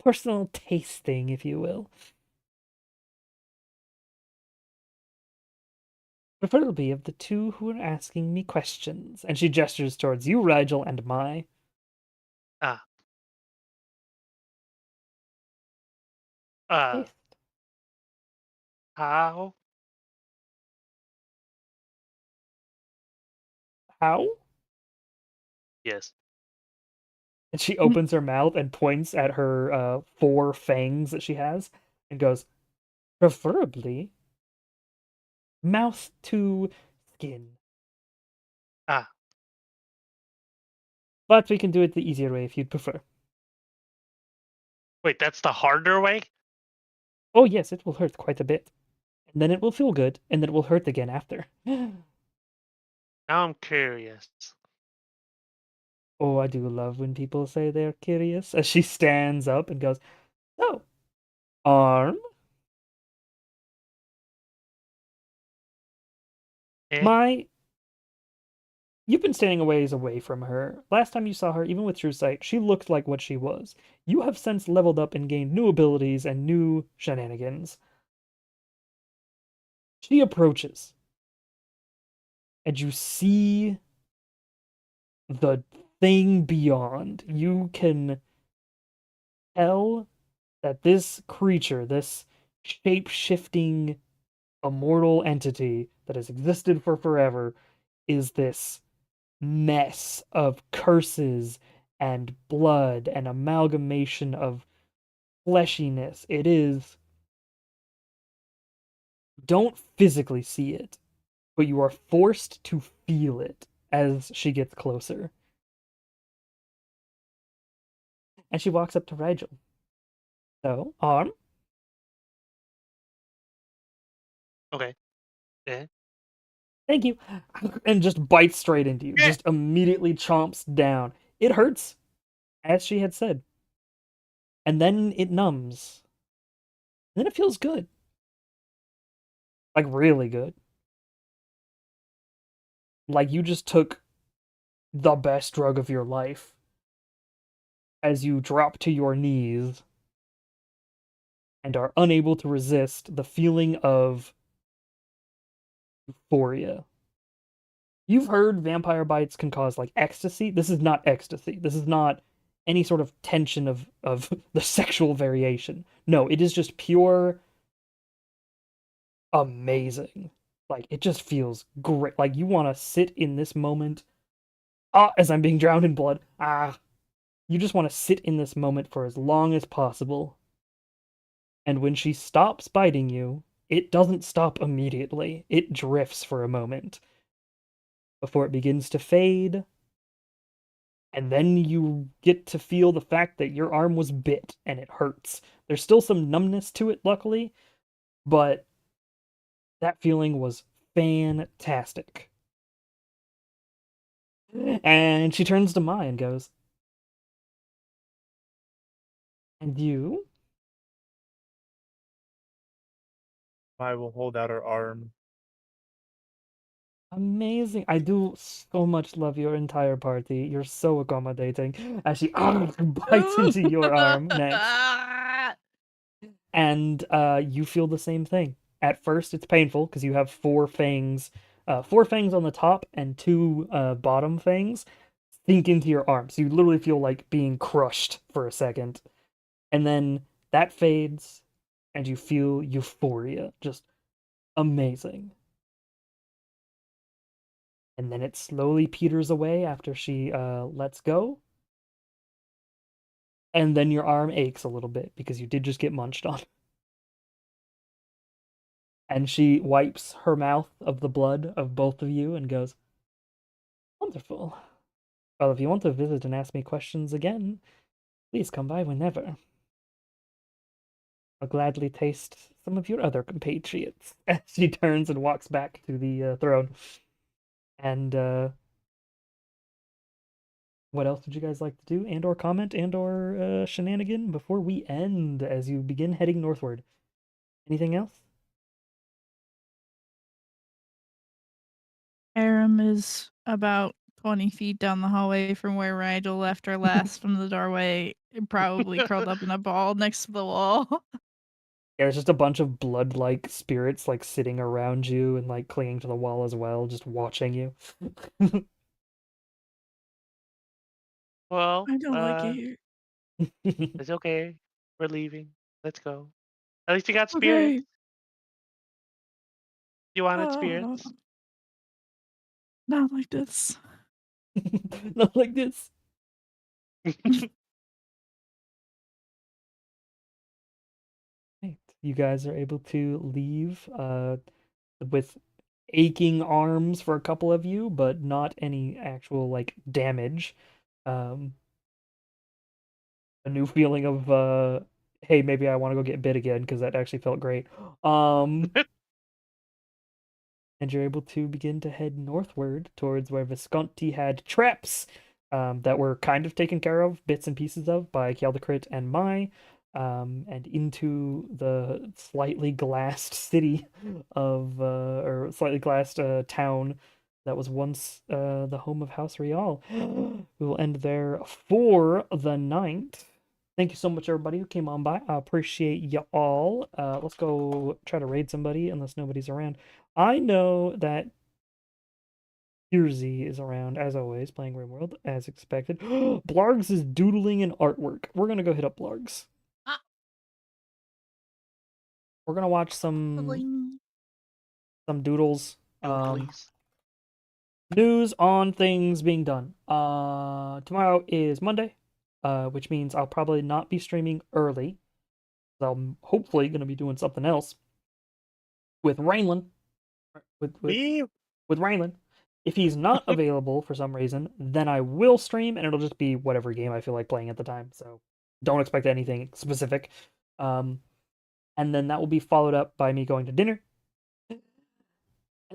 Personal tasting, if you will. Preferably of the two who are asking me questions. And she gestures towards you, Rigel, and Mai. Ah. Taste. How? How? Yes. And she opens her mouth and points at her 4 fangs that she has and goes, Preferably mouth to skin. Ah, But we can do it the easier way if you'd prefer. wait, that's the harder way? Oh, yes, it will hurt quite a bit. And then it will feel good, and then it will hurt again after. Now I'm curious. Oh, I do love when people say they're curious. As she stands up and goes, "So, arm, Eh? my." You've been standing a ways away from her. Last time you saw her, even with True Sight, she looked like what she was. You have since leveled up and gained new abilities and new shenanigans. She approaches, and you see the thing beyond. You can tell that this creature, this shape-shifting immortal entity that has existed for forever, is this mess of curses and blood and amalgamation of fleshiness. It is. Don't physically see it, but you are forced to feel it as she gets closer. And she walks up to Rigel. So, arm. Okay. Eh? Thank you. And just bites straight into you. Yeah. Just immediately chomps down. It hurts, as she had said. And then it numbs. And then it feels good. Like, really good. Like, you just took the best drug of your life as you drop to your knees and are unable to resist the feeling of euphoria. You've heard vampire bites can cause like ecstasy. This is not ecstasy. This is not any sort of tension of the sexual variation. No, it is just pure amazing. Like it just feels great. Like you want to sit in this moment. Ah, as I'm being drowned in blood. Ah, you just want to sit in this moment for as long as possible. And when she stops biting you, it doesn't stop immediately. It drifts for a moment before it begins to fade. And then you get to feel the fact that your arm was bit and it hurts. There's still some numbness to it, luckily, but that feeling was fantastic. And she turns to Mai and goes, "And you?" I will hold out her arm. Amazing. I do so much love your entire party. You're so accommodating. As she bites into your arm next. And you feel the same thing. At first, it's painful because you have four fangs on the top and two bottom fangs sink into your arm. So you literally feel like being crushed for a second. And then that fades, and you feel euphoria. Just amazing. And then it slowly peters away after she lets go. And then your arm aches a little bit because you did just get munched on. And she wipes her mouth of the blood of both of you and goes, "Wonderful. Well, if you want to visit and ask me questions again, please come by whenever. I'll gladly taste some of your other compatriots." As she turns and walks back to the throne. And what else would you guys like to do and or comment and or shenanigan before we end as you begin heading northward? Anything else? Aram is about 20 feet down the hallway from where Rigel left her last from the doorway, probably curled up in a ball next to the wall. Yeah, there's just a bunch of blood-like spirits like sitting around you and like clinging to the wall as well, just watching you. Well, I don't like it here. it's okay. We're leaving. Let's go. At least you got Okay. spirits. You wanted Uh, spirits. not like this. Not like this. Right. you guys are able to leave with aching arms for a couple of you, but not any actual like damage. Um, a new feeling of hey, maybe I want to go get bit again because that actually felt great. And you're able to begin to head northward towards where Visconti had traps that were kind of taken care of, bits and pieces of, by Kaldecrit and Mai, and into the slightly glassed city or slightly glassed town that was once the home of House Rial. We will end there for the night. Thank you so much, everybody who came on by. I appreciate you all. Let's go try to raid somebody unless nobody's around. I know that Kirsty is around, as always, playing RimWorld, as expected. Blargs is doodling an artwork. We're gonna go hit up Blargs. Ah. We're gonna watch some doodles. Please. News on things being done. Tomorrow is Monday, which means I'll probably not be streaming early. I'm hopefully gonna be doing something else with Rainland. With Me? Rainland. If he's not available for some reason, then I will stream, and it'll just be whatever game I feel like playing at the time. So don't expect anything specific. And then that will be followed up by me going to dinner. And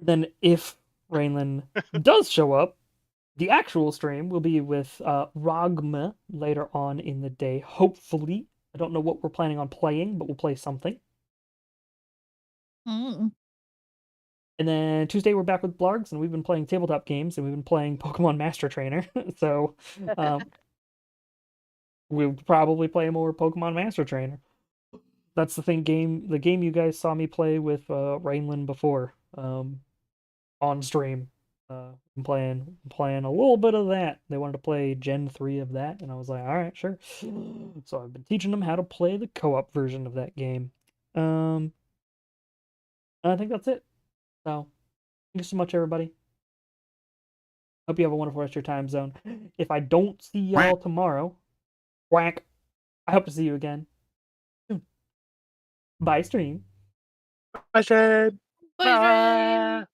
then if Rainland does show up, the actual stream will be with Ragma later on in the day. Hopefully, I don't know what we're planning on playing, but we'll play something. Mm. And then Tuesday we're back with Blargs, and we've been playing tabletop games, and we've been playing Pokemon Master Trainer. So we'll probably play more Pokemon Master Trainer. That's the game you guys saw me play with Rainland before on stream. I'm playing a little bit of that. They wanted to play Gen 3 of that, and I was like, all right, sure. So I've been teaching them how to play the co-op version of that game. I think that's it. So thank you so much, everybody. Hope you have a wonderful rest of your time zone. If I don't see y'all tomorrow, quack, I hope to see you again soon. Bye, stream. I said. Bye, Ray.